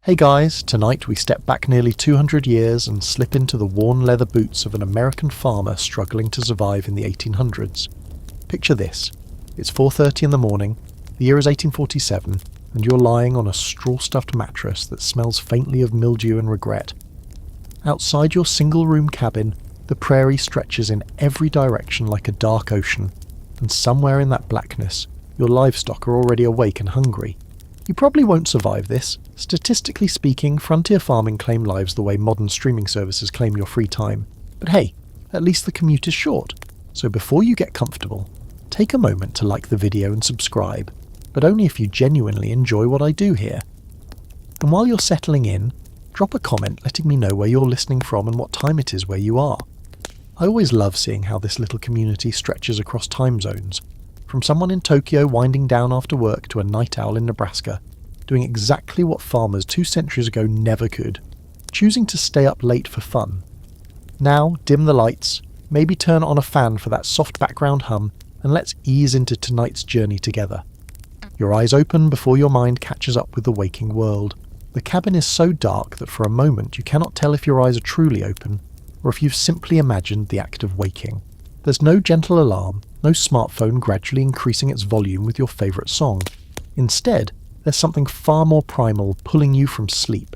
Hey guys, tonight we step back nearly 200 years and slip into the worn leather boots of an American farmer struggling to survive in the 1800s. Picture this. It's 4:30 in the morning, the year is 1847, and you're lying on a straw-stuffed mattress that smells faintly of mildew and regret. Outside your single-room cabin, the prairie stretches in every direction like a dark ocean, and somewhere in that blackness, your livestock are already awake and hungry. You probably won't survive this. Statistically speaking, frontier farming claim lives the way modern streaming services claim your free time. But hey, at least the commute is short. So before you get comfortable, take a moment to like the video and subscribe, but only if you genuinely enjoy what I do here. And while you're settling in, drop a comment letting me know where you're listening from and what time it is where you are. I always love seeing how this little community stretches across time zones, from someone in Tokyo winding down after work to a night owl in Nebraska, doing exactly what farmers 2 centuries ago never could, choosing to stay up late for fun. Now, dim the lights, maybe turn on a fan for that soft background hum, and let's ease into tonight's journey together. Your eyes open before your mind catches up with the waking world. The cabin is so dark that for a moment you cannot tell if your eyes are truly open, or if you've simply imagined the act of waking. There's no gentle alarm, no smartphone gradually increasing its volume with your favourite song. Instead, there's something far more primal pulling you from sleep.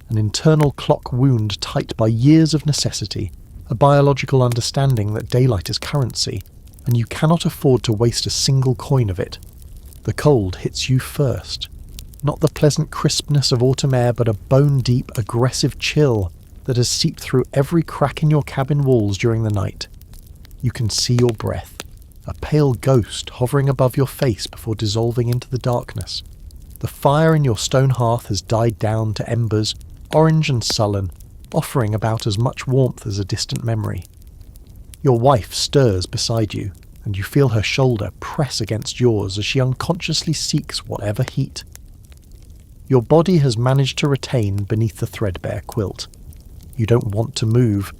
An internal clock wound tight by years of necessity, a biological understanding that daylight is currency, and you cannot afford to waste a single coin of it. The cold hits you first. Not the pleasant crispness of autumn air, but a bone-deep, aggressive chill that has seeped through every crack in your cabin walls during the night. You can see your breath, a pale ghost hovering above your face before dissolving into the darkness. The fire in your stone hearth has died down to embers, orange and sullen, offering about as much warmth as a distant memory. Your wife stirs beside you, and you feel her shoulder press against yours as she unconsciously seeks whatever heat. Your body has managed to retain beneath the threadbare quilt. You don't want to move.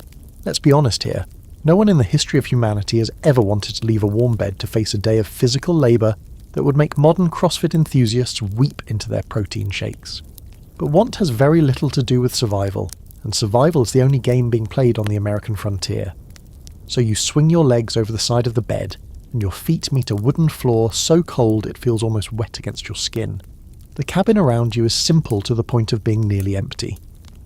Let's be honest here. No one in the history of humanity has ever wanted to leave a warm bed to face a day of physical labour that would make modern CrossFit enthusiasts weep into their protein shakes. But want has very little to do with survival, and survival is the only game being played on the American frontier. So you swing your legs over the side of the bed, and your feet meet a wooden floor so cold it feels almost wet against your skin. The cabin around you is simple to the point of being nearly empty.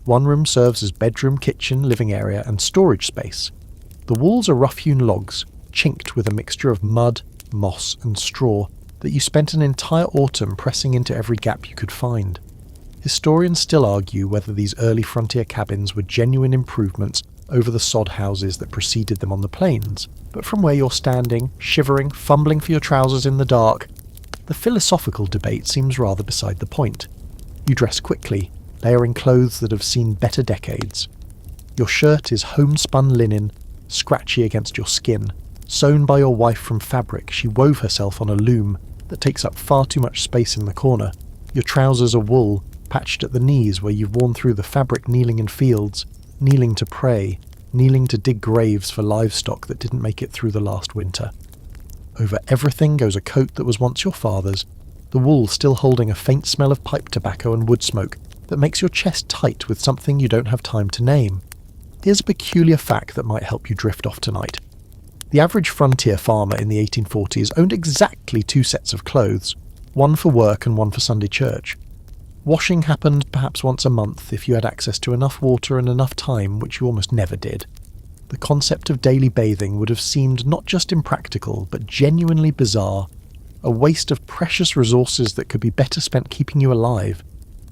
One room serves as bedroom, kitchen, living area, and storage space. The walls are rough-hewn logs, chinked with a mixture of mud, moss and straw that you spent an entire autumn pressing into every gap you could find. Historians still argue whether these early frontier cabins were genuine improvements over the sod houses that preceded them on the plains, but from where you're standing, shivering, fumbling for your trousers in the dark, the philosophical debate seems rather beside the point. You dress quickly, layering clothes that have seen better decades. Your shirt is homespun linen, scratchy against your skin, sewn by your wife from fabric she wove herself on a loom that takes up far too much space in the corner. Your trousers are wool, patched at the knees where you've worn through the fabric kneeling in fields, kneeling to pray, kneeling to dig graves for livestock that didn't make it through the last winter. Over everything goes a coat that was once your father's, the wool still holding a faint smell of pipe tobacco and wood smoke that makes your chest tight with something you don't have time to name. Here's a peculiar fact that might help you drift off tonight. The average frontier farmer in the 1840s owned exactly 2 sets of clothes, one for work and one for Sunday church. Washing happened perhaps once a month if you had access to enough water and enough time, which you almost never did. The concept of daily bathing would have seemed not just impractical, but genuinely bizarre, a waste of precious resources that could be better spent keeping you alive.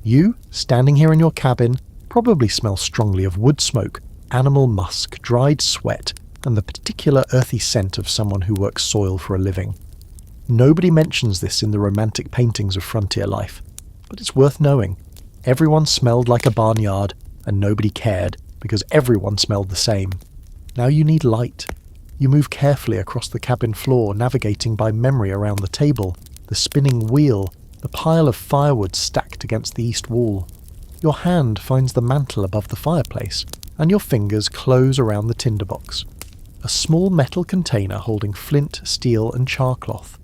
You, standing here in your cabin, probably smell strongly of wood smoke, animal musk, dried sweat, and the particular earthy scent of someone who works soil for a living. Nobody mentions this in the romantic paintings of frontier life, but it's worth knowing. Everyone smelled like a barnyard, and nobody cared, because everyone smelled the same. Now you need light. You move carefully across the cabin floor, navigating by memory around the table, the spinning wheel, the pile of firewood stacked against the east wall. Your hand finds the mantel above the fireplace, and your fingers close around the tinderbox. A small metal container holding flint, steel and charcloth.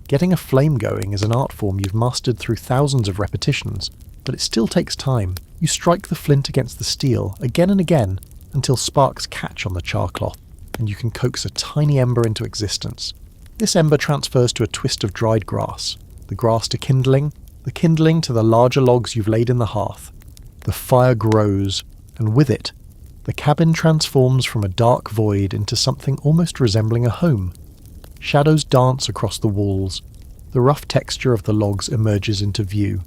Getting a flame going is an art form you've mastered through thousands of repetitions, But it still takes time. You strike the flint against the steel again and again until sparks catch on the char cloth, and you can coax a tiny ember into existence. This ember transfers to a twist of dried grass, the grass to kindling, the kindling to the larger logs you've laid in the hearth. The fire grows, and with it, the cabin transforms from a dark void into something almost resembling a home. Shadows dance across the walls. The rough texture of the logs emerges into view.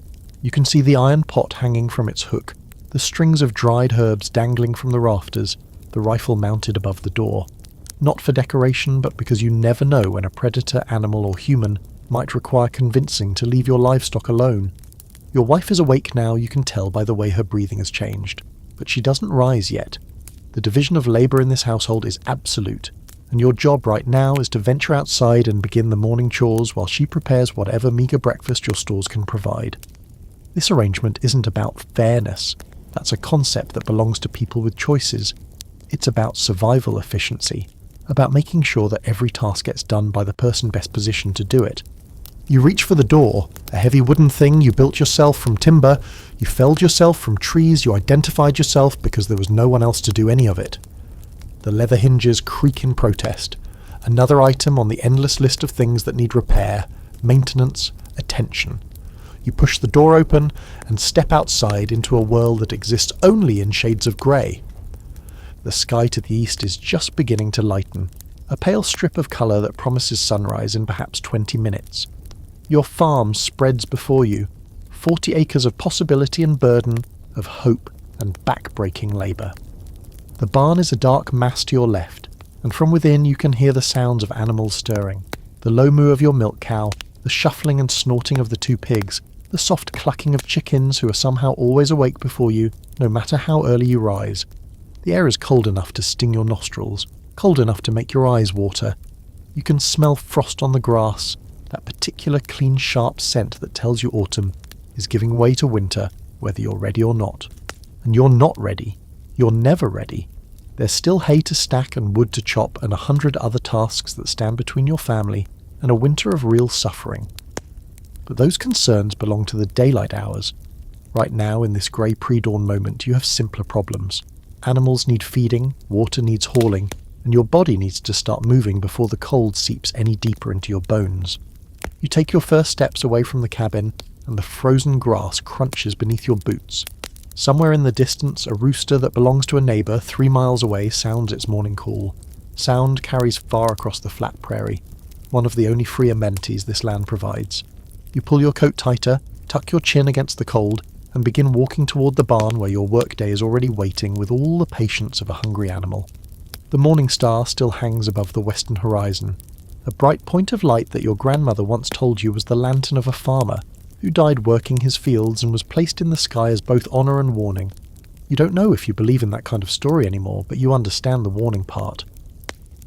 You can see the iron pot hanging from its hook, the strings of dried herbs dangling from the rafters, the rifle mounted above the door. Not for decoration, but because you never know when a predator, animal or human might require convincing to leave your livestock alone. Your wife is awake now, you can tell by the way her breathing has changed, but she doesn't rise yet. The division of labour in this household is absolute, and your job right now is to venture outside and begin the morning chores while she prepares whatever meagre breakfast your stores can provide. This arrangement isn't about fairness. That's a concept that belongs to people with choices. It's about survival efficiency, about making sure that every task gets done by the person best positioned to do it. You reach for the door, a heavy wooden thing you built yourself from timber, you felled yourself from trees, you identified yourself because there was no one else to do any of it. The leather hinges creak in protest. Another item on the endless list of things that need repair, maintenance, attention. You push the door open and step outside into a world that exists only in shades of grey. The sky to the east is just beginning to lighten, a pale strip of colour that promises sunrise in perhaps 20 minutes. Your farm spreads before you, 40 acres of possibility and burden, of hope and back-breaking labour. The barn is a dark mass to your left, and from within you can hear the sounds of animals stirring, the low moo of your milk cow, the shuffling and snorting of the 2 pigs, the soft clucking of chickens who are somehow always awake before you, no matter how early you rise. The air is cold enough to sting your nostrils, cold enough to make your eyes water. You can smell frost on the grass, that particular clean sharp scent that tells you autumn is giving way to winter, whether you're ready or not. And you're not ready. You're never ready. There's still hay to stack and wood to chop and 100 other tasks that stand between your family and a winter of real suffering. But those concerns belong to the daylight hours. Right now, in this grey pre-dawn moment, you have simpler problems. Animals need feeding, water needs hauling, and your body needs to start moving before the cold seeps any deeper into your bones. You take your first steps away from the cabin, and the frozen grass crunches beneath your boots. Somewhere in the distance, a rooster that belongs to a neighbour 3 miles away sounds its morning call. Sound carries far across the flat prairie, one of the only free amenities this land provides. You pull your coat tighter, tuck your chin against the cold, and begin walking toward the barn where your workday is already waiting with all the patience of a hungry animal. The morning star still hangs above the western horizon, a bright point of light that your grandmother once told you was the lantern of a farmer who died working his fields and was placed in the sky as both honour and warning. You don't know if you believe in that kind of story anymore, but you understand the warning part.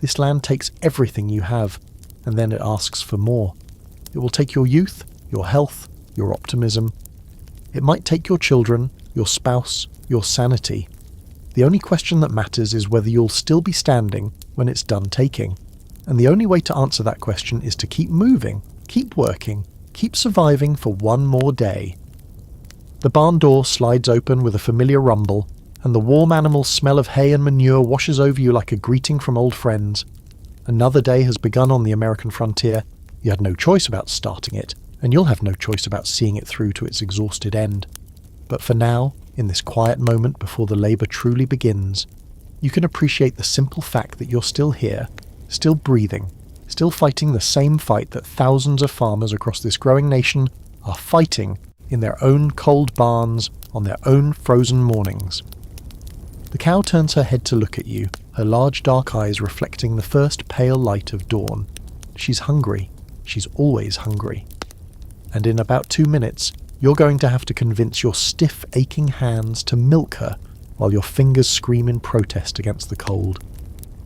This land takes everything you have, and then it asks for more. It will take your youth, your health, your optimism. It might take your children, your spouse, your sanity. The only question that matters is whether you'll still be standing when it's done taking. And the only way to answer that question is to keep moving, keep working, keep surviving for one more day. The barn door slides open with a familiar rumble, and the warm animal smell of hay and manure washes over you like a greeting from old friends. Another day has begun on the American frontier. You had no choice about starting it, and you'll have no choice about seeing it through to its exhausted end. But for now, in this quiet moment before the labour truly begins, you can appreciate the simple fact that you're still here, still breathing, still fighting the same fight that thousands of farmers across this growing nation are fighting in their own cold barns on their own frozen mornings. The cow turns her head to look at you, her large dark eyes reflecting the first pale light of dawn. She's hungry. She's always hungry. And in about 2 minutes, you're going to have to convince your stiff, aching hands to milk her while your fingers scream in protest against the cold.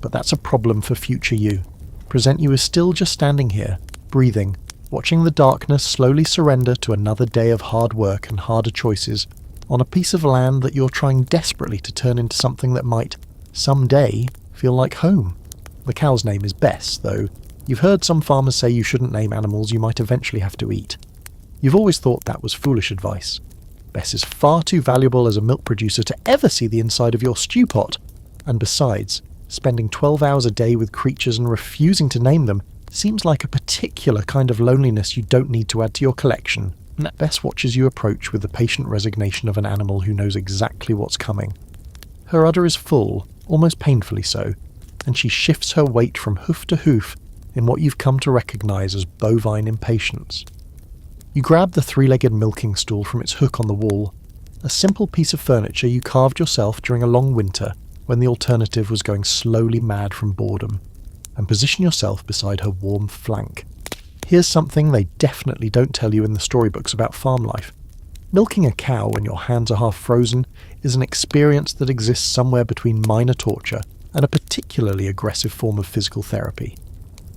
But that's a problem for future you. Present you as still just standing here, breathing, watching the darkness slowly surrender to another day of hard work and harder choices on a piece of land that you're trying desperately to turn into something that might, someday, feel like home. The cow's name is Bess, though you've heard some farmers say you shouldn't name animals you might eventually have to eat. You've always thought that was foolish advice. Bess is far too valuable as a milk producer to ever see the inside of your stew pot. And besides, spending 12 hours a day with creatures and refusing to name them seems like a particular kind of loneliness you don't need to add to your collection. Bess watches you approach with the patient resignation of an animal who knows exactly what's coming. Her udder is full, almost painfully so, and she shifts her weight from hoof to hoof in what you've come to recognise as bovine impatience. You grab the three-legged milking stool from its hook on the wall, a simple piece of furniture you carved yourself during a long winter when the alternative was going slowly mad from boredom, and position yourself beside her warm flank. Here's something they definitely don't tell you in the storybooks about farm life. Milking a cow when your hands are half frozen is an experience that exists somewhere between minor torture and a particularly aggressive form of physical therapy.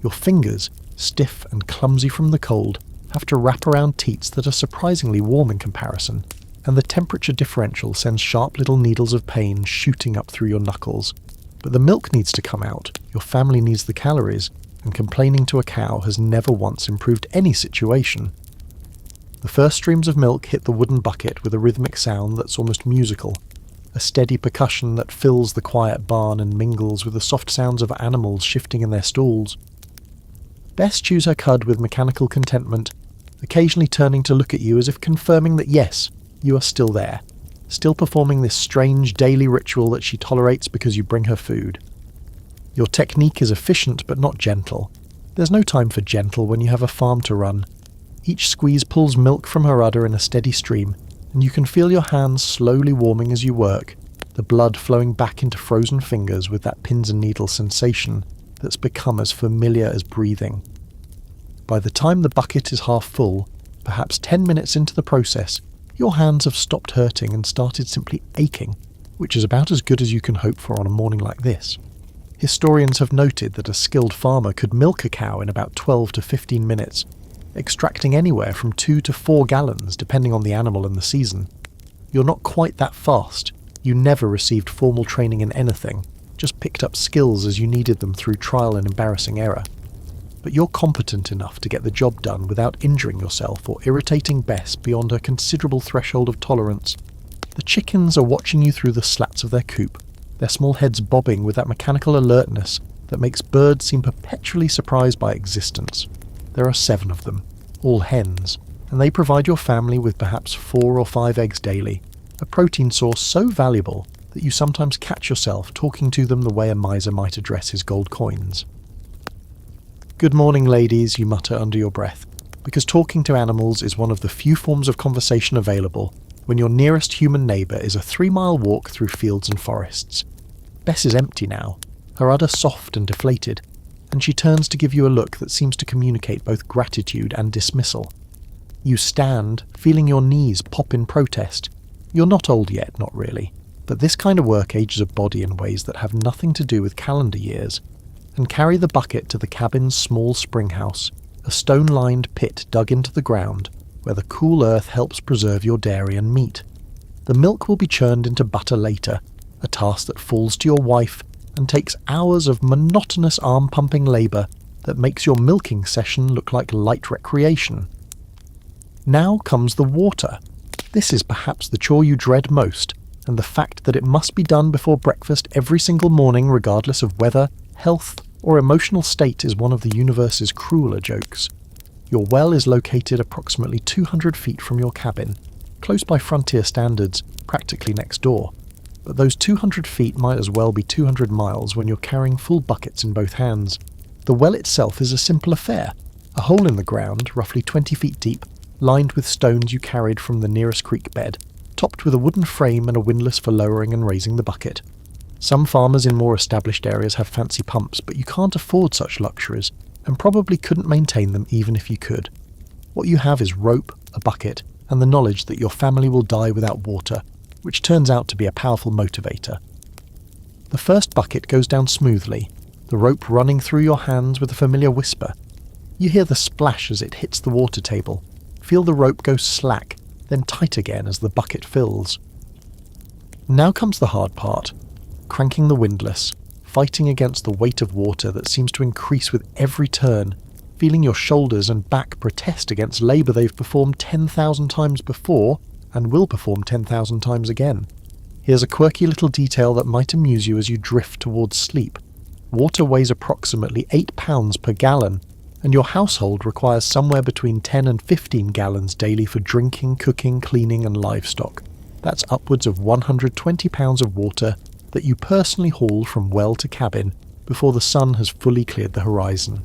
Your fingers, stiff and clumsy from the cold, have to wrap around teats that are surprisingly warm in comparison, and the temperature differential sends sharp little needles of pain shooting up through your knuckles. But the milk needs to come out, your family needs the calories, and complaining to a cow has never once improved any situation. The first streams of milk hit the wooden bucket with a rhythmic sound that's almost musical, a steady percussion that fills the quiet barn and mingles with the soft sounds of animals shifting in their stalls. Bess chews her cud with mechanical contentment, occasionally turning to look at you as if confirming that yes, you are still there, still performing this strange daily ritual that she tolerates because you bring her food. Your technique is efficient but not gentle. There's no time for gentle when you have a farm to run. Each squeeze pulls milk from her udder in a steady stream, and you can feel your hands slowly warming as you work, the blood flowing back into frozen fingers with that pins and needles sensation that's become as familiar as breathing. By the time the bucket is half full, perhaps 10 minutes into the process, your hands have stopped hurting and started simply aching, which is about as good as you can hope for on a morning like this. Historians have noted that a skilled farmer could milk a cow in about 12 to 15 minutes, extracting anywhere from 2 to 4 gallons depending on the animal and the season. You're not quite that fast. You never received formal training in anything, just picked up skills as you needed them through trial and embarrassing error. But you're competent enough to get the job done without injuring yourself or irritating Bess beyond her considerable threshold of tolerance. The chickens are watching you through the slats of their coop, their small heads bobbing with that mechanical alertness that makes birds seem perpetually surprised by existence. There are 7 of them, all hens, and they provide your family with perhaps 4 or 5 eggs daily, a protein source so valuable that you sometimes catch yourself talking to them the way a miser might address his gold coins. "Good morning, ladies," you mutter under your breath, because talking to animals is one of the few forms of conversation available when your nearest human neighbour is a 3-mile walk through fields and forests. Bess is empty now, her udder soft and deflated, and she turns to give you a look that seems to communicate both gratitude and dismissal. You stand, feeling your knees pop in protest. You're not old yet, not really, but this kind of work ages a body in ways that have nothing to do with calendar years, and carry the bucket to the cabin's small spring house, a stone-lined pit dug into the ground where the cool earth helps preserve your dairy and meat. The milk will be churned into butter later, a task that falls to your wife and takes hours of monotonous arm-pumping labour that makes your milking session look like light recreation. Now comes the water. This is perhaps the chore you dread most, and the fact that it must be done before breakfast every single morning regardless of weather, health, or emotional state is one of the universe's crueler jokes. Your well is located approximately 200 feet from your cabin, close by frontier standards, practically next door. But those 200 feet might as well be 200 miles when you're carrying full buckets in both hands. The well itself is a simple affair, a hole in the ground, roughly 20 feet deep, lined with stones you carried from the nearest creek bed, topped with a wooden frame and a windlass for lowering and raising the bucket. Some farmers in more established areas have fancy pumps, but you can't afford such luxuries, and probably couldn't maintain them even if you could. What you have is rope, a bucket, and the knowledge that your family will die without water, which turns out to be a powerful motivator. The first bucket goes down smoothly, the rope running through your hands with a familiar whisper. You hear the splash as it hits the water table, feel the rope go slack, then tight again as the bucket fills. Now comes the hard part, cranking the windlass, fighting against the weight of water that seems to increase with every turn, feeling your shoulders and back protest against labour they've performed 10,000 times before, and will perform 10,000 times again. Here's a quirky little detail that might amuse you as you drift towards sleep. Water weighs approximately 8 pounds per gallon, and your household requires somewhere between 10 and 15 gallons daily for drinking, cooking, cleaning and livestock. That's upwards of 120 pounds of water that you personally haul from well to cabin before the sun has fully cleared the horizon.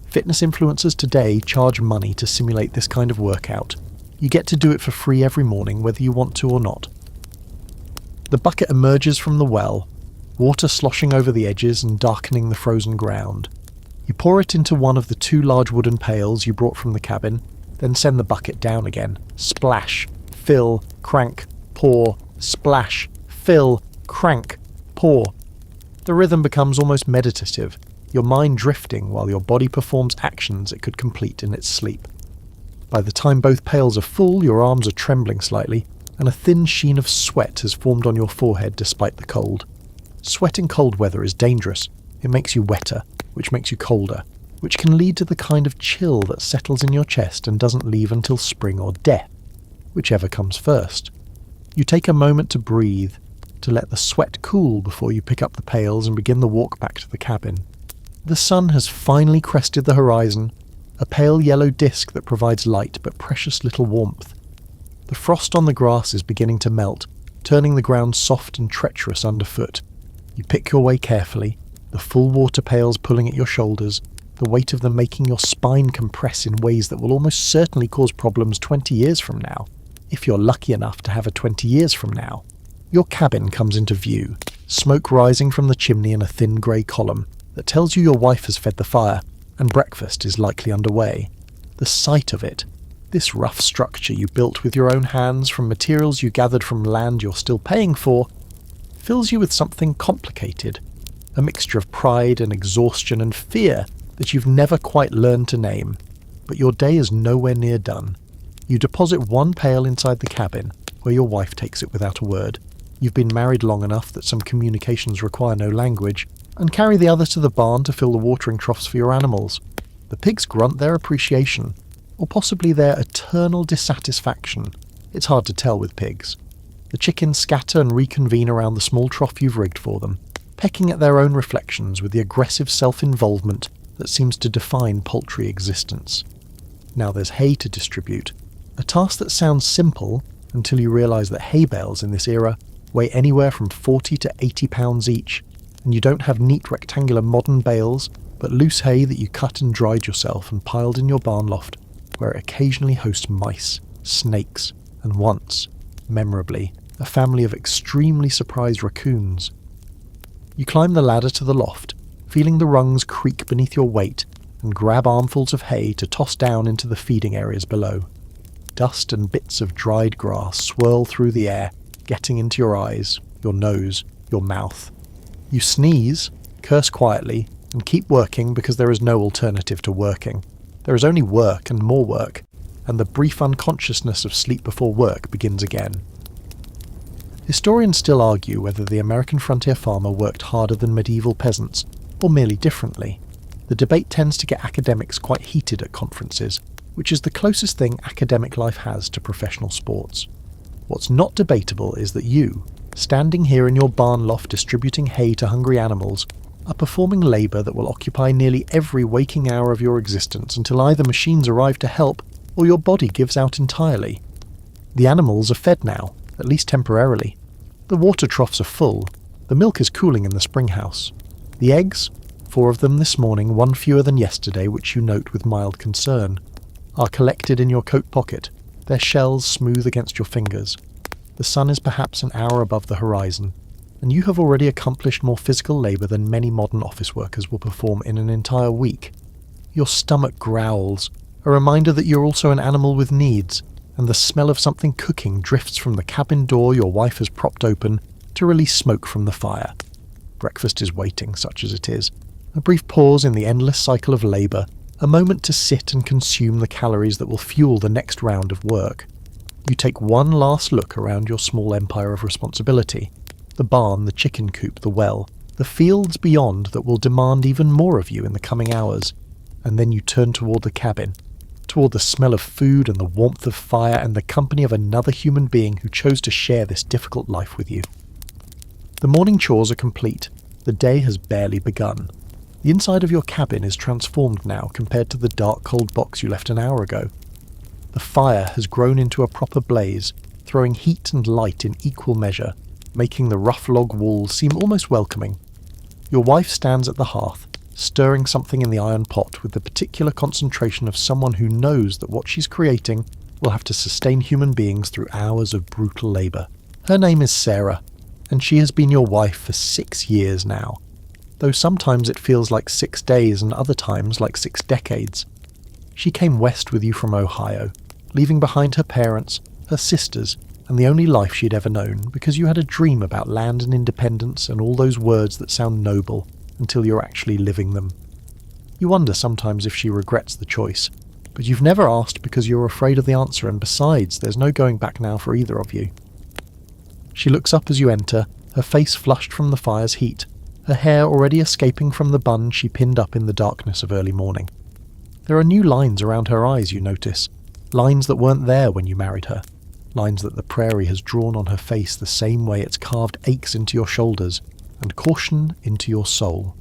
Fitness influencers today charge money to simulate this kind of workout. You get to do it for free every morning whether you want to or not. The bucket emerges from the well, water sloshing over the edges and darkening the frozen ground. You pour it into one of the 2 large wooden pails you brought from the cabin, then send the bucket down again. Splash, fill, crank, pour, splash, fill, crank, pour. The rhythm becomes almost meditative, your mind drifting while your body performs actions it could complete in its sleep. By the time both pails are full, your arms are trembling slightly, and a thin sheen of sweat has formed on your forehead despite the cold. Sweat in cold weather is dangerous. It makes you wetter, which makes you colder, which can lead to the kind of chill that settles in your chest and doesn't leave until spring or death, whichever comes first. You take a moment to breathe, to let the sweat cool before you pick up the pails and begin the walk back to the cabin. The sun has finally crested the horizon, a pale yellow disk that provides light but precious little warmth. The frost on the grass is beginning to melt, turning the ground soft and treacherous underfoot. You pick your way carefully, the full water pails pulling at your shoulders, the weight of them making your spine compress in ways that will almost certainly cause problems 20 years from now, if you're lucky enough to have a 20 years from now. Your cabin comes into view, smoke rising from the chimney in a thin grey column that tells you your wife has fed the fire, and breakfast is likely underway. The sight of it, this rough structure you built with your own hands from materials you gathered from land you're still paying for, fills you with something complicated, a mixture of pride and exhaustion and fear that you've never quite learned to name. But your day is nowhere near done. You deposit one pail inside the cabin, where your wife takes it without a word. You've been married long enough that some communications require no language, and carry the other to the barn to fill the watering troughs for your animals. The pigs grunt their appreciation, or possibly their eternal dissatisfaction. It's hard to tell with pigs. The chickens scatter and reconvene around the small trough you've rigged for them, pecking at their own reflections with the aggressive self-involvement that seems to define poultry existence. Now there's hay to distribute, a task that sounds simple until you realise that hay bales in this era weigh anywhere from 40 to 80 pounds each, and you don't have neat rectangular modern bales, but loose hay that you cut and dried yourself and piled in your barn loft, where it occasionally hosts mice, snakes, and once, memorably, a family of extremely surprised raccoons. You climb the ladder to the loft, feeling the rungs creak beneath your weight, and grab armfuls of hay to toss down into the feeding areas below. Dust and bits of dried grass swirl through the air, getting into your eyes, your nose, your mouth. You sneeze, curse quietly, and keep working because there is no alternative to working. There is only work and more work, and the brief unconsciousness of sleep before work begins again. Historians still argue whether the American frontier farmer worked harder than medieval peasants, or merely differently. The debate tends to get academics quite heated at conferences, which is the closest thing academic life has to professional sports. What's not debatable is that you, standing here in your barn loft distributing hay to hungry animals, are performing labour that will occupy nearly every waking hour of your existence until either machines arrive to help or your body gives out entirely. The animals are fed now, at least temporarily. The water troughs are full. The milk is cooling in the spring house. The eggs, 4 of them this morning, 1 fewer than yesterday, which you note with mild concern, are collected in your coat pocket, their shells smooth against your fingers. The sun is perhaps an hour above the horizon, and you have already accomplished more physical labour than many modern office workers will perform in an entire week. Your stomach growls, a reminder that you're also an animal with needs, and the smell of something cooking drifts from the cabin door your wife has propped open to release smoke from the fire. Breakfast is waiting, such as it is. A brief pause in the endless cycle of labour, a moment to sit and consume the calories that will fuel the next round of work. You take one last look around your small empire of responsibility. The barn, the chicken coop, the well, the fields beyond that will demand even more of you in the coming hours, and then you turn toward the cabin, toward the smell of food and the warmth of fire and the company of another human being who chose to share this difficult life with you. The morning chores are complete. The day has barely begun. The inside of your cabin is transformed now compared to the dark, cold box you left an hour ago. The fire has grown into a proper blaze, throwing heat and light in equal measure, making the rough log walls seem almost welcoming. Your wife stands at the hearth, stirring something in the iron pot with the particular concentration of someone who knows that what she's creating will have to sustain human beings through hours of brutal labour. Her name is Sarah, and she has been your wife for 6 years now, though sometimes it feels like 6 days and other times like 6 decades. She came west with you from Ohio, leaving behind her parents, her sisters, and the only life she'd ever known, because you had a dream about land and independence and all those words that sound noble until you're actually living them. You wonder sometimes if she regrets the choice, but you've never asked because you're afraid of the answer, and besides, there's no going back now for either of you. She looks up as you enter, her face flushed from the fire's heat, her hair already escaping from the bun she pinned up in the darkness of early morning. There are new lines around her eyes, you notice, lines that weren't there when you married her, lines that the Prairie has drawn on her face the same way it's carved aches into your shoulders and caution into your soul.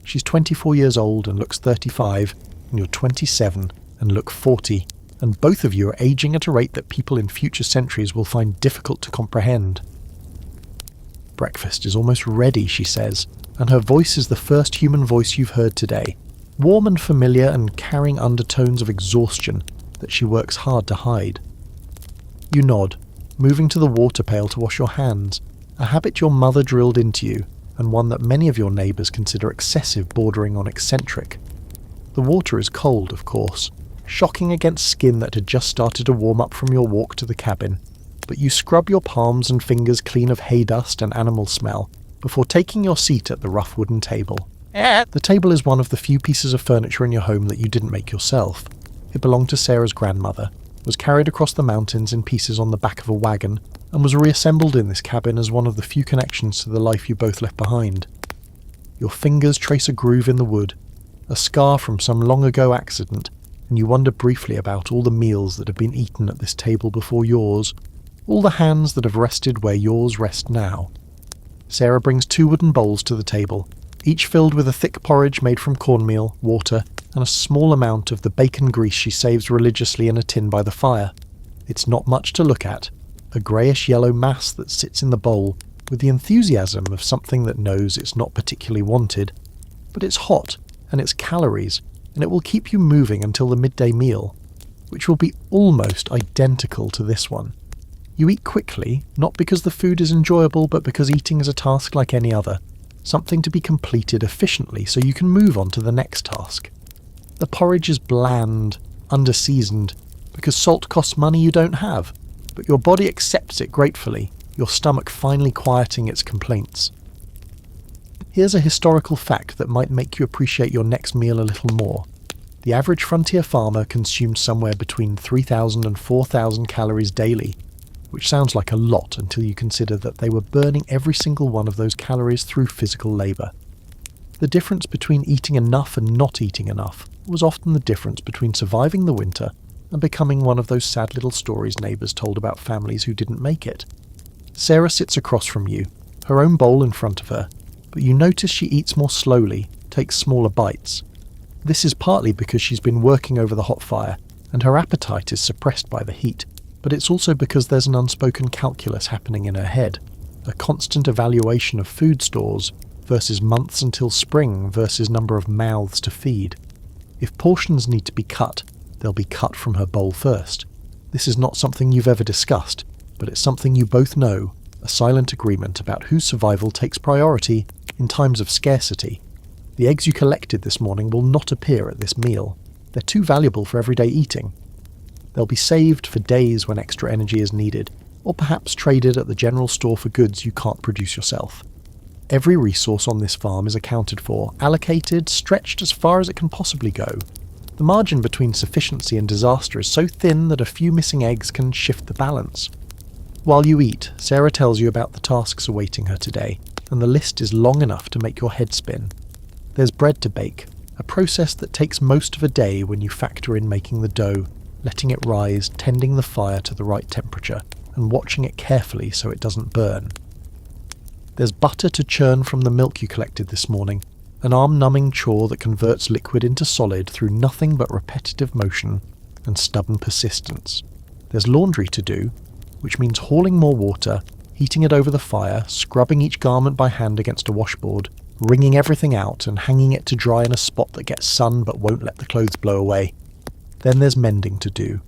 She's 24 years old and looks 35, and you're 27 and look 40, and both of you are aging at a rate that people in future centuries will find difficult to comprehend. Breakfast is almost ready, she says, and her voice is the first human voice you've heard today, warm and familiar and carrying undertones of exhaustion that she works hard to hide. You nod, moving to the water pail to wash your hands, a habit your mother drilled into you, and one that many of your neighbours consider excessive, bordering on eccentric. The water is cold, of course, shocking against skin that had just started to warm up from your walk to the cabin, but you scrub your palms and fingers clean of hay dust and animal smell before taking your seat at the rough wooden table. The table is one of the few pieces of furniture in your home that you didn't make yourself. It belonged to Sarah's grandmother, was carried across the mountains in pieces on the back of a wagon, and was reassembled in this cabin as one of the few connections to the life you both left behind. Your fingers trace a groove in the wood, a scar from some long ago accident, and you wonder briefly about all the meals that have been eaten at this table before yours, all the hands that have rested where yours rest now. Sarah brings 2 wooden bowls to the table, each filled with a thick porridge made from cornmeal, water, and a small amount of the bacon grease she saves religiously in a tin by the fire. It's not much to look at, a greyish-yellow mass that sits in the bowl with the enthusiasm of something that knows it's not particularly wanted, but it's hot, and it's calories, and it will keep you moving until the midday meal, which will be almost identical to this one. You eat quickly, not because the food is enjoyable, but because eating is a task like any other, something to be completed efficiently so you can move on to the next task. The porridge is bland, under-seasoned, because salt costs money you don't have, but your body accepts it gratefully, your stomach finally quieting its complaints. Here's a historical fact that might make you appreciate your next meal a little more. The average frontier farmer consumed somewhere between 3,000 and 4,000 calories daily, which sounds like a lot until you consider that they were burning every single one of those calories through physical labour. The difference between eating enough and not eating enough was often the difference between surviving the winter and becoming one of those sad little stories neighbours told about families who didn't make it. Sarah sits across from you, her own bowl in front of her, but you notice she eats more slowly, takes smaller bites. This is partly because she's been working over the hot fire, and her appetite is suppressed by the heat, but it's also because there's an unspoken calculus happening in her head, a constant evaluation of food stores versus months until spring versus number of mouths to feed. If portions need to be cut, they'll be cut from her bowl first. This is not something you've ever discussed, but it's something you both know, a silent agreement about whose survival takes priority in times of scarcity. The eggs you collected this morning will not appear at this meal. They're too valuable for everyday eating. They'll be saved for days when extra energy is needed, or perhaps traded at the general store for goods you can't produce yourself. Every resource on this farm is accounted for, allocated, stretched as far as it can possibly go. The margin between sufficiency and disaster is so thin that a few missing eggs can shift the balance. While you eat, Sarah tells you about the tasks awaiting her today, and the list is long enough to make your head spin. There's bread to bake, a process that takes most of a day when you factor in making the dough, letting it rise, tending the fire to the right temperature, and watching it carefully so it doesn't burn. There's butter to churn from the milk you collected this morning, an arm-numbing chore that converts liquid into solid through nothing but repetitive motion and stubborn persistence. There's laundry to do, which means hauling more water, heating it over the fire, scrubbing each garment by hand against a washboard, wringing everything out and hanging it to dry in a spot that gets sun but won't let the clothes blow away. Then there's mending to do.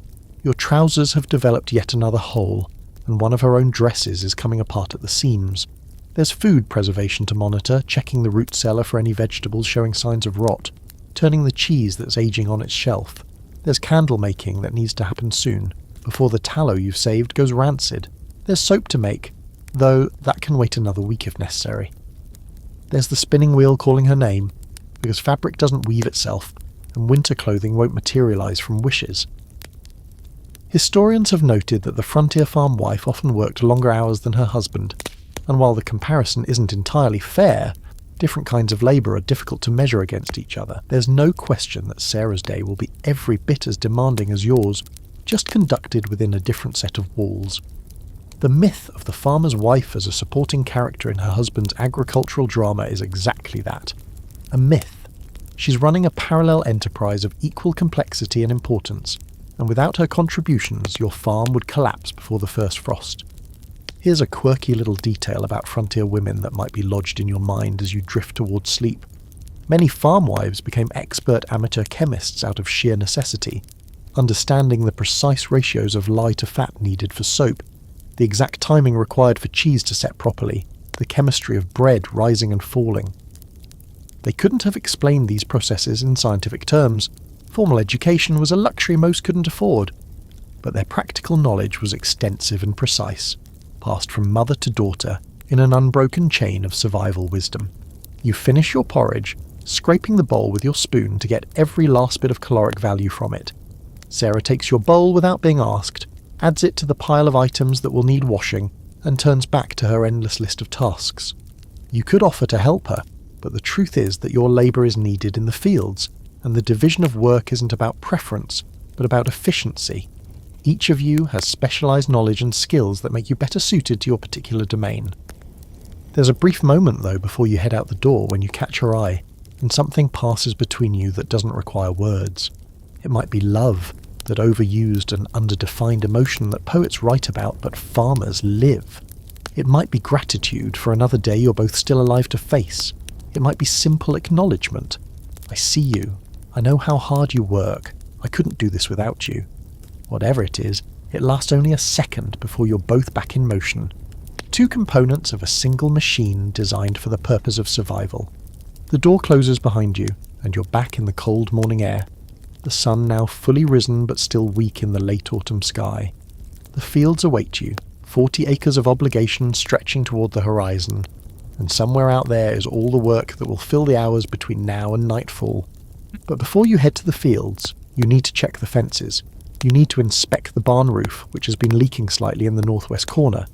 Your trousers have developed yet another hole, and one of her own dresses is coming apart at the seams. There's food preservation to monitor, checking the root cellar for any vegetables showing signs of rot, turning the cheese that's aging on its shelf. There's candle making that needs to happen soon, before the tallow you've saved goes rancid. There's soap to make, though that can wait another week if necessary. There's the spinning wheel calling her name, because fabric doesn't weave itself, and winter clothing won't materialise from wishes. Historians have noted that the frontier farm wife often worked longer hours than her husband, and while the comparison isn't entirely fair, different kinds of labour are difficult to measure against each other. There's no question that Sarah's day will be every bit as demanding as yours, just conducted within a different set of walls. The myth of the farmer's wife as a supporting character in her husband's agricultural drama is exactly that. A myth. She's running a parallel enterprise of equal complexity and importance, and without her contributions, your farm would collapse before the first frost. Here's a quirky little detail about frontier women that might be lodged in your mind as you drift towards sleep. Many farm wives became expert amateur chemists out of sheer necessity, understanding the precise ratios of lye to fat needed for soap, the exact timing required for cheese to set properly, the chemistry of bread rising and falling. They couldn't have explained these processes in scientific terms. Formal education was a luxury most couldn't afford, but their practical knowledge was extensive and precise, passed from mother to daughter in an unbroken chain of survival wisdom. You finish your porridge, scraping the bowl with your spoon to get every last bit of caloric value from it. Sarah takes your bowl without being asked, adds it to the pile of items that will need washing, and turns back to her endless list of tasks. You could offer to help her, but the truth is that your labour is needed in the fields, and the division of work isn't about preference, but about efficiency. Each of you has specialised knowledge and skills that make you better suited to your particular domain. There's a brief moment, though, before you head out the door when you catch her eye, and something passes between you that doesn't require words. It might be love, that overused and underdefined emotion that poets write about but farmers live. It might be gratitude for another day you're both still alive to face. It might be simple acknowledgement. I see you. I know how hard you work. I couldn't do this without you. Whatever it is, it lasts only a second before you're both back in motion. Two components of a single machine designed for the purpose of survival. The door closes behind you, and you're back in the cold morning air. The sun now fully risen but still weak in the late autumn sky. The fields await you, 40 acres of obligation stretching toward the horizon, and somewhere out there is all the work that will fill the hours between now and nightfall. But before you head to the fields, you need to check the fences. You need to inspect the barn roof, which has been leaking slightly in the northwest corner.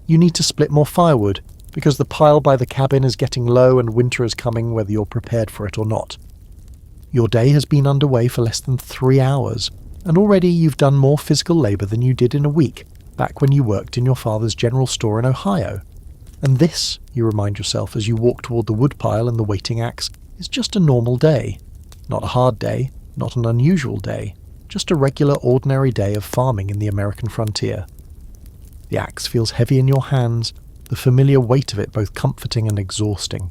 You need to split more firewood, because the pile by the cabin is getting low and winter is coming whether you're prepared for it or not. Your day has been underway for less than 3 hours, and already you've done more physical labour than you did in a week, back when you worked in your father's general store in Ohio. And this, you remind yourself as you walk toward the woodpile and the waiting axe, is just a normal day. Not a hard day, not an unusual day, just a regular ordinary day of farming in the American frontier. The axe feels heavy in your hands, the familiar weight of it both comforting and exhausting.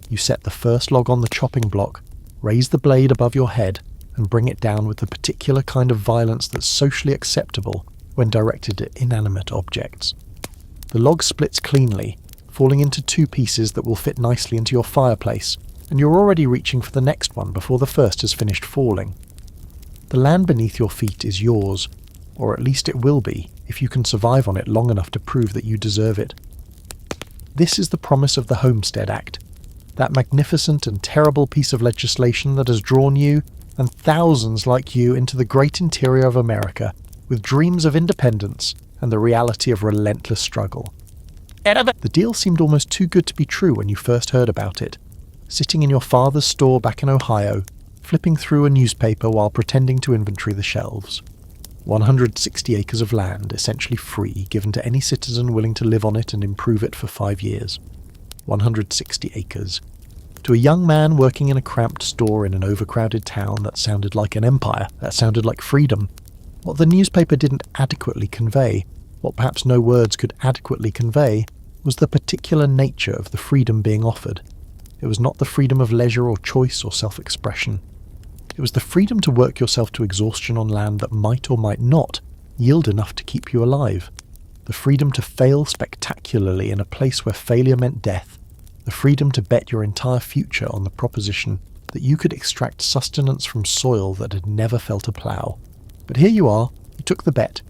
You set the first log on the chopping block, raise the blade above your head, and bring it down with the particular kind of violence that's socially acceptable when directed at inanimate objects. The log splits cleanly, falling into 2 pieces that will fit nicely into your fireplace, and you're already reaching for the next one before the first has finished falling. The land beneath your feet is yours, or at least it will be, if you can survive on it long enough to prove that you deserve it. This is the promise of the Homestead Act, that magnificent and terrible piece of legislation that has drawn you and thousands like you into the great interior of America with dreams of independence and the reality of relentless struggle. The deal seemed almost too good to be true when you first heard about it, sitting in your father's store back in Ohio, flipping through a newspaper while pretending to inventory the shelves. 160 acres of land, essentially free, given to any citizen willing to live on it and improve it for 5 years. 160 acres. To a young man working in a cramped store in an overcrowded town, that sounded like an empire, that sounded like freedom. What the newspaper didn't adequately convey, what perhaps no words could adequately convey, was the particular nature of the freedom being offered. It was not the freedom of leisure or choice or self-expression. It was the freedom to work yourself to exhaustion on land that might or might not yield enough to keep you alive. The freedom to fail spectacularly in a place where failure meant death. The freedom to bet your entire future on the proposition that you could extract sustenance from soil that had never felt a plough. But here you are, you took the bet.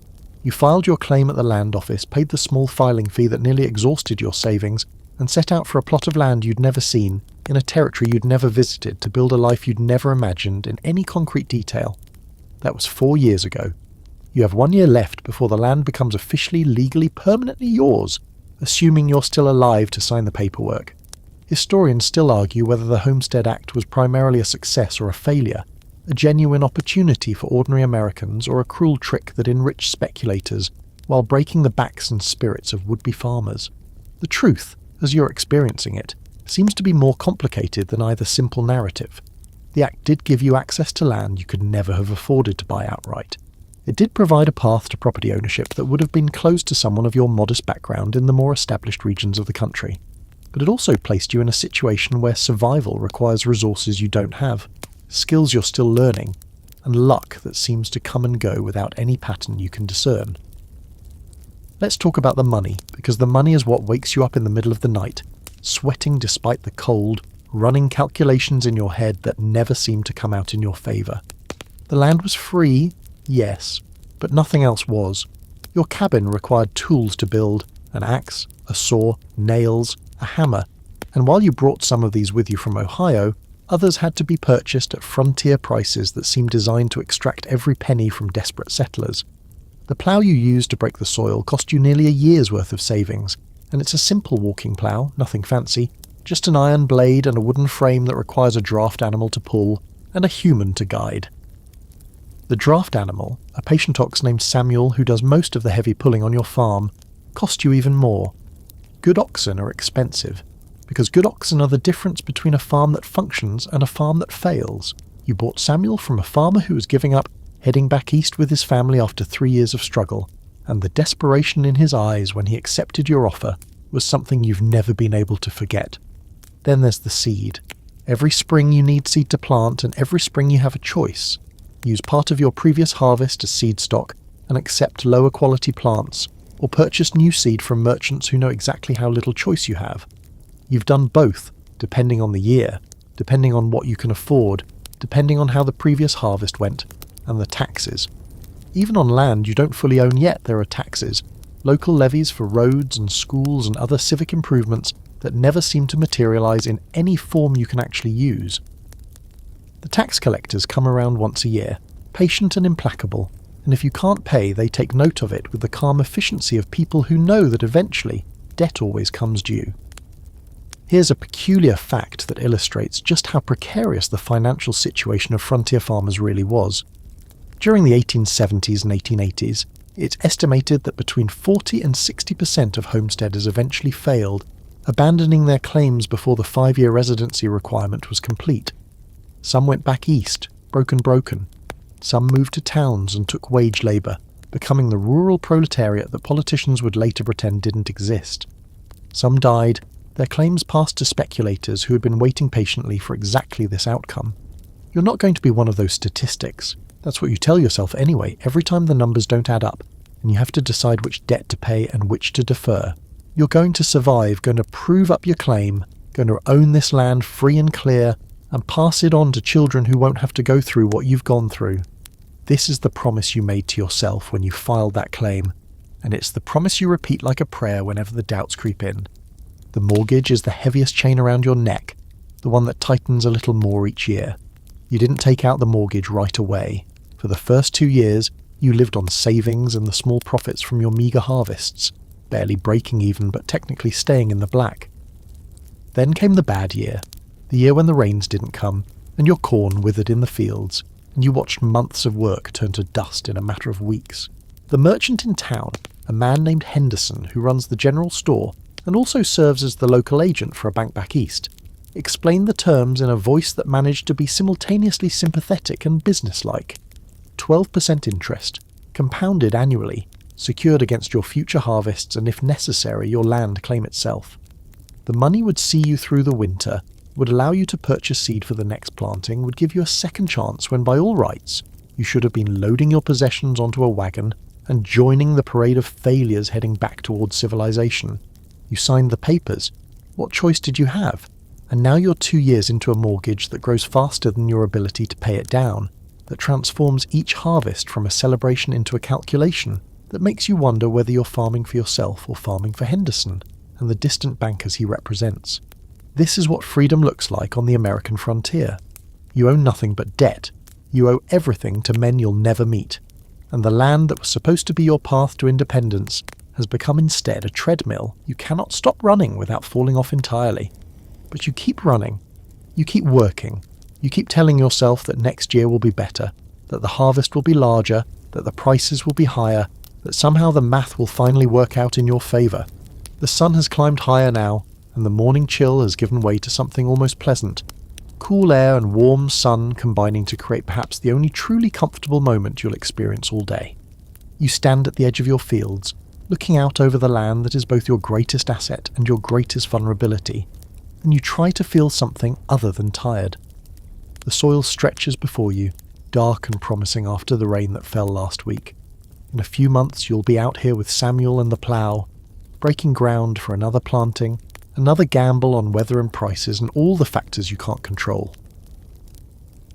You filed your claim at the land office, paid the small filing fee that nearly exhausted your savings, and set out for a plot of land you'd never seen, in a territory you'd never visited, to build a life you'd never imagined in any concrete detail. That was 4 years ago. You have 1 year left before the land becomes officially, legally, permanently yours, assuming you're still alive to sign the paperwork. Historians still argue whether the Homestead Act was primarily a success or a failure, a genuine opportunity for ordinary Americans or a cruel trick that enriched speculators while breaking the backs and spirits of would-be farmers. The truth, as you're experiencing it, seems to be more complicated than either simple narrative. The Act did give you access to land you could never have afforded to buy outright. It did provide a path to property ownership that would have been closed to someone of your modest background in the more established regions of the country. But it also placed you in a situation where survival requires resources you don't have, skills you're still learning, and luck that seems to come and go without any pattern you can discern. Let's talk about the money, because the money is what wakes you up in the middle of the night, sweating despite the cold, running calculations in your head that never seem to come out in your favour. The land was free, yes, but nothing else was. Your cabin required tools to build, an axe, a saw, nails, a hammer, and while you brought some of these with you from Ohio, others had to be purchased at frontier prices that seemed designed to extract every penny from desperate settlers. The plough you used to break the soil cost you nearly a year's worth of savings, and it's a simple walking plough, nothing fancy, just an iron blade and a wooden frame that requires a draft animal to pull, and a human to guide. The draft animal, a patient ox named Samuel who does most of the heavy pulling on your farm, cost you even more. Good oxen are expensive, because good oxen are the difference between a farm that functions and a farm that fails. You bought Samuel from a farmer who was giving up, heading back east with his family after 3 years of struggle, and the desperation in his eyes when he accepted your offer was something you've never been able to forget. Then there's the seed. Every spring you need seed to plant, and every spring you have a choice. Use part of your previous harvest as seed stock and accept lower quality plants, or purchase new seed from merchants who know exactly how little choice you have. You've done both, depending on the year, depending on what you can afford, depending on how the previous harvest went, and the taxes. Even on land you don't fully own yet, there are taxes, local levies for roads and schools and other civic improvements that never seem to materialise in any form you can actually use. The tax collectors come around once a year, patient and implacable, and if you can't pay, they take note of it with the calm efficiency of people who know that eventually debt always comes due. Here's a peculiar fact that illustrates just how precarious the financial situation of frontier farmers really was. During the 1870s and 1880s, it's estimated that between 40 and 60% of homesteaders eventually failed, abandoning their claims before the 5-year residency requirement was complete. Some went back east, broken. Some moved to towns and took wage labour, becoming the rural proletariat that politicians would later pretend didn't exist. Some died, their claims passed to speculators who had been waiting patiently for exactly this outcome. You're not going to be one of those statistics. That's what you tell yourself anyway, every time the numbers don't add up, and you have to decide which debt to pay and which to defer. You're going to survive, going to prove up your claim, going to own this land free and clear, and pass it on to children who won't have to go through what you've gone through. This is the promise you made to yourself when you filed that claim, and it's the promise you repeat like a prayer whenever the doubts creep in. The mortgage is the heaviest chain around your neck, the one that tightens a little more each year. You didn't take out the mortgage right away. For the first 2 years, you lived on savings and the small profits from your meagre harvests, barely breaking even but technically staying in the black. Then came the bad year, the year when the rains didn't come and your corn withered in the fields. and you watched months of work turn to dust in a matter of weeks. The merchant in town, a man named Henderson who runs the general store and also serves as the local agent for a bank back east, explained the terms in a voice that managed to be simultaneously sympathetic and businesslike. 12% interest, compounded annually, secured against your future harvests and, if necessary, your land claim itself. The money would see you through the winter, would allow you to purchase seed for the next planting, would give you a second chance when by all rights you should have been loading your possessions onto a wagon and joining the parade of failures heading back towards civilization. You signed the papers. What choice did you have? And now you're 2 years into a mortgage that grows faster than your ability to pay it down, that transforms each harvest from a celebration into a calculation, that makes you wonder whether you're farming for yourself or farming for Henderson and the distant bankers he represents. This is what freedom looks like on the American frontier. You owe nothing but debt. You owe everything to men you'll never meet. And the land that was supposed to be your path to independence has become instead a treadmill you cannot stop running without falling off entirely. But you keep running. You keep working. You keep telling yourself that next year will be better, that the harvest will be larger, that the prices will be higher, that somehow the math will finally work out in your favour. The sun has climbed higher now, and the morning chill has given way to something almost pleasant. Cool air and warm sun combining to create perhaps the only truly comfortable moment you'll experience all day. You stand at the edge of your fields, looking out over the land that is both your greatest asset and your greatest vulnerability, and you try to feel something other than tired. The soil stretches before you, dark and promising after the rain that fell last week. In a few months you'll be out here with Samuel and the plough, breaking ground for another planting, another gamble on weather and prices and all the factors you can't control.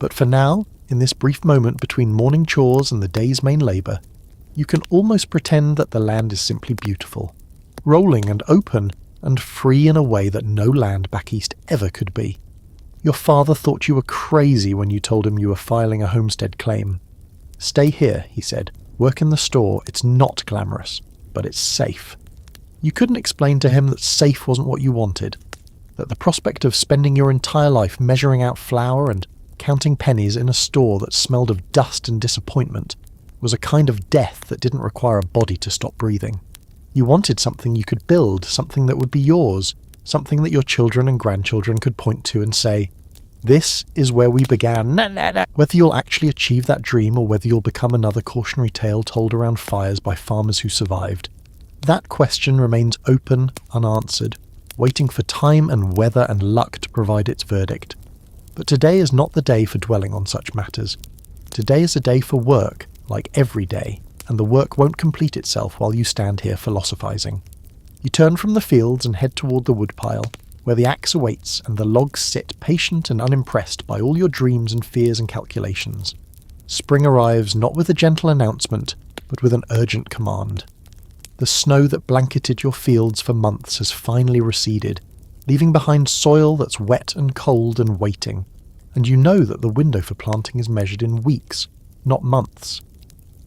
But for now, in this brief moment between morning chores and the day's main labour, you can almost pretend that the land is simply beautiful, rolling and open and free in a way that no land back east ever could be. Your father thought you were crazy when you told him you were filing a homestead claim. Stay here, he said. Work in the store. It's not glamorous, but it's safe. You couldn't explain to him that safe wasn't what you wanted, that the prospect of spending your entire life measuring out flour and counting pennies in a store that smelled of dust and disappointment was a kind of death that didn't require a body to stop breathing. You wanted something you could build, something that would be yours, something that your children and grandchildren could point to and say, "This is where we began." Whether you'll actually achieve that dream or whether you'll become another cautionary tale told around fires by farmers who survived, that question remains open, unanswered, waiting for time and weather and luck to provide its verdict. But today is not the day for dwelling on such matters. Today is a day for work, like every day, and the work won't complete itself while you stand here philosophizing. You turn from the fields and head toward the woodpile, where the axe awaits and the logs sit patient and unimpressed by all your dreams and fears and calculations. Spring arrives not with a gentle announcement, but with an urgent command. The snow that blanketed your fields for months has finally receded, leaving behind soil that's wet and cold and waiting, and you know that the window for planting is measured in weeks, not months.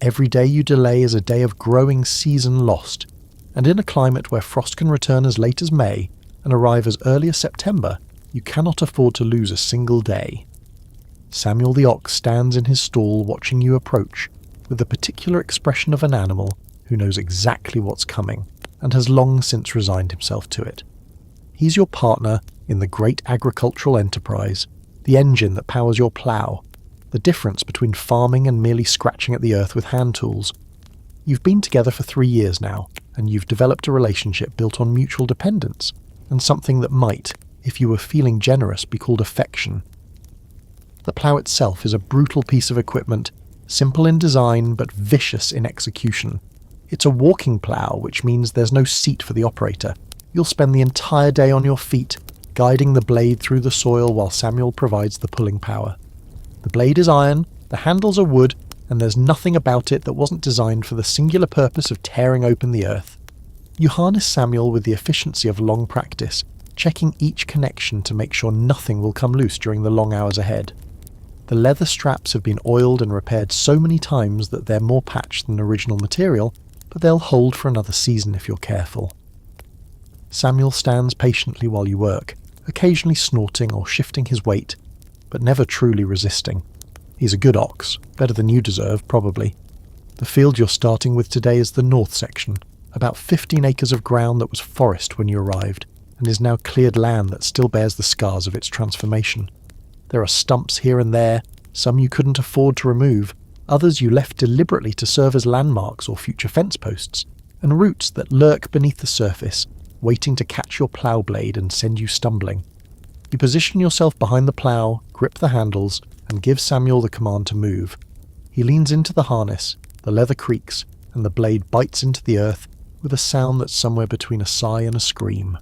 Every day you delay is a day of growing season lost, and in a climate where frost can return as late as May and arrive as early as September, you cannot afford to lose a single day. Samuel the ox stands in his stall watching you approach, with the particular expression of an animal who knows exactly what's coming and has long since resigned himself to it. He's your partner in the great agricultural enterprise, the engine that powers your plough, the difference between farming and merely scratching at the earth with hand tools. You've been together for 3 years now, and you've developed a relationship built on mutual dependence, and something that might, if you were feeling generous, be called affection. The plough itself is a brutal piece of equipment, simple in design but vicious in execution. It's a walking plough, which means there's no seat for the operator. You'll spend the entire day on your feet, guiding the blade through the soil while Samuel provides the pulling power. The blade is iron, the handles are wood, and there's nothing about it that wasn't designed for the singular purpose of tearing open the earth. You harness Samuel with the efficiency of long practice, checking each connection to make sure nothing will come loose during the long hours ahead. The leather straps have been oiled and repaired so many times that they're more patched than original material, but they'll hold for another season if you're careful. Samuel stands patiently while you work, occasionally snorting or shifting his weight, but never truly resisting. He's a good ox, better than you deserve, probably. The field you're starting with today is the north section, about 15 acres of ground that was forest when you arrived, and is now cleared land that still bears the scars of its transformation. There are stumps here and there, some you couldn't afford to remove, others you left deliberately to serve as landmarks or future fence posts, and roots that lurk beneath the surface, waiting to catch your plough blade and send you stumbling. You position yourself behind the plough, grip the handles, and give Samuel the command to move. He leans into the harness, the leather creaks, and the blade bites into the earth with a sound that's somewhere between a sigh and a scream.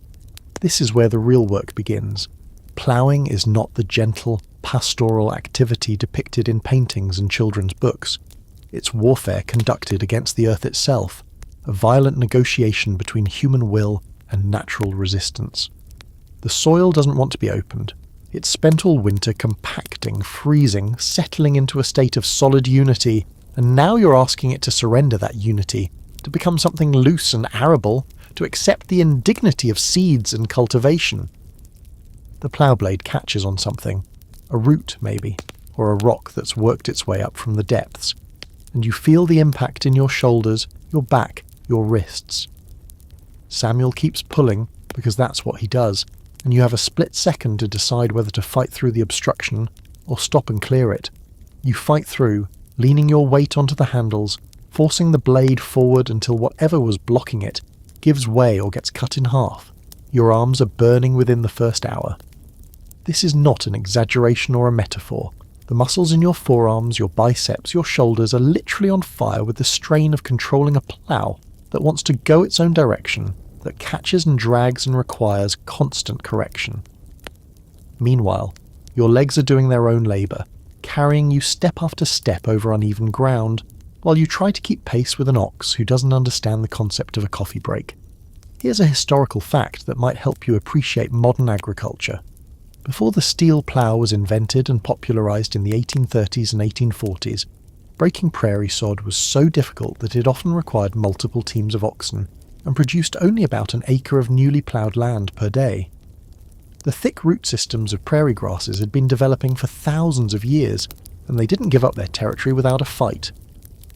This is where the real work begins. Ploughing is not the gentle, pastoral activity depicted in paintings and children's books. It's warfare conducted against the earth itself, a violent negotiation between human will and natural resistance. The soil doesn't want to be opened. It's spent all winter compacting, freezing, settling into a state of solid unity, and now you're asking it to surrender that unity, to become something loose and arable, to accept the indignity of seeds and cultivation. The plough blade catches on something, a root maybe, or a rock that's worked its way up from the depths, and you feel the impact in your shoulders, your back, your wrists. Samuel keeps pulling because that's what he does, and you have a split second to decide whether to fight through the obstruction or stop and clear it. You fight through, leaning your weight onto the handles, forcing the blade forward until whatever was blocking it gives way or gets cut in half. Your arms are burning within the first hour. This is not an exaggeration or a metaphor. The muscles in your forearms, your biceps, your shoulders are literally on fire with the strain of controlling a plough that wants to go its own direction, that catches and drags and requires constant correction. Meanwhile, your legs are doing their own labour, carrying you step after step over uneven ground, while you try to keep pace with an ox who doesn't understand the concept of a coffee break. Here's a historical fact that might help you appreciate modern agriculture. Before the steel plough was invented and popularised in the 1830s and 1840s, breaking prairie sod was so difficult that it often required multiple teams of oxen, and produced only about an acre of newly ploughed land per day. The thick root systems of prairie grasses had been developing for thousands of years, and they didn't give up their territory without a fight.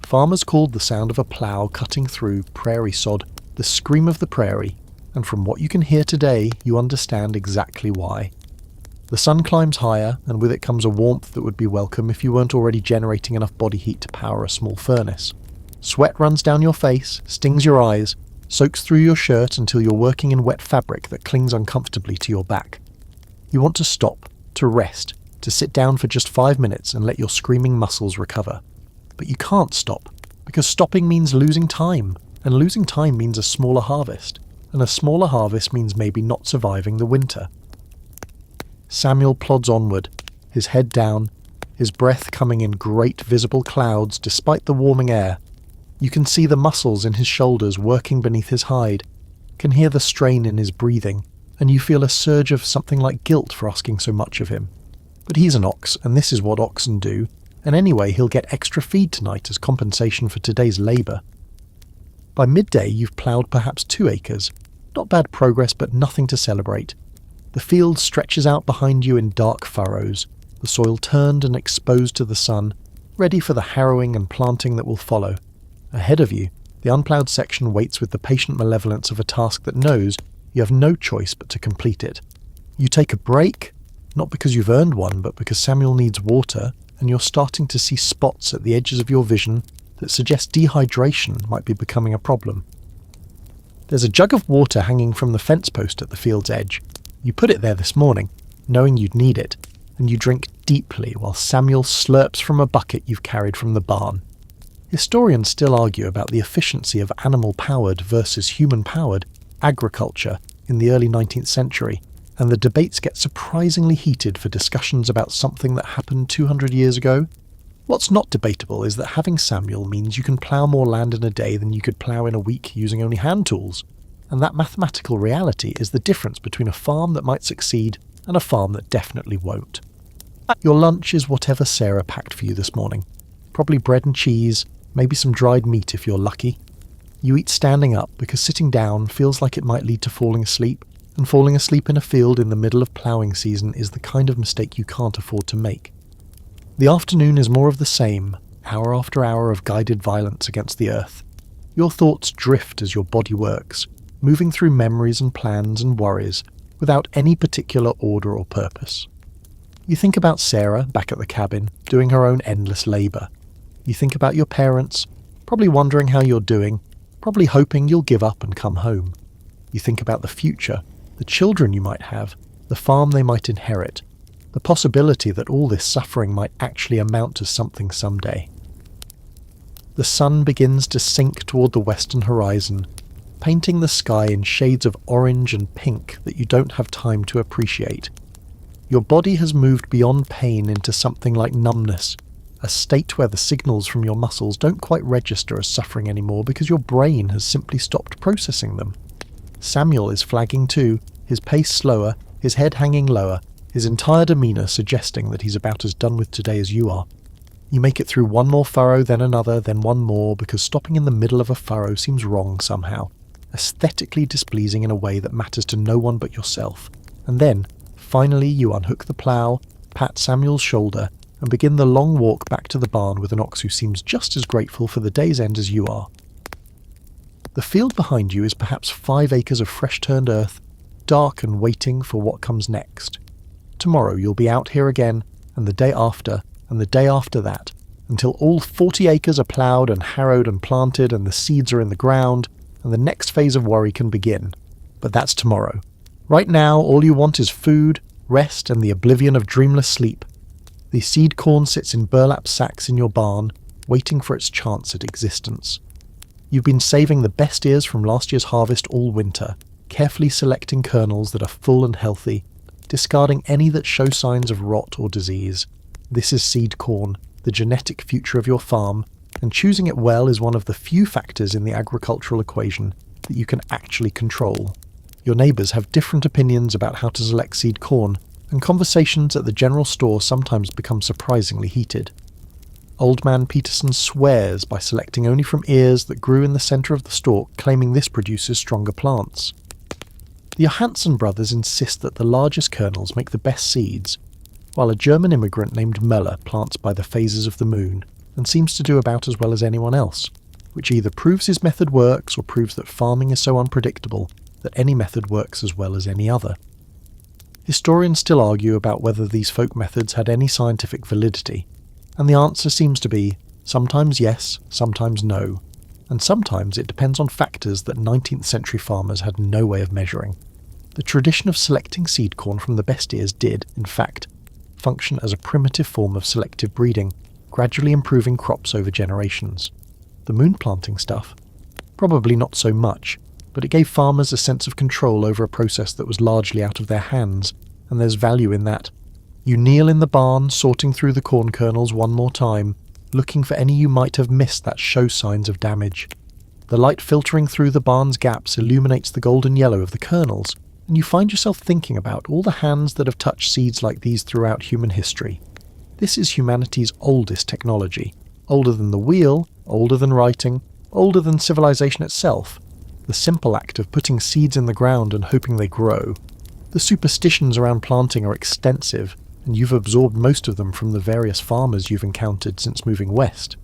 Farmers called the sound of a plough cutting through prairie sod the scream of the prairie, and from what you can hear today, you understand exactly why. The sun climbs higher, and with it comes a warmth that would be welcome if you weren't already generating enough body heat to power a small furnace. Sweat runs down your face, stings your eyes, soaks through your shirt until you're working in wet fabric that clings uncomfortably to your back. You want to stop, to rest, to sit down for just 5 minutes and let your screaming muscles recover. But you can't stop, because stopping means losing time, and losing time means a smaller harvest, and a smaller harvest means maybe not surviving the winter. Samuel plods onward, his head down, his breath coming in great visible clouds despite the warming air. You can see the muscles in his shoulders working beneath his hide, can hear the strain in his breathing, and you feel a surge of something like guilt for asking so much of him. But he's an ox, and this is what oxen do, and anyway he'll get extra feed tonight as compensation for today's labour. By midday you've ploughed perhaps 2 acres. Not bad progress, but nothing to celebrate. The field stretches out behind you in dark furrows, the soil turned and exposed to the sun, ready for the harrowing and planting that will follow. Ahead of you, the unploughed section waits with the patient malevolence of a task that knows you have no choice but to complete it. You take a break, not because you've earned one, but because Samuel needs water, and you're starting to see spots at the edges of your vision that suggest dehydration might be becoming a problem. There's a jug of water hanging from the fence post at the field's edge. You put it there this morning, knowing you'd need it, and you drink deeply while Samuel slurps from a bucket you've carried from the barn. Historians still argue about the efficiency of animal-powered versus human-powered agriculture in the early 19th century, and the debates get surprisingly heated for discussions about something that happened 200 years ago. What's not debatable is that having Samuel means you can plough more land in a day than you could plough in a week using only hand tools, and that mathematical reality is the difference between a farm that might succeed and a farm that definitely won't. Your lunch is whatever Sarah packed for you this morning. Probably bread and cheese, maybe some dried meat if you're lucky. You eat standing up because sitting down feels like it might lead to falling asleep, and falling asleep in a field in the middle of ploughing season is the kind of mistake you can't afford to make. The afternoon is more of the same, hour after hour of guided violence against the earth. Your thoughts drift as your body works, moving through memories and plans and worries without any particular order or purpose. You think about Sarah back at the cabin, doing her own endless labour. You think about your parents, probably wondering how you're doing, probably hoping you'll give up and come home. You think about the future, the children you might have, the farm they might inherit, the possibility that all this suffering might actually amount to something someday. The sun begins to sink toward the western horizon, painting the sky in shades of orange and pink that you don't have time to appreciate. Your body has moved beyond pain into something like numbness, a state where the signals from your muscles don't quite register as suffering anymore because your brain has simply stopped processing them. Samuel is flagging too, his pace slower, his head hanging lower, his entire demeanour suggesting that he's about as done with today as you are. You make it through one more furrow, then another, then one more, because stopping in the middle of a furrow seems wrong somehow, aesthetically displeasing in a way that matters to no one but yourself. And then, finally, you unhook the plough, pat Samuel's shoulder, and begin the long walk back to the barn with an ox who seems just as grateful for the day's end as you are. The field behind you is perhaps 5 acres of fresh-turned earth, dark and waiting for what comes next. Tomorrow you'll be out here again, and the day after, and the day after that, until all 40 acres are ploughed and harrowed and planted and the seeds are in the ground, and the next phase of worry can begin. But that's tomorrow. Right now, all you want is food, rest, and the oblivion of dreamless sleep. The seed corn sits in burlap sacks in your barn, waiting for its chance at existence. You've been saving the best ears from last year's harvest all winter, carefully selecting kernels that are full and healthy, discarding any that show signs of rot or disease. This is seed corn, the genetic future of your farm, and choosing it well is one of the few factors in the agricultural equation that you can actually control. Your neighbours have different opinions about how to select seed corn, and conversations at the general store sometimes become surprisingly heated. Old Man Peterson swears by selecting only from ears that grew in the centre of the stalk, claiming this produces stronger plants. The Johansson brothers insist that the largest kernels make the best seeds, while a German immigrant named Möller plants by the phases of the moon, and seems to do about as well as anyone else, which either proves his method works or proves that farming is so unpredictable that any method works as well as any other. Historians still argue about whether these folk methods had any scientific validity, and the answer seems to be sometimes yes, sometimes no, and sometimes it depends on factors that 19th century farmers had no way of measuring. The tradition of selecting seed corn from the best ears did, in fact, function as a primitive form of selective breeding, gradually improving crops over generations. The moon planting stuff? Probably not so much, but it gave farmers a sense of control over a process that was largely out of their hands, and there's value in that. You kneel in the barn, sorting through the corn kernels one more time, looking for any you might have missed that show signs of damage. The light filtering through the barn's gaps illuminates the golden yellow of the kernels, and you find yourself thinking about all the hands that have touched seeds like these throughout human history. This is humanity's oldest technology, older than the wheel, older than writing, older than civilization itself. The simple act of putting seeds in the ground and hoping they grow. The superstitions around planting are extensive, and you've absorbed most of them from the various farmers you've encountered since moving west.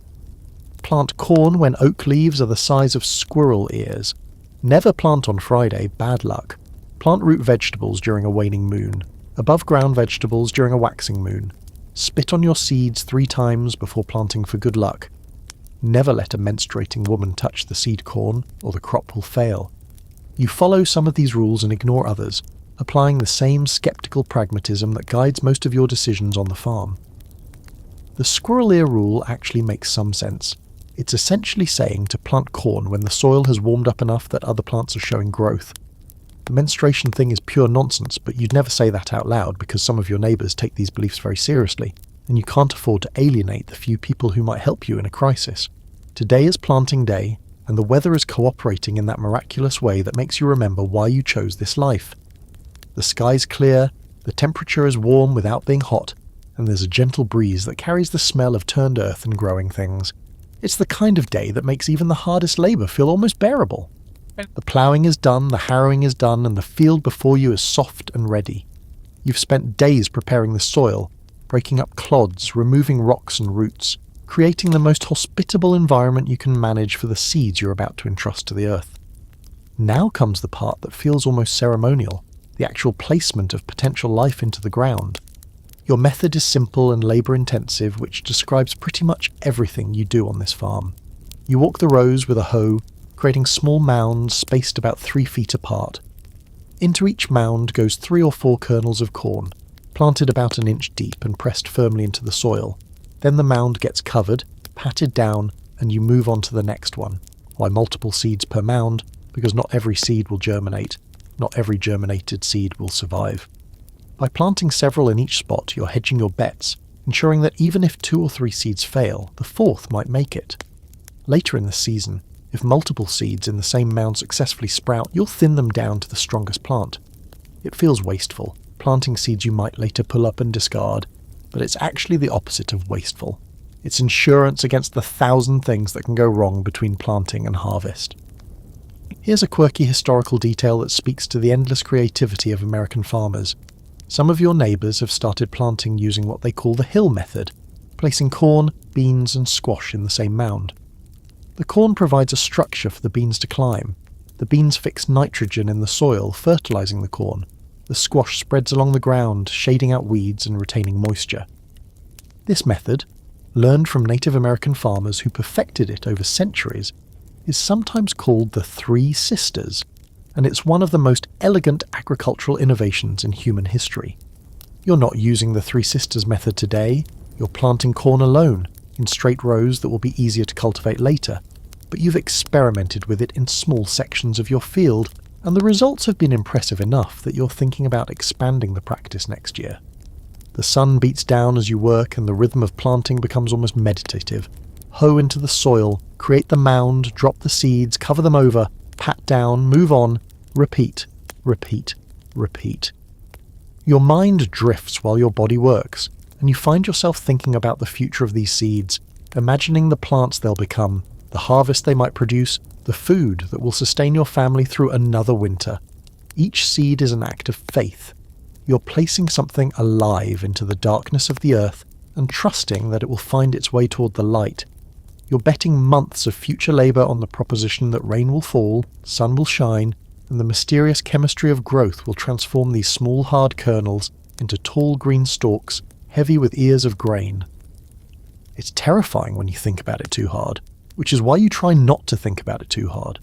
Plant corn when oak leaves are the size of squirrel ears. Never plant on Friday, bad luck. Plant root vegetables during a waning moon. Above ground vegetables during a waxing moon. Spit on your seeds 3 times before planting for good luck. Never let a menstruating woman touch the seed corn, or the crop will fail. You follow some of these rules and ignore others, applying the same skeptical pragmatism that guides most of your decisions on the farm. The squirrel ear rule actually makes some sense. It's essentially saying to plant corn when the soil has warmed up enough that other plants are showing growth. The menstruation thing is pure nonsense, but you'd never say that out loud because some of your neighbours take these beliefs very seriously, and you can't afford to alienate the few people who might help you in a crisis. Today is planting day, and the weather is cooperating in that miraculous way that makes you remember why you chose this life. The sky's clear, the temperature is warm without being hot, and there's a gentle breeze that carries the smell of turned earth and growing things. It's the kind of day that makes even the hardest labour feel almost bearable. The ploughing is done, the harrowing is done, and the field before you is soft and ready. You've spent days preparing the soil, breaking up clods, removing rocks and roots, creating the most hospitable environment you can manage for the seeds you're about to entrust to the earth. Now comes the part that feels almost ceremonial, the actual placement of potential life into the ground. Your method is simple and labour-intensive, which describes pretty much everything you do on this farm. You walk the rows with a hoe, creating small mounds spaced about 3 feet apart. Into each mound goes 3 or 4 kernels of corn, planted about an inch deep and pressed firmly into the soil. Then the mound gets covered, patted down, and you move on to the next one. Why multiple seeds per mound? Because not every seed will germinate. Not every germinated seed will survive. By planting several in each spot, you're hedging your bets, ensuring that even if 2 or 3 seeds fail, the 4th might make it. Later in the season, if multiple seeds in the same mound successfully sprout, you'll thin them down to the strongest plant. It feels wasteful, planting seeds you might later pull up and discard, but it's actually the opposite of wasteful. It's insurance against the 1,000 things that can go wrong between planting and harvest. Here's a quirky historical detail that speaks to the endless creativity of American farmers. Some of your neighbours have started planting using what they call the hill method, placing corn, beans and squash in the same mound. The corn provides a structure for the beans to climb. The beans fix nitrogen in the soil, fertilising the corn. The squash spreads along the ground, shading out weeds and retaining moisture. This method, learned from Native American farmers who perfected it over centuries, is sometimes called the 3 Sisters, and it's one of the most elegant agricultural innovations in human history. You're not using the 3 Sisters method today, you're planting corn alone, in straight rows that will be easier to cultivate later, but you've experimented with it in small sections of your field, and the results have been impressive enough that you're thinking about expanding the practice next year. The sun beats down as you work and the rhythm of planting becomes almost meditative. Hoe into the soil, create the mound, drop the seeds, cover them over, pat down, move on, repeat, repeat, repeat. Your mind drifts while your body works, and you find yourself thinking about the future of these seeds, imagining the plants they'll become, the harvest they might produce, the food that will sustain your family through another winter. Each seed is an act of faith. You're placing something alive into the darkness of the earth and trusting that it will find its way toward the light. You're betting months of future labour on the proposition that rain will fall, sun will shine, and the mysterious chemistry of growth will transform these small hard kernels into tall green stalks, heavy with ears of grain. It's terrifying when you think about it too hard, which is why you try not to think about it too hard.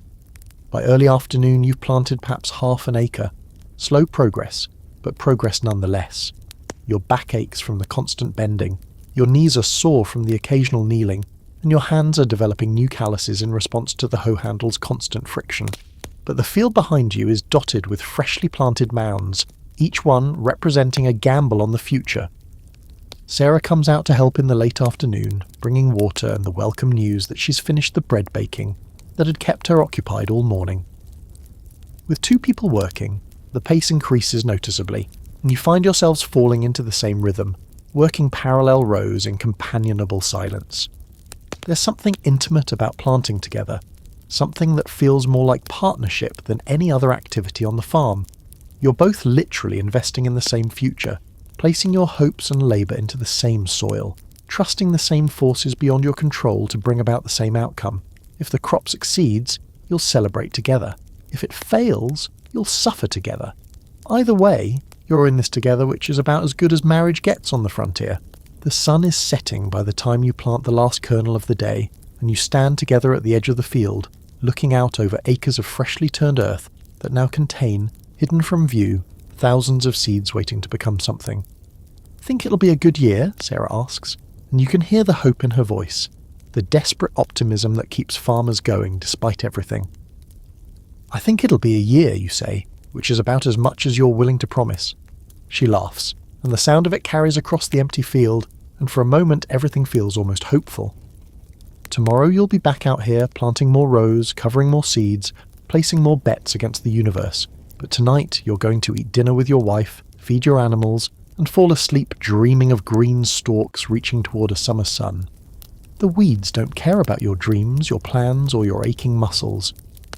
By early afternoon you've planted perhaps half an acre. Slow progress, but progress nonetheless. Your back aches from the constant bending, your knees are sore from the occasional kneeling, and your hands are developing new calluses in response to the hoe handle's constant friction. But the field behind you is dotted with freshly planted mounds, each one representing a gamble on the future. Sarah comes out to help in the late afternoon, bringing water and the welcome news that she's finished the bread baking that had kept her occupied all morning. With 2 people working, the pace increases noticeably, and you find yourselves falling into the same rhythm, working parallel rows in companionable silence. There's something intimate about planting together, something that feels more like partnership than any other activity on the farm. You're both literally investing in the same future, placing your hopes and labour into the same soil, trusting the same forces beyond your control to bring about the same outcome. If the crop succeeds, you'll celebrate together. If it fails, you'll suffer together. Either way, you're in this together, which is about as good as marriage gets on the frontier. The sun is setting by the time you plant the last kernel of the day, and you stand together at the edge of the field, looking out over acres of freshly turned earth that now contain, hidden from view, thousands of seeds waiting to become something. "Think it'll be a good year?" Sarah asks, and you can hear the hope in her voice, the desperate optimism that keeps farmers going despite everything. "I think it'll be a year," you say, which is about as much as you're willing to promise. She laughs, and the sound of it carries across the empty field, and for a moment everything feels almost hopeful. Tomorrow you'll be back out here planting more rows, covering more seeds, placing more bets against the universe. But tonight you're going to eat dinner with your wife, feed your animals, and fall asleep dreaming of green stalks reaching toward a summer sun. The weeds don't care about your dreams, your plans, or your aching muscles.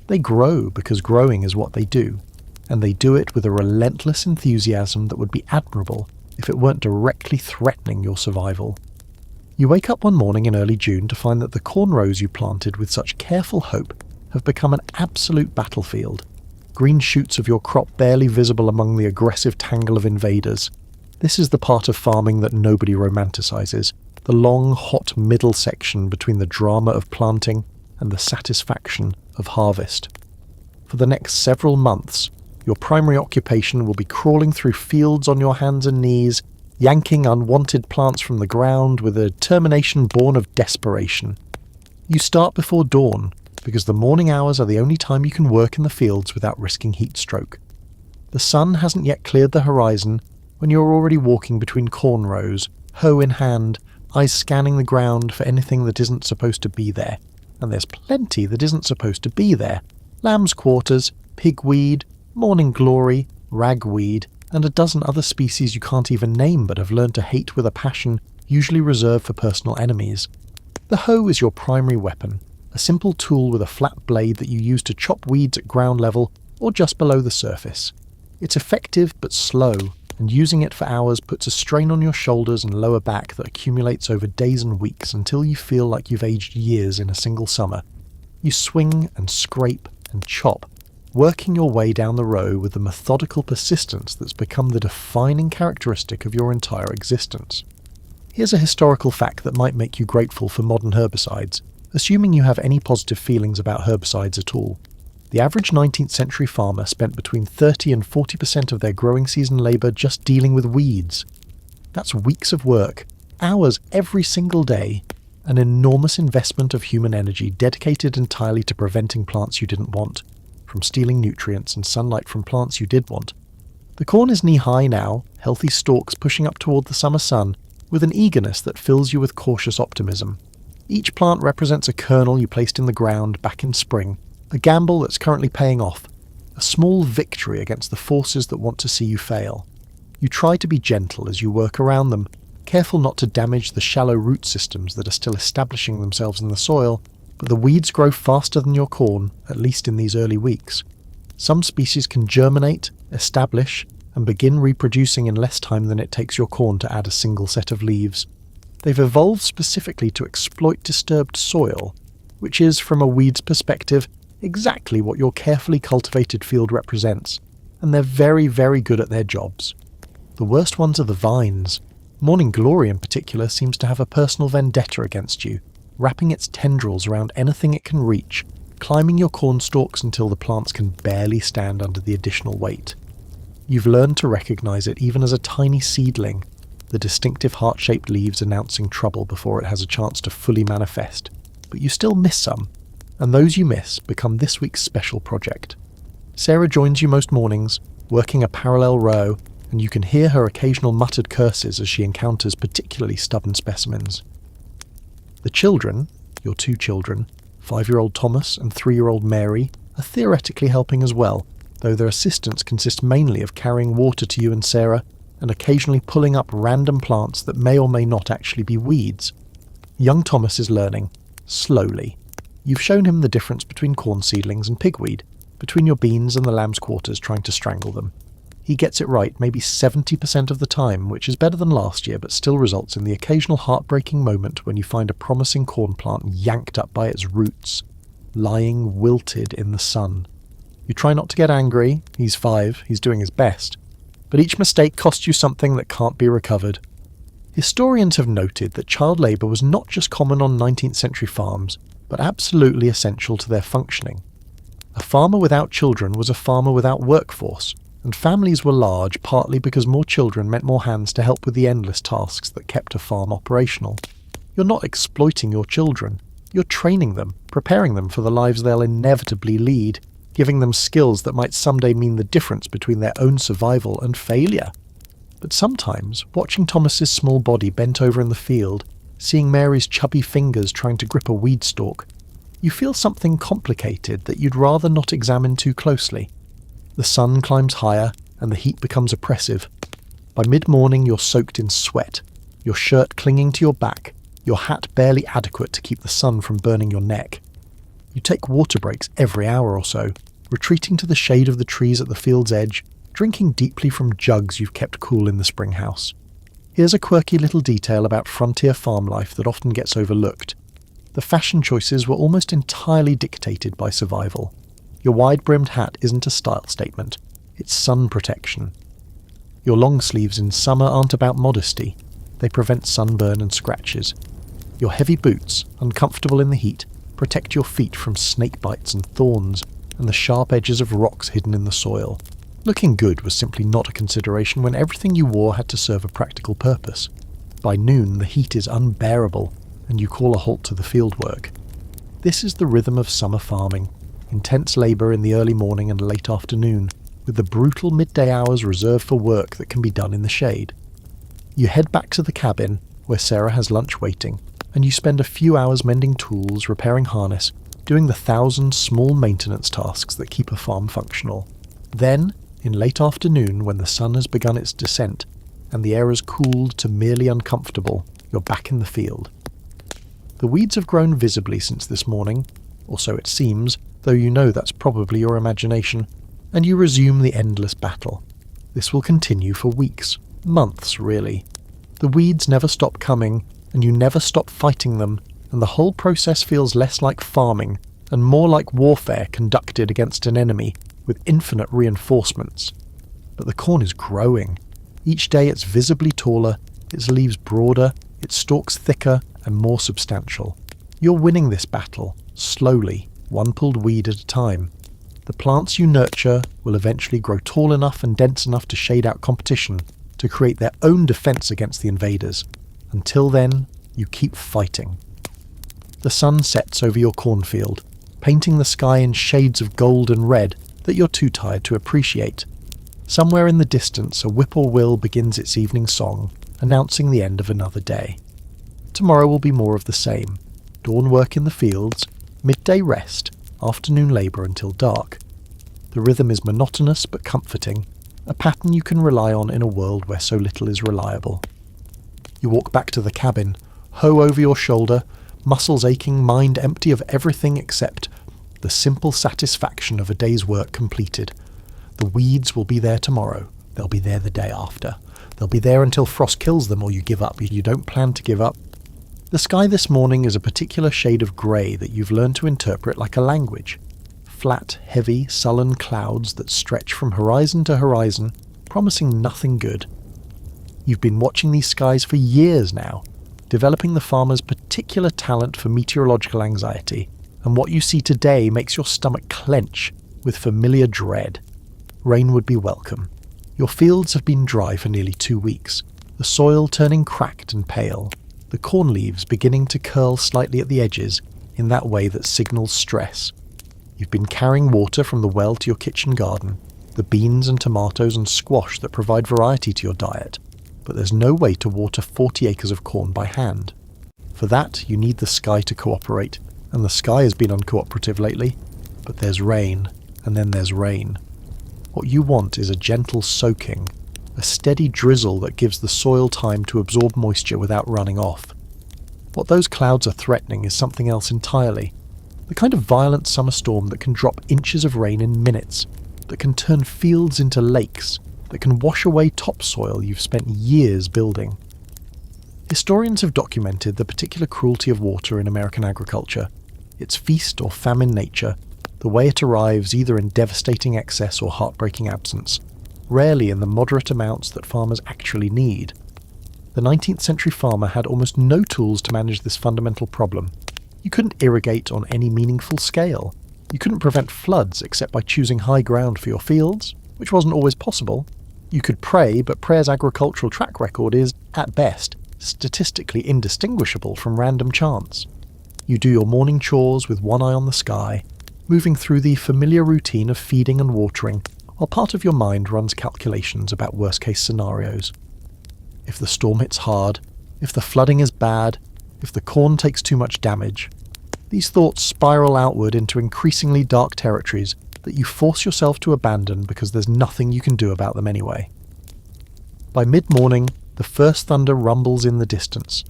They grow because growing is what they do, and they do it with a relentless enthusiasm that would be admirable if it weren't directly threatening your survival. You wake up one morning in early June to find that the corn rows you planted with such careful hope have become an absolute battlefield. Green shoots of your crop barely visible among the aggressive tangle of invaders. This is the part of farming that nobody romanticizes, the long, hot middle section between the drama of planting and the satisfaction of harvest. For the next several months, your primary occupation will be crawling through fields on your hands and knees, yanking unwanted plants from the ground with a determination born of desperation. You start before dawn, because the morning hours are the only time you can work in the fields without risking heat stroke. The sun hasn't yet cleared the horizon when you're already walking between corn rows, hoe in hand, eyes scanning the ground for anything that isn't supposed to be there. And there's plenty that isn't supposed to be there. Lamb's quarters, pigweed, morning glory, ragweed, and a dozen other species you can't even name but have learned to hate with a passion usually reserved for personal enemies. The hoe is your primary weapon, a simple tool with a flat blade that you use to chop weeds at ground level or just below the surface. It's effective but slow, and using it for hours puts a strain on your shoulders and lower back that accumulates over days and weeks until you feel like you've aged years in a single summer. You swing and scrape and chop, working your way down the row with the methodical persistence that's become the defining characteristic of your entire existence. Here's a historical fact that might make you grateful for modern herbicides, assuming you have any positive feelings about herbicides at all. The average 19th century farmer spent between 30 and 40% of their growing season labour just dealing with weeds. That's weeks of work, hours every single day, an enormous investment of human energy dedicated entirely to preventing plants you didn't want, from stealing nutrients and sunlight from plants you did want. The corn is knee-high now, healthy stalks pushing up toward the summer sun, with an eagerness that fills you with cautious optimism. Each plant represents a kernel you placed in the ground back in spring, a gamble that's currently paying off, a small victory against the forces that want to see you fail. You try to be gentle as you work around them, careful not to damage the shallow root systems that are still establishing themselves in the soil, but the weeds grow faster than your corn, at least in these early weeks. Some species can germinate, establish, and begin reproducing in less time than it takes your corn to add a single set of leaves. They've evolved specifically to exploit disturbed soil, which is, from a weed's perspective, exactly what your carefully cultivated field represents, and they're very, very good at their jobs. The worst ones are the vines. Morning Glory in particular seems to have a personal vendetta against you, wrapping its tendrils around anything it can reach, climbing your corn stalks until the plants can barely stand under the additional weight. You've learned to recognize it even as a tiny seedling, the distinctive heart-shaped leaves announcing trouble before it has a chance to fully manifest. But you still miss some, and those you miss become this week's special project. Sarah joins you most mornings, working a parallel row, and you can hear her occasional muttered curses as she encounters particularly stubborn specimens. The children, your two children, 5-year-old Thomas and 3-year-old Mary, are theoretically helping as well, though their assistance consists mainly of carrying water to you and Sarah, and occasionally pulling up random plants that may or may not actually be weeds. Young Thomas is learning, slowly. You've shown him the difference between corn seedlings and pigweed, between your beans and the lamb's quarters trying to strangle them. He gets it right maybe 70% of the time, which is better than last year, but still results in the occasional heartbreaking moment when you find a promising corn plant yanked up by its roots, lying wilted in the sun. You try not to get angry. He's 5, he's doing his best. But each mistake costs you something that can't be recovered. Historians have noted that child labour was not just common on 19th century farms, but absolutely essential to their functioning. A farmer without children was a farmer without workforce, and families were large partly because more children meant more hands to help with the endless tasks that kept a farm operational. You're not exploiting your children, you're training them, preparing them for the lives they'll inevitably lead, giving them skills that might someday mean the difference between their own survival and failure. But sometimes, watching Thomas's small body bent over in the field, seeing Mary's chubby fingers trying to grip a weed stalk, you feel something complicated that you'd rather not examine too closely. The sun climbs higher, and the heat becomes oppressive. By mid-morning you're soaked in sweat, your shirt clinging to your back, your hat barely adequate to keep the sun from burning your neck. You take water breaks every hour or so, retreating to the shade of the trees at the field's edge, drinking deeply from jugs you've kept cool in the spring house. Here's a quirky little detail about frontier farm life that often gets overlooked. The fashion choices were almost entirely dictated by survival. Your wide-brimmed hat isn't a style statement, it's sun protection. Your long sleeves in summer aren't about modesty, they prevent sunburn and scratches. Your heavy boots, uncomfortable in the heat, protect your feet from snake bites and thorns, and the sharp edges of rocks hidden in the soil. Looking good was simply not a consideration when everything you wore had to serve a practical purpose. By noon, the heat is unbearable, and you call a halt to the fieldwork. This is the rhythm of summer farming, intense labour in the early morning and late afternoon, with the brutal midday hours reserved for work that can be done in the shade. You head back to the cabin, where Sarah has lunch waiting, and you spend a few hours mending tools, repairing harness, doing the 1,000 small maintenance tasks that keep a farm functional. Then, in late afternoon, when the sun has begun its descent, and the air has cooled to merely uncomfortable, you're back in the field. The weeds have grown visibly since this morning, or so it seems, though you know that's probably your imagination, and you resume the endless battle. This will continue for weeks, months really. The weeds never stop coming, and you never stop fighting them, and the whole process feels less like farming, and more like warfare conducted against an enemy, with infinite reinforcements. But the corn is growing. Each day it's visibly taller, its leaves broader, its stalks thicker and more substantial. You're winning this battle, slowly, one pulled weed at a time. The plants you nurture will eventually grow tall enough and dense enough to shade out competition, to create their own defense against the invaders. Until then, you keep fighting. The sun sets over your cornfield, painting the sky in shades of gold and red that you're too tired to appreciate. Somewhere in the distance, a whippoorwill begins its evening song, announcing the end of another day. Tomorrow will be more of the same. Dawn work in the fields, midday rest, afternoon labour until dark. The rhythm is monotonous but comforting, a pattern you can rely on in a world where so little is reliable. You walk back to the cabin, hoe over your shoulder, muscles aching, mind empty of everything except the simple satisfaction of a day's work completed. The weeds will be there tomorrow. They'll be there the day after. They'll be there until frost kills them or you give up. You don't plan to give up. The sky this morning is a particular shade of grey that you've learned to interpret like a language. Flat, heavy, sullen clouds that stretch from horizon to horizon, promising nothing good. You've been watching these skies for years now, developing the farmer's particular talent for meteorological anxiety, and what you see today makes your stomach clench with familiar dread. Rain would be welcome. Your fields have been dry for nearly 2 weeks, the soil turning cracked and pale, the corn leaves beginning to curl slightly at the edges in that way that signals stress. You've been carrying water from the well to your kitchen garden, the beans and tomatoes and squash that provide variety to your diet, but there's no way to water 40 acres of corn by hand. For that, you need the sky to cooperate, and the sky has been uncooperative lately, but there's rain, and then there's rain. What you want is a gentle soaking, a steady drizzle that gives the soil time to absorb moisture without running off. What those clouds are threatening is something else entirely, the kind of violent summer storm that can drop inches of rain in minutes, that can turn fields into lakes, that can wash away topsoil you've spent years building. Historians have documented the particular cruelty of water in American agriculture, its feast or famine nature, the way it arrives either in devastating excess or heartbreaking absence, rarely in the moderate amounts that farmers actually need. The 19th century farmer had almost no tools to manage this fundamental problem. You couldn't irrigate on any meaningful scale. You couldn't prevent floods except by choosing high ground for your fields, which wasn't always possible. You could pray, but prayer's agricultural track record is, at best, statistically indistinguishable from random chance. You do your morning chores with one eye on the sky, moving through the familiar routine of feeding and watering, while part of your mind runs calculations about worst-case scenarios. If the storm hits hard, if the flooding is bad, if the corn takes too much damage, these thoughts spiral outward into increasingly dark territories that you force yourself to abandon because there's nothing you can do about them anyway. By mid-morning, the first thunder rumbles in the distance,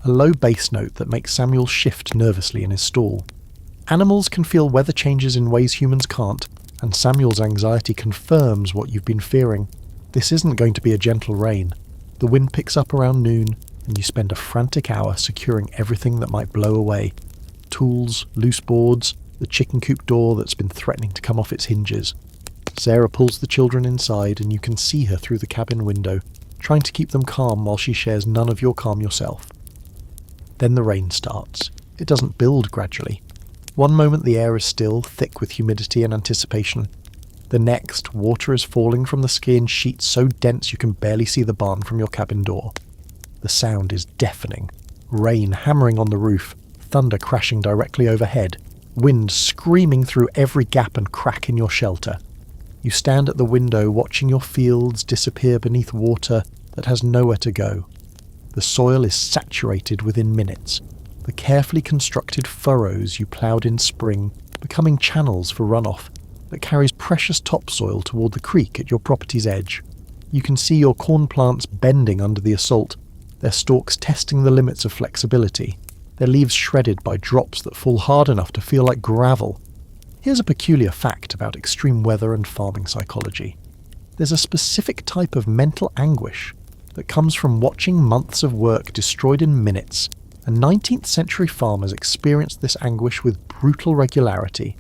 a low bass note that makes Samuel shift nervously in his stall. Animals can feel weather changes in ways humans can't, and Samuel's anxiety confirms what you've been fearing. This isn't going to be a gentle rain. The wind picks up around noon, and you spend a frantic hour securing everything that might blow away. Tools, loose boards, the chicken coop door that's been threatening to come off its hinges. Sarah pulls the children inside, and you can see her through the cabin window, trying to keep them calm while she shares none of your calm yourself. Then the rain starts. It doesn't build gradually. One moment the air is still, thick with humidity and anticipation. The next, water is falling from the ski in sheets so dense you can barely see the barn from your cabin door. The sound is deafening. Rain hammering on the roof, thunder crashing directly overhead, wind screaming through every gap and crack in your shelter. You stand at the window watching your fields disappear beneath water that has nowhere to go. The soil is saturated within minutes. The carefully constructed furrows you ploughed in spring becoming channels for runoff that carries precious topsoil toward the creek at your property's edge. You can see your corn plants bending under the assault, their stalks testing the limits of flexibility, their leaves shredded by drops that fall hard enough to feel like gravel. Here's a peculiar fact about extreme weather and farming psychology. There's a specific type of mental anguish that comes from watching months of work destroyed in minutes, and 19th century farmers experienced this anguish with brutal regularity.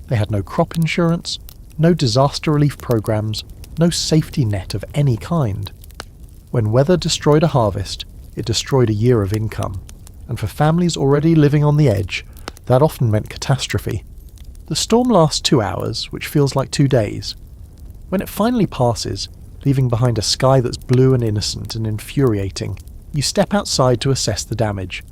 They had no crop insurance, no disaster relief programs, no safety net of any kind. When weather destroyed a harvest, it destroyed a year of income, and for families already living on the edge, that often meant catastrophe. The storm lasts 2 hours, which feels like 2 days. When it finally passes, leaving behind a sky that's blue and innocent and infuriating, you step outside to assess the damage.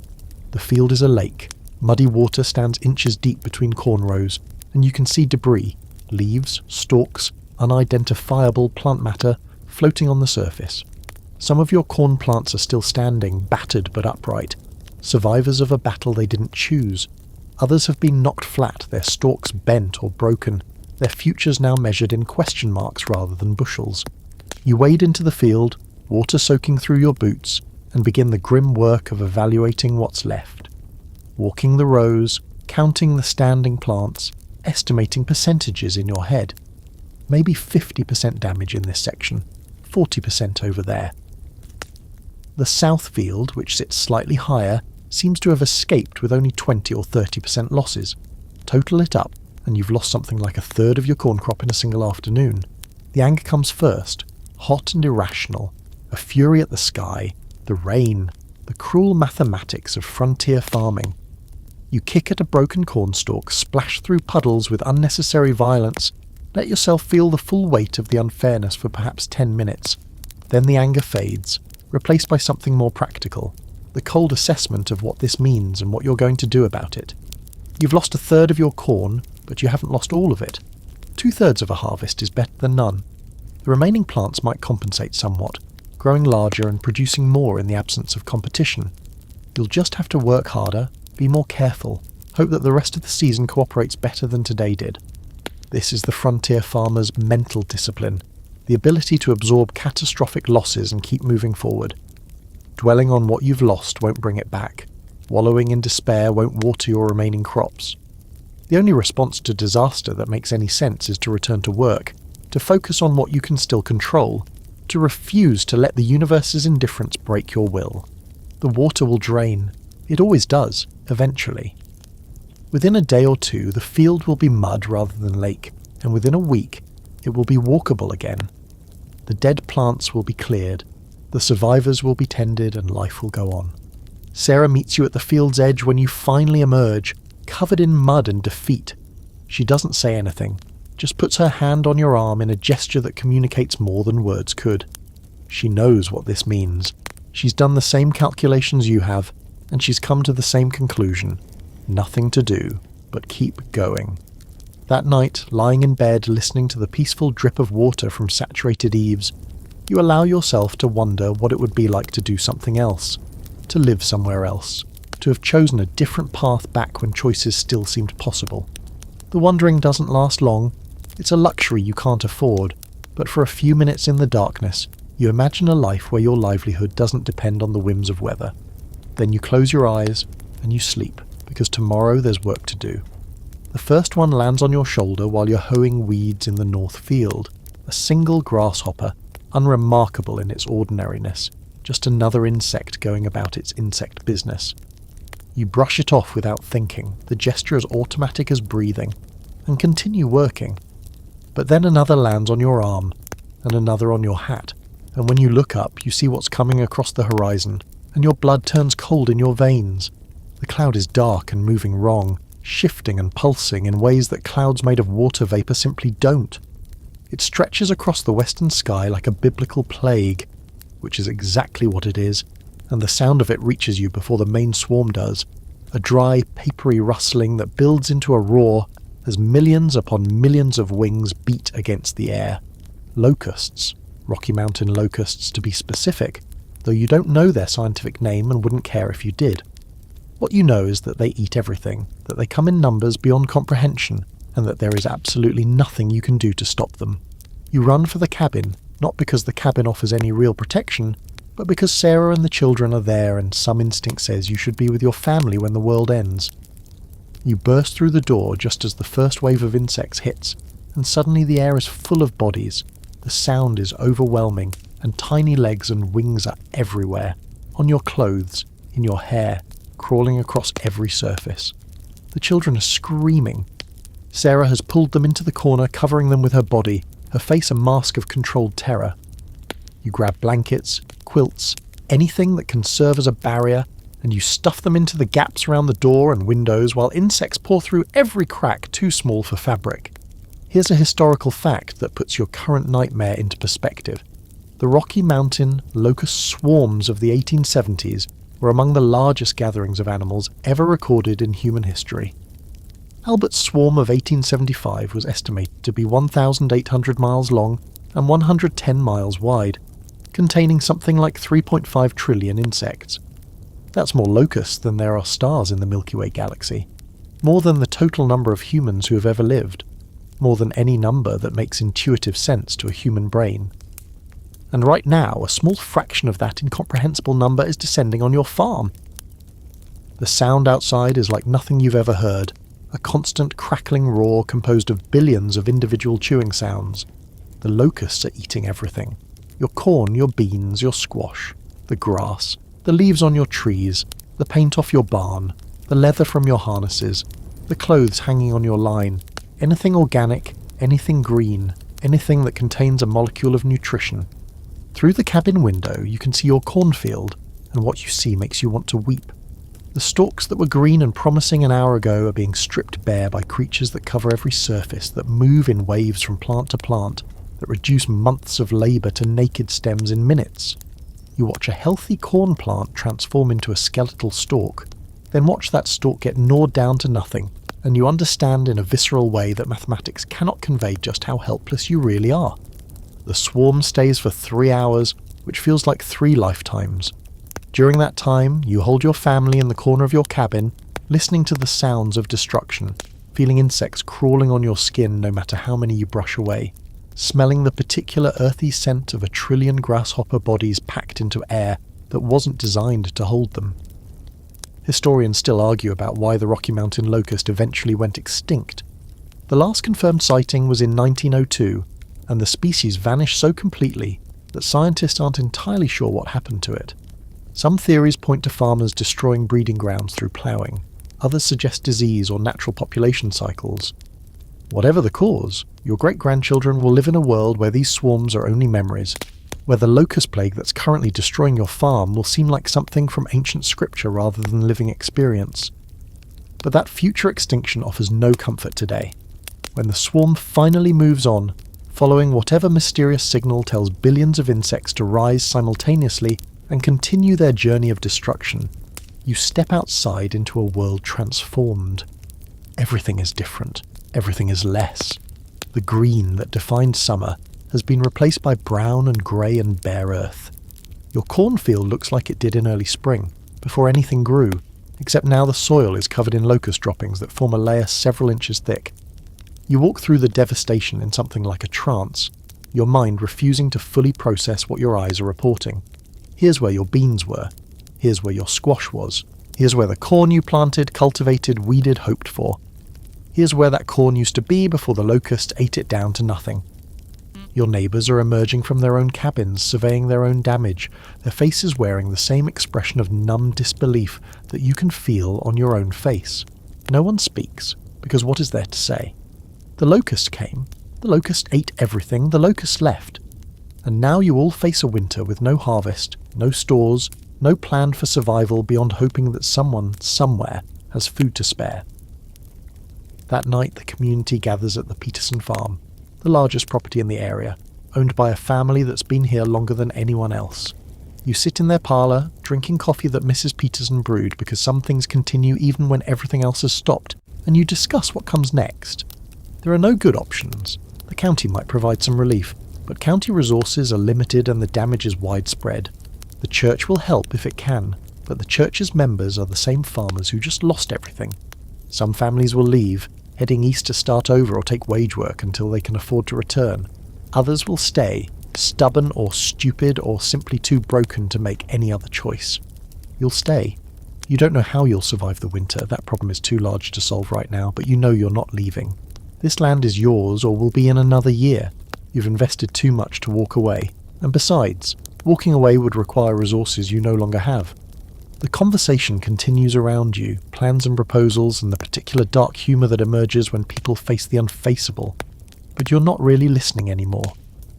The field is a lake. Muddy water stands inches deep between corn rows, and you can see debris, leaves, stalks, unidentifiable plant matter floating on the surface. Some of your corn plants are still standing, battered but upright, survivors of a battle they didn't choose. Others have been knocked flat, their stalks bent or broken, their futures now measured in question marks rather than bushels. You wade into the field, water soaking through your boots, and begin the grim work of evaluating what's left. Walking the rows, counting the standing plants, estimating percentages in your head. Maybe 50% damage in this section, 40% over there. The south field, which sits slightly higher, seems to have escaped with only 20 or 30% losses. Total it up, and you've lost something like a third of your corn crop in a single afternoon. The anger comes first, hot and irrational, a fury at the sky, the rain, the cruel mathematics of frontier farming. You kick at a broken cornstalk, splash through puddles with unnecessary violence, let yourself feel the full weight of the unfairness for perhaps 10 minutes. Then the anger fades, replaced by something more practical, the cold assessment of what this means and what you're going to do about it. You've lost a third of your corn, but you haven't lost all of it. 2/3 of a harvest is better than none. The remaining plants might compensate somewhat, growing larger and producing more in the absence of competition. You'll just have to work harder, be more careful, hope that the rest of the season cooperates better than today did. This is the frontier farmer's mental discipline, the ability to absorb catastrophic losses and keep moving forward. Dwelling on what you've lost won't bring it back. Wallowing in despair won't water your remaining crops. The only response to disaster that makes any sense is to return to work, to focus on what you can still control, to refuse to let the universe's indifference break your will. The water will drain. It always does, eventually. Within a day or two, the field will be mud rather than lake, and within a week, it will be walkable again. The dead plants will be cleared, the survivors will be tended, and life will go on. Sarah meets you at the field's edge when you finally emerge, covered in mud and defeat. She doesn't say anything, just puts her hand on your arm in a gesture that communicates more than words could. She knows what this means. She's done the same calculations you have, and she's come to the same conclusion. Nothing to do but keep going. That night, lying in bed listening to the peaceful drip of water from saturated eaves, you allow yourself to wonder what it would be like to do something else, to live somewhere else, to have chosen a different path back when choices still seemed possible. The wondering doesn't last long. It's a luxury you can't afford, but for a few minutes in the darkness, you imagine a life where your livelihood doesn't depend on the whims of weather. Then you close your eyes and you sleep, because tomorrow there's work to do. The first one lands on your shoulder while you're hoeing weeds in the north field, a single grasshopper, unremarkable in its ordinariness. just another insect going about its insect business. You brush it off without thinking, the gesture as automatic as breathing, and continue working. But then another lands on your arm, and another on your hat, and when you look up, you see what's coming across the horizon, and your blood turns cold in your veins. The cloud is dark and moving wrong, shifting and pulsing in ways that clouds made of water vapour simply don't. It stretches across the western sky like a biblical plague, which is exactly what it is, and the sound of it reaches you before the main swarm does, a dry, papery rustling that builds into a roar as millions upon millions of wings beat against the air. Locusts, Rocky Mountain locusts to be specific, though you don't know their scientific name and wouldn't care if you did. What you know is that they eat everything, that they come in numbers beyond comprehension, and that there is absolutely nothing you can do to stop them. You run for the cabin, not because the cabin offers any real protection, but because Sarah and the children are there and some instinct says you should be with your family when the world ends. You burst through the door just as the first wave of insects hits, and suddenly the air is full of bodies. The sound is overwhelming, and tiny legs and wings are everywhere, on your clothes, in your hair, crawling across every surface. The children are screaming. Sarah has pulled them into the corner, covering them with her body, her face a mask of controlled terror. You grab blankets, quilts, anything that can serve as a barrier, and you stuff them into the gaps around the door and windows while insects pour through every crack too small for fabric. Here's a historical fact that puts your current nightmare into perspective. The Rocky Mountain locust swarms of the 1870s were among the largest gatherings of animals ever recorded in human history. Albert's swarm of 1875 was estimated to be 1,800 miles long and 110 miles wide, containing something like 3.5 trillion insects. That's more locusts than there are stars in the Milky Way galaxy, more than the total number of humans who have ever lived, more than any number that makes intuitive sense to a human brain. And right now, a small fraction of that incomprehensible number is descending on your farm. The sound outside is like nothing you've ever heard, a constant crackling roar composed of billions of individual chewing sounds. The locusts are eating everything. Your corn, your beans, your squash, the grass, the leaves on your trees, the paint off your barn, the leather from your harnesses, the clothes hanging on your line, anything organic, anything green, anything that contains a molecule of nutrition. Through the cabin window you can see your cornfield, and what you see makes you want to weep. The stalks that were green and promising an hour ago are being stripped bare by creatures that cover every surface, that move in waves from plant to plant, that reduce months of labour to naked stems in minutes. You watch a healthy corn plant transform into a skeletal stalk, then watch that stalk get gnawed down to nothing, and you understand in a visceral way that mathematics cannot convey just how helpless you really are. The swarm stays for 3 hours, which feels like 3 lifetimes. During that time, you hold your family in the corner of your cabin, listening to the sounds of destruction, feeling insects crawling on your skin no matter how many you brush away, smelling the particular earthy scent of 1 trillion grasshopper bodies packed into air that wasn't designed to hold them. Historians still argue about why the Rocky Mountain locust eventually went extinct. The last confirmed sighting was in 1902, and the species vanished so completely that scientists aren't entirely sure what happened to it. Some theories point to farmers destroying breeding grounds through plowing. Others suggest disease or natural population cycles. Whatever the cause, your great-grandchildren will live in a world where these swarms are only memories, where the locust plague that's currently destroying your farm will seem like something from ancient scripture rather than living experience. But that future extinction offers no comfort today. When the swarm finally moves on, following whatever mysterious signal tells billions of insects to rise simultaneously and continue their journey of destruction, you step outside into a world transformed. Everything is different. Everything is less. The green that defined summer has been replaced by brown and grey and bare earth. Your cornfield looks like it did in early spring, before anything grew, except now the soil is covered in locust droppings that form a layer several inches thick. You walk through the devastation in something like a trance, your mind refusing to fully process what your eyes are reporting. Here's where your beans were. Here's where your squash was. Here's where the corn you planted, cultivated, weeded, hoped for. Here's where that corn used to be before the locust ate it down to nothing. Your neighbours are emerging from their own cabins, surveying their own damage, their faces wearing the same expression of numb disbelief that you can feel on your own face. No one speaks, because what is there to say? The locust came, the locust ate everything, the locust left. And now you all face a winter with no harvest, no stores, no plan for survival beyond hoping that someone, somewhere, has food to spare. That night the community gathers at the Peterson farm, the largest property in the area, owned by a family that's been here longer than anyone else. You sit in their parlour, drinking coffee that Mrs. Peterson brewed because some things continue even when everything else has stopped, and you discuss what comes next. There are no good options. The county might provide some relief, but county resources are limited and the damage is widespread. The church will help if it can, but the church's members are the same farmers who just lost everything. Some families will leave, heading east to start over or take wage work until they can afford to return. Others will stay, stubborn or stupid or simply too broken to make any other choice. You'll stay. You don't know how you'll survive the winter, that problem is too large to solve right now, but you know you're not leaving. This land is yours or will be in another year. You've invested too much to walk away, and besides, walking away would require resources you no longer have. The conversation continues around you, plans and proposals and the particular dark humour that emerges when people face the unfaceable. But you're not really listening anymore.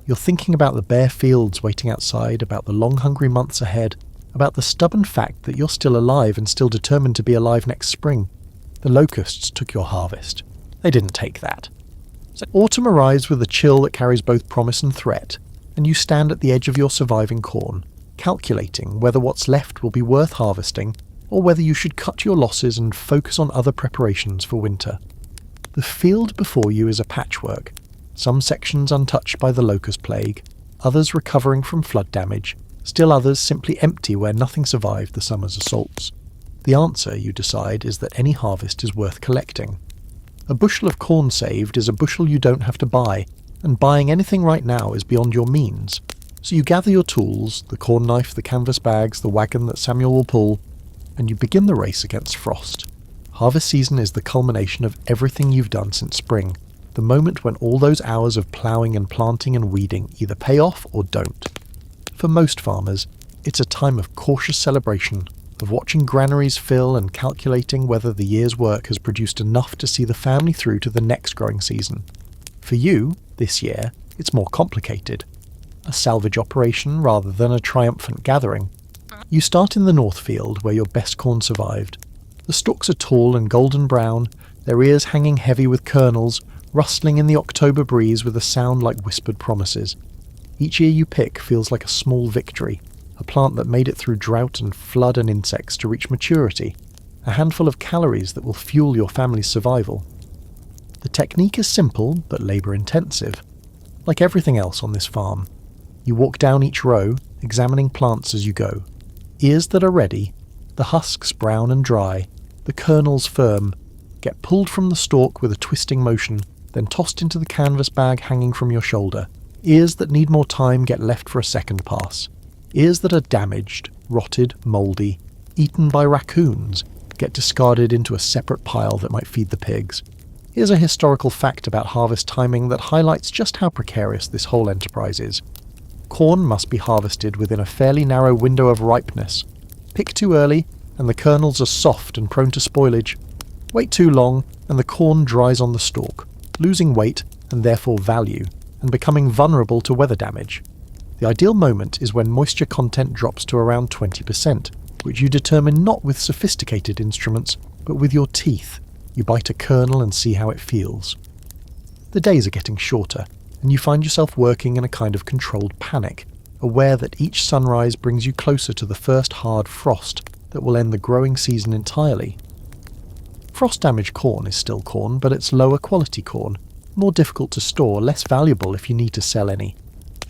You're thinking about the bare fields waiting outside, about the long hungry months ahead, about the stubborn fact that you're still alive and still determined to be alive next spring. The locusts took your harvest. They didn't take that. So autumn arrives with a chill that carries both promise and threat, and you stand at the edge of your surviving corn, calculating whether what's left will be worth harvesting or whether you should cut your losses and focus on other preparations for winter. The field before you is a patchwork, some sections untouched by the locust plague, others recovering from flood damage, still others simply empty where nothing survived the summer's assaults. The answer, you decide, is that any harvest is worth collecting. A bushel of corn saved is a bushel you don't have to buy, and buying anything right now is beyond your means. So you gather your tools, the corn knife, the canvas bags, the wagon that Samuel will pull, and you begin the race against frost. Harvest season is the culmination of everything you've done since spring, the moment when all those hours of ploughing and planting and weeding either pay off or don't. For most farmers, it's a time of cautious celebration, of watching granaries fill and calculating whether the year's work has produced enough to see the family through to the next growing season. For you, this year, it's more complicated. A salvage operation rather than a triumphant gathering. You start in the north field where your best corn survived. The stalks are tall and golden brown, their ears hanging heavy with kernels, rustling in the October breeze with a sound like whispered promises. Each ear you pick feels like a small victory, a plant that made it through drought and flood and insects to reach maturity, a handful of calories that will fuel your family's survival. The technique is simple but labour-intensive. Like everything else on this farm, you walk down each row, examining plants as you go. Ears that are ready, the husks brown and dry, the kernels firm, get pulled from the stalk with a twisting motion, then tossed into the canvas bag hanging from your shoulder. Ears that need more time get left for a second pass. Ears that are damaged, rotted, mouldy, eaten by raccoons, get discarded into a separate pile that might feed the pigs. Here's a historical fact about harvest timing that highlights just how precarious this whole enterprise is. Corn must be harvested within a fairly narrow window of ripeness. Pick too early, and the kernels are soft and prone to spoilage. Wait too long, and the corn dries on the stalk, losing weight and therefore value, and becoming vulnerable to weather damage. The ideal moment is when moisture content drops to around 20%, which you determine not with sophisticated instruments, but with your teeth. You bite a kernel and see how it feels. The days are getting shorter, and you find yourself working in a kind of controlled panic, aware that each sunrise brings you closer to the first hard frost that will end the growing season entirely. Frost-damaged corn is still corn, but it's lower quality corn, more difficult to store, less valuable if you need to sell any.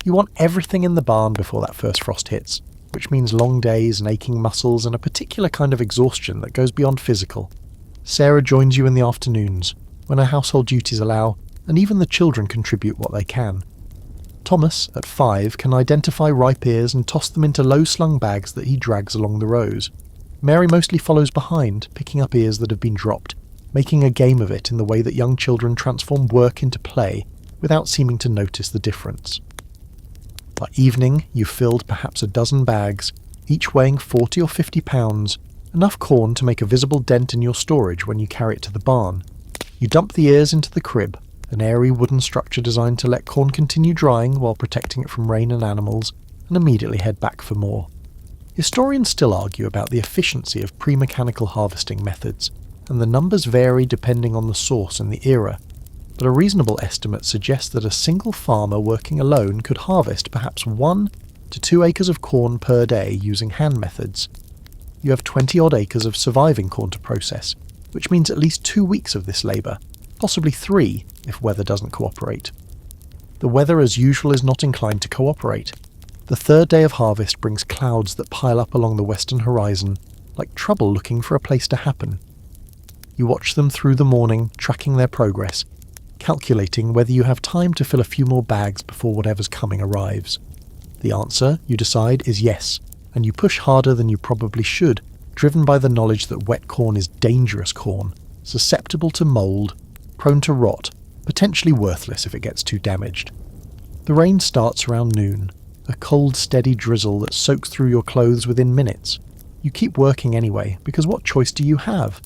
You want everything in the barn before that first frost hits, which means long days and aching muscles and a particular kind of exhaustion that goes beyond physical. Sarah joins you in the afternoons, when her household duties allow, and even the children contribute what they can. Thomas, at 5, can identify ripe ears and toss them into low-slung bags that he drags along the rows. Mary mostly follows behind, picking up ears that have been dropped, making a game of it in the way that young children transform work into play, without seeming to notice the difference. By evening, you've filled perhaps a dozen bags, each weighing 40 or 50 pounds, enough corn to make a visible dent in your storage when you carry it to the barn. You dump the ears into the crib, an airy wooden structure designed to let corn continue drying while protecting it from rain and animals, and immediately head back for more. Historians still argue about the efficiency of pre-mechanical harvesting methods, and the numbers vary depending on the source and the era, but a reasonable estimate suggests that a single farmer working alone could harvest perhaps 1 to 2 acres of corn per day using hand methods. You have 20-odd acres of surviving corn to process, which means at least 2 weeks of this labour, possibly 3 if weather doesn't cooperate. The weather as usual is not inclined to cooperate. The third day of harvest brings clouds that pile up along the western horizon, like trouble looking for a place to happen. You watch them through the morning, tracking their progress, calculating whether you have time to fill a few more bags before whatever's coming arrives. The answer, you decide, is yes, and you push harder than you probably should, driven by the knowledge that wet corn is dangerous corn, susceptible to mould, prone to rot, potentially worthless if it gets too damaged. The rain starts around noon, a cold, steady drizzle that soaks through your clothes within minutes. You keep working anyway, because what choice do you have?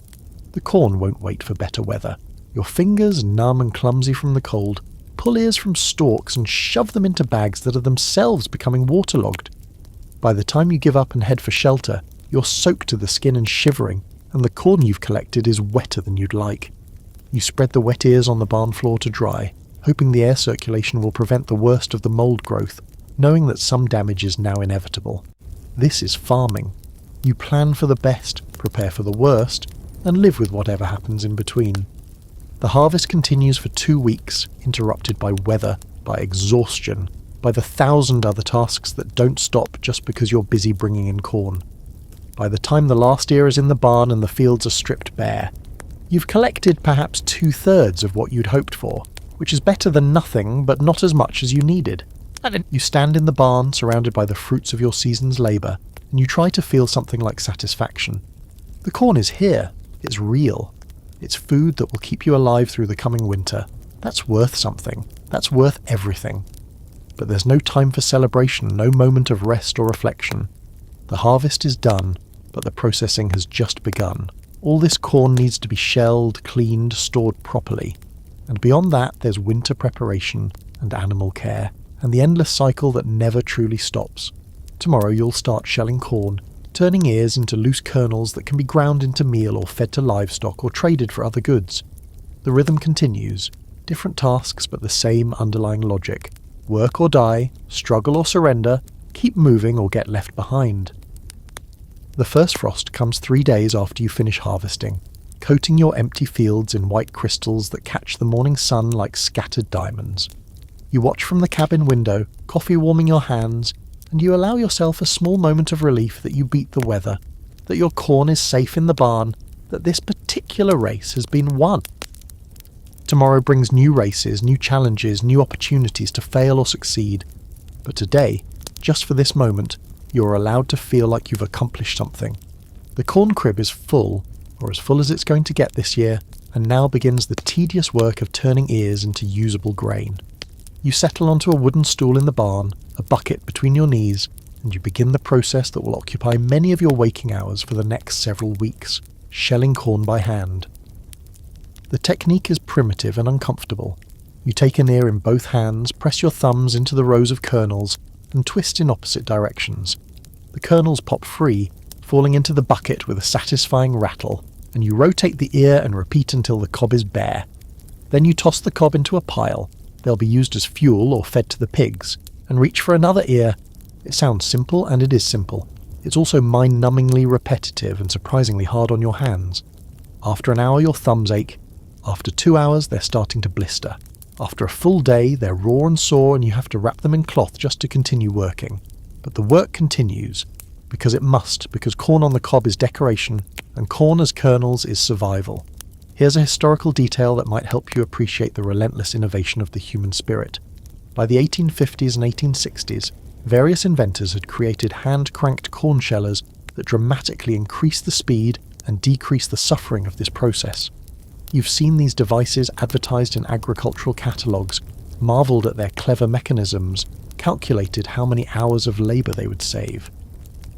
The corn won't wait for better weather. Your fingers, numb and clumsy from the cold, pull ears from stalks and shove them into bags that are themselves becoming waterlogged. By the time you give up and head for shelter, you're soaked to the skin and shivering, and the corn you've collected is wetter than you'd like. You spread the wet ears on the barn floor to dry, hoping the air circulation will prevent the worst of the mould growth, knowing that some damage is now inevitable. This is farming. You plan for the best, prepare for the worst, and live with whatever happens in between. The harvest continues for 2 weeks, interrupted by weather, by exhaustion, by the 1,000 other tasks that don't stop just because you're busy bringing in corn. By the time the last ear is in the barn and the fields are stripped bare, you've collected perhaps 2/3 of what you'd hoped for, which is better than nothing, but not as much as you needed. You stand in the barn, surrounded by the fruits of your season's labour, and you try to feel something like satisfaction. The corn is here. It's real. It's food that will keep you alive through the coming winter. That's worth something. That's worth everything. But there's no time for celebration, no moment of rest or reflection. The harvest is done, but the processing has just begun. All this corn needs to be shelled, cleaned, stored properly. And beyond that, there's winter preparation and animal care, and the endless cycle that never truly stops. Tomorrow you'll start shelling corn, turning ears into loose kernels that can be ground into meal or fed to livestock or traded for other goods. The rhythm continues, different tasks but the same underlying logic. Work or die, struggle or surrender, keep moving or get left behind. The first frost comes 3 days after you finish harvesting, coating your empty fields in white crystals that catch the morning sun like scattered diamonds. You watch from the cabin window, coffee warming your hands, and you allow yourself a small moment of relief that you beat the weather, that your corn is safe in the barn, that this particular race has been won. Tomorrow brings new races, new challenges, new opportunities to fail or succeed. But today, just for this moment, you're allowed to feel like you've accomplished something. The corn crib is full, or as full as it's going to get this year, and now begins the tedious work of turning ears into usable grain. You settle onto a wooden stool in the barn, a bucket between your knees, and you begin the process that will occupy many of your waking hours for the next several weeks, shelling corn by hand. The technique is primitive and uncomfortable. You take an ear in both hands, press your thumbs into the rows of kernels, and twist in opposite directions. The kernels pop free, falling into the bucket with a satisfying rattle, and you rotate the ear and repeat until the cob is bare. Then you toss the cob into a pile. They'll be used as fuel or fed to the pigs, and reach for another ear. It sounds simple, and it is simple. It's also mind-numbingly repetitive and surprisingly hard on your hands. After an hour, your thumbs ache. After 2 hours, they're starting to blister. After a full day, they're raw and sore, and you have to wrap them in cloth just to continue working. But the work continues, because it must, because corn on the cob is decoration, and corn as kernels is survival. Here's a historical detail that might help you appreciate the relentless innovation of the human spirit. By the 1850s and 1860s, various inventors had created hand-cranked corn shellers that dramatically increase the speed and decrease the suffering of this process. You've seen these devices advertised in agricultural catalogues, marvelled at their clever mechanisms, calculated how many hours of labour they would save.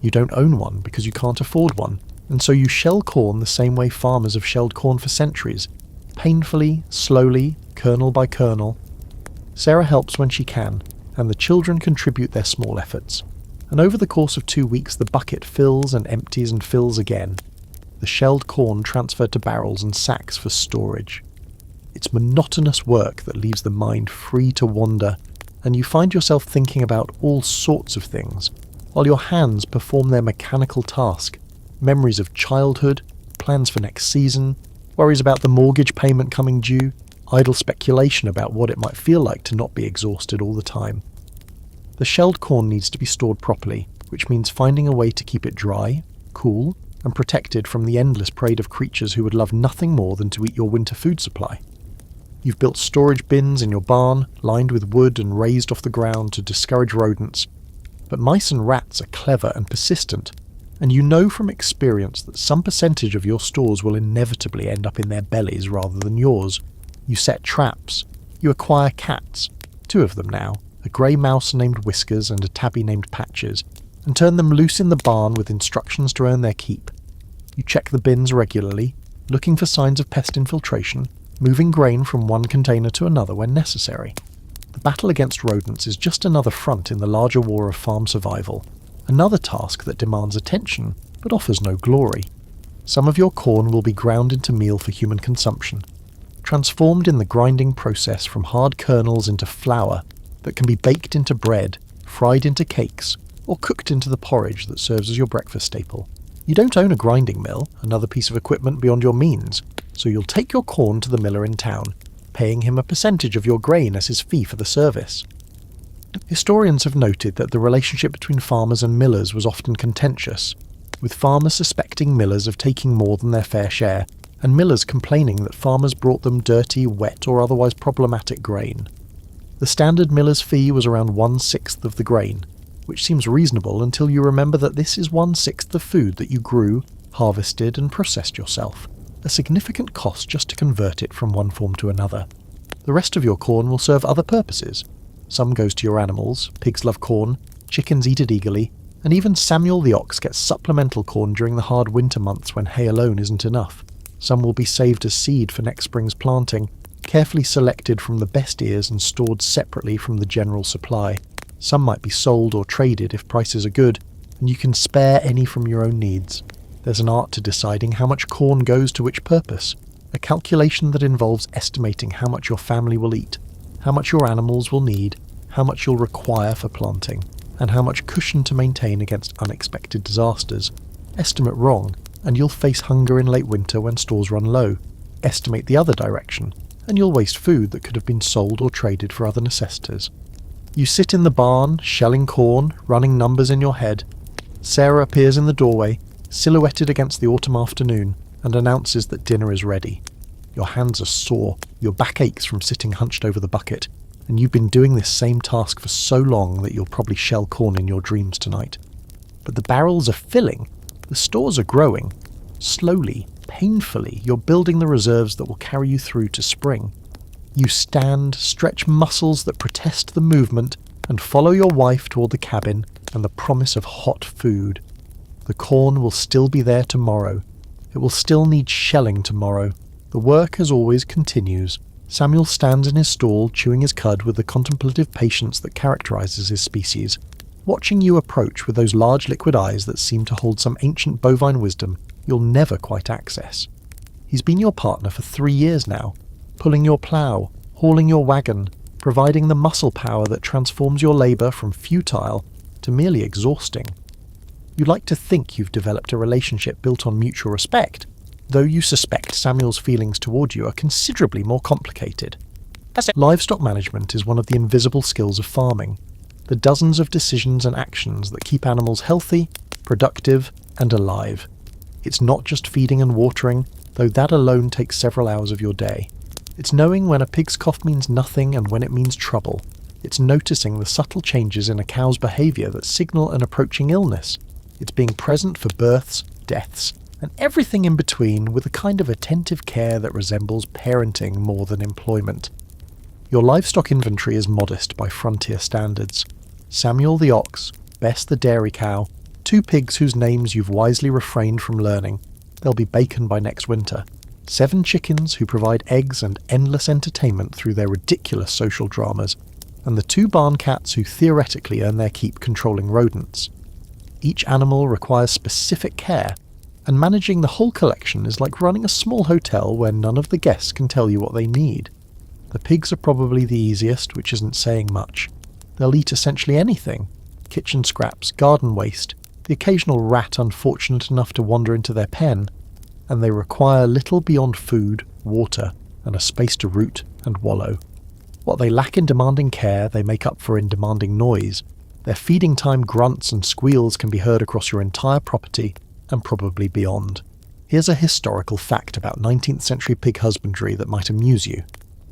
You don't own one because you can't afford one, and so you shell corn the same way farmers have shelled corn for centuries, painfully, slowly, kernel by kernel. Sarah helps when she can, and the children contribute their small efforts. And over the course of 2 weeks the bucket fills and empties and fills again, the shelled corn transferred to barrels and sacks for storage. It's monotonous work that leaves the mind free to wander, and you find yourself thinking about all sorts of things, while your hands perform their mechanical task. Memories of childhood, plans for next season, worries about the mortgage payment coming due, idle speculation about what it might feel like to not be exhausted all the time. The shelled corn needs to be stored properly, which means finding a way to keep it dry, cool, and protected from the endless parade of creatures who would love nothing more than to eat your winter food supply. You've built storage bins in your barn, lined with wood and raised off the ground to discourage rodents. But mice and rats are clever and persistent, and you know from experience that some percentage of your stores will inevitably end up in their bellies rather than yours. You set traps. You acquire cats, 2 of them now, a grey mouse named Whiskers and a tabby named Patches, and turn them loose in the barn with instructions to earn their keep. You check the bins regularly, looking for signs of pest infiltration, moving grain from one container to another when necessary. The battle against rodents is just another front in the larger war of farm survival, another task that demands attention but offers no glory. Some of your corn will be ground into meal for human consumption, transformed in the grinding process from hard kernels into flour that can be baked into bread, fried into cakes, or cooked into the porridge that serves as your breakfast staple. You don't own a grinding mill, another piece of equipment beyond your means, so you'll take your corn to the miller in town, paying him a percentage of your grain as his fee for the service. Historians have noted that the relationship between farmers and millers was often contentious, with farmers suspecting millers of taking more than their fair share, and millers complaining that farmers brought them dirty, wet, or otherwise problematic grain. The standard miller's fee was around 1/6 of the grain, which seems reasonable until you remember that this is 1/6 the food that you grew, harvested, and processed yourself, a significant cost just to convert it from one form to another. The rest of your corn will serve other purposes. Some goes to your animals, pigs love corn, chickens eat it eagerly, and even Samuel the ox gets supplemental corn during the hard winter months when hay alone isn't enough. Some will be saved as seed for next spring's planting, carefully selected from the best ears and stored separately from the general supply. Some might be sold or traded if prices are good, and you can spare any from your own needs. There's an art to deciding how much corn goes to which purpose, a calculation that involves estimating how much your family will eat, how much your animals will need, how much you'll require for planting, and how much cushion to maintain against unexpected disasters. Estimate wrong, and you'll face hunger in late winter when stores run low. Estimate the other direction, and you'll waste food that could have been sold or traded for other necessities. You sit in the barn, shelling corn, running numbers in your head. Sarah appears in the doorway, silhouetted against the autumn afternoon, and announces that dinner is ready. Your hands are sore, your back aches from sitting hunched over the bucket, and you've been doing this same task for so long that you'll probably shell corn in your dreams tonight. But the barrels are filling, the stores are growing. Slowly, painfully, you're building the reserves that will carry you through to spring. You stand, stretch muscles that protest the movement, and follow your wife toward the cabin and the promise of hot food. The corn will still be there tomorrow. It will still need shelling tomorrow. The work, as always, continues. Samuel stands in his stall, chewing his cud with the contemplative patience that characterizes his species, watching you approach with those large liquid eyes that seem to hold some ancient bovine wisdom you'll never quite access. He's been your partner for 3 years now, pulling your plough, hauling your wagon, providing the muscle power that transforms your labour from futile to merely exhausting. You like to think you've developed a relationship built on mutual respect, though you suspect Samuel's feelings toward you are considerably more complicated. Livestock management is one of the invisible skills of farming, the dozens of decisions and actions that keep animals healthy, productive, and alive. It's not just feeding and watering, though that alone takes several hours of your day. It's knowing when a pig's cough means nothing and when it means trouble. It's noticing the subtle changes in a cow's behaviour that signal an approaching illness. It's being present for births, deaths, and everything in between with a kind of attentive care that resembles parenting more than employment. Your livestock inventory is modest by frontier standards. Samuel the ox, Bess the dairy cow, 2 pigs whose names you've wisely refrained from learning. They'll be bacon by next winter. 7 chickens who provide eggs and endless entertainment through their ridiculous social dramas. And the 2 barn cats who theoretically earn their keep controlling rodents. Each animal requires specific care, and managing the whole collection is like running a small hotel where none of the guests can tell you what they need. The pigs are probably the easiest, which isn't saying much. They'll eat essentially anything. Kitchen scraps, garden waste, the occasional rat unfortunate enough to wander into their pen, and they require little beyond food, water, and a space to root and wallow. What they lack in demanding care, they make up for in demanding noise. Their feeding time grunts and squeals can be heard across your entire property, and probably beyond. Here's a historical fact about 19th century pig husbandry that might amuse you.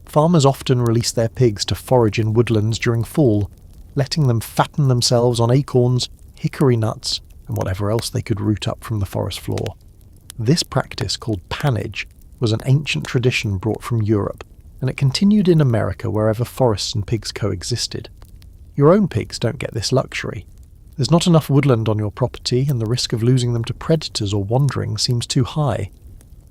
Farmers often release their pigs to forage in woodlands during fall, letting them fatten themselves on acorns, hickory nuts, and whatever else they could root up from the forest floor. This practice, called pannage, was an ancient tradition brought from Europe, and it continued in America wherever forests and pigs coexisted. Your own pigs don't get this luxury. There's not enough woodland on your property, and the risk of losing them to predators or wandering seems too high.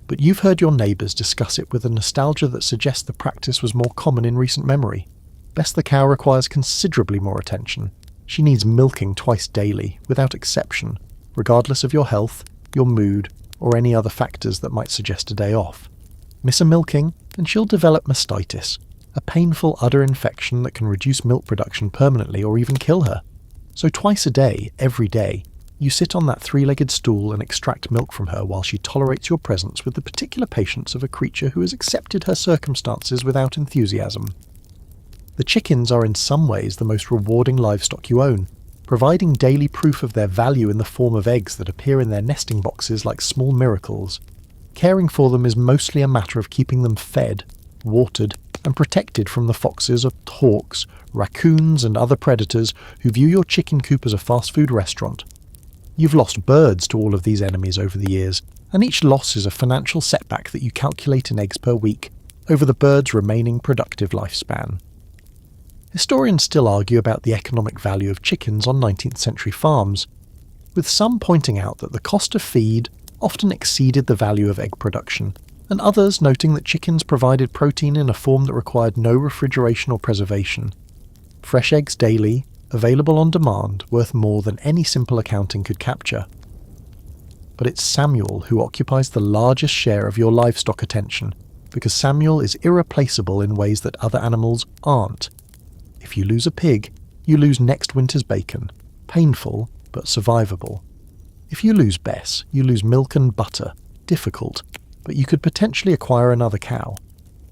But you've heard your neighbours discuss it with a nostalgia that suggests the practice was more common in recent memory. Bess the cow requires considerably more attention. She needs milking twice daily, without exception, regardless of your health, your mood, or any other factors that might suggest a day off. Miss a milking, and she'll develop mastitis, a painful udder infection that can reduce milk production permanently or even kill her. So twice a day, every day, you sit on that 3-legged stool and extract milk from her while she tolerates your presence with the particular patience of a creature who has accepted her circumstances without enthusiasm. The chickens are in some ways the most rewarding livestock you own, providing daily proof of their value in the form of eggs that appear in their nesting boxes like small miracles. Caring for them is mostly a matter of keeping them fed, watered, and protected from the foxes of hawks, raccoons and other predators who view your chicken coop as a fast food restaurant. You've lost birds to all of these enemies over the years, and each loss is a financial setback that you calculate in eggs per week over the bird's remaining productive lifespan. Historians still argue about the economic value of chickens on 19th century farms, with some pointing out that the cost of feed often exceeded the value of egg production, and others noting that chickens provided protein in a form that required no refrigeration or preservation. Fresh eggs daily, available on demand, worth more than any simple accounting could capture. But it's Samuel who occupies the largest share of your livestock attention, because Samuel is irreplaceable in ways that other animals aren't. If you lose a pig, you lose next winter's bacon, painful but survivable. If you lose Bess, you lose milk and butter, difficult, but you could potentially acquire another cow.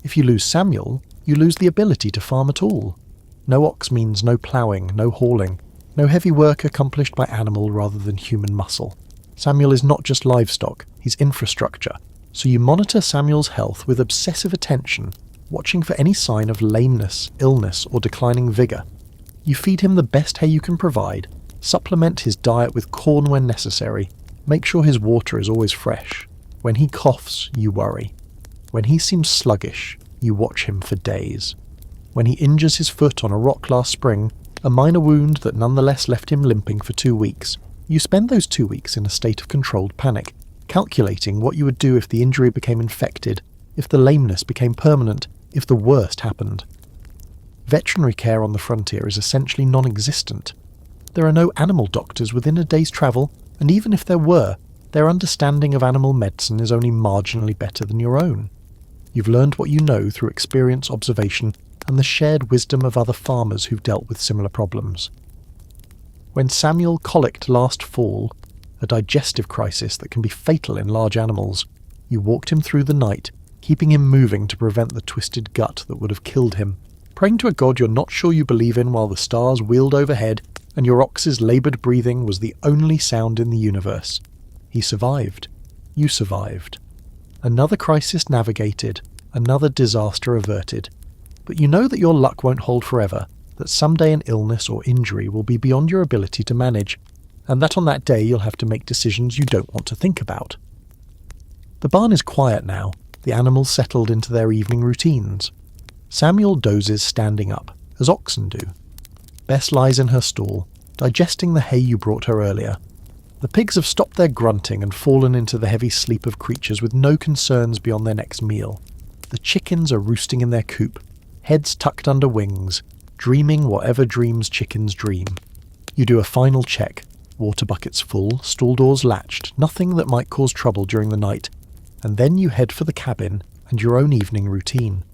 If you lose Samuel, you lose the ability to farm at all. No ox means no ploughing, no hauling, no heavy work accomplished by animal rather than human muscle. Samuel is not just livestock, he's infrastructure, so you monitor Samuel's health with obsessive attention, watching for any sign of lameness, illness, or declining vigour. You feed him the best hay you can provide, supplement his diet with corn when necessary, make sure his water is always fresh. When he coughs, you worry. When he seems sluggish, you watch him for days. When he injures his foot on a rock last spring, a minor wound that nonetheless left him limping for 2 weeks, you spend those 2 weeks in a state of controlled panic, calculating what you would do if the injury became infected, if the lameness became permanent, if the worst happened. Veterinary care on the frontier is essentially non-existent. There are no animal doctors within a day's travel, and even if there were, their understanding of animal medicine is only marginally better than your own. You've learned what you know through experience, observation, and the shared wisdom of other farmers who've dealt with similar problems. When Samuel colicked last fall, a digestive crisis that can be fatal in large animals, you walked him through the night, keeping him moving to prevent the twisted gut that would have killed him, praying to a god you're not sure you believe in while the stars wheeled overhead and your ox's laboured breathing was the only sound in the universe. He survived. You survived. Another crisis navigated, another disaster averted. But you know that your luck won't hold forever, that someday an illness or injury will be beyond your ability to manage, and that on that day you'll have to make decisions you don't want to think about. The barn is quiet now, the animals settled into their evening routines. Samuel dozes standing up, as oxen do. Bess lies in her stall, digesting the hay you brought her earlier. The pigs have stopped their grunting and fallen into the heavy sleep of creatures with no concerns beyond their next meal. The chickens are roosting in their coop, heads tucked under wings, dreaming whatever dreams chickens dream. You do a final check, water buckets full, stall doors latched, nothing that might cause trouble during the night, and then you head for the cabin and your own evening routine.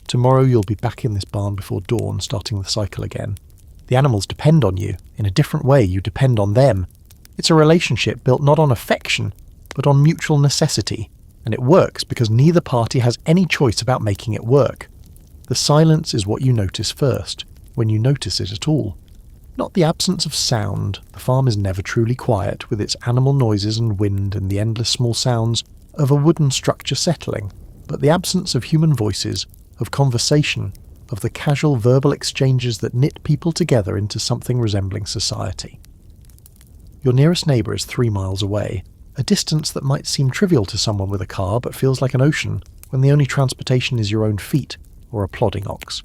Tomorrow you'll be back in this barn before dawn, starting the cycle again. The animals depend on you. In a different way, you depend on them. It's a relationship built not on affection, but on mutual necessity, and it works because neither party has any choice about making it work. The silence is what you notice first, when you notice it at all. Not the absence of sound. The farm is never truly quiet, with its animal noises and wind and the endless small sounds of a wooden structure settling, but the absence of human voices, of conversation, of the casual verbal exchanges that knit people together into something resembling society. Your nearest neighbour is 3 miles away, a distance that might seem trivial to someone with a car but feels like an ocean when the only transportation is your own feet or a plodding ox.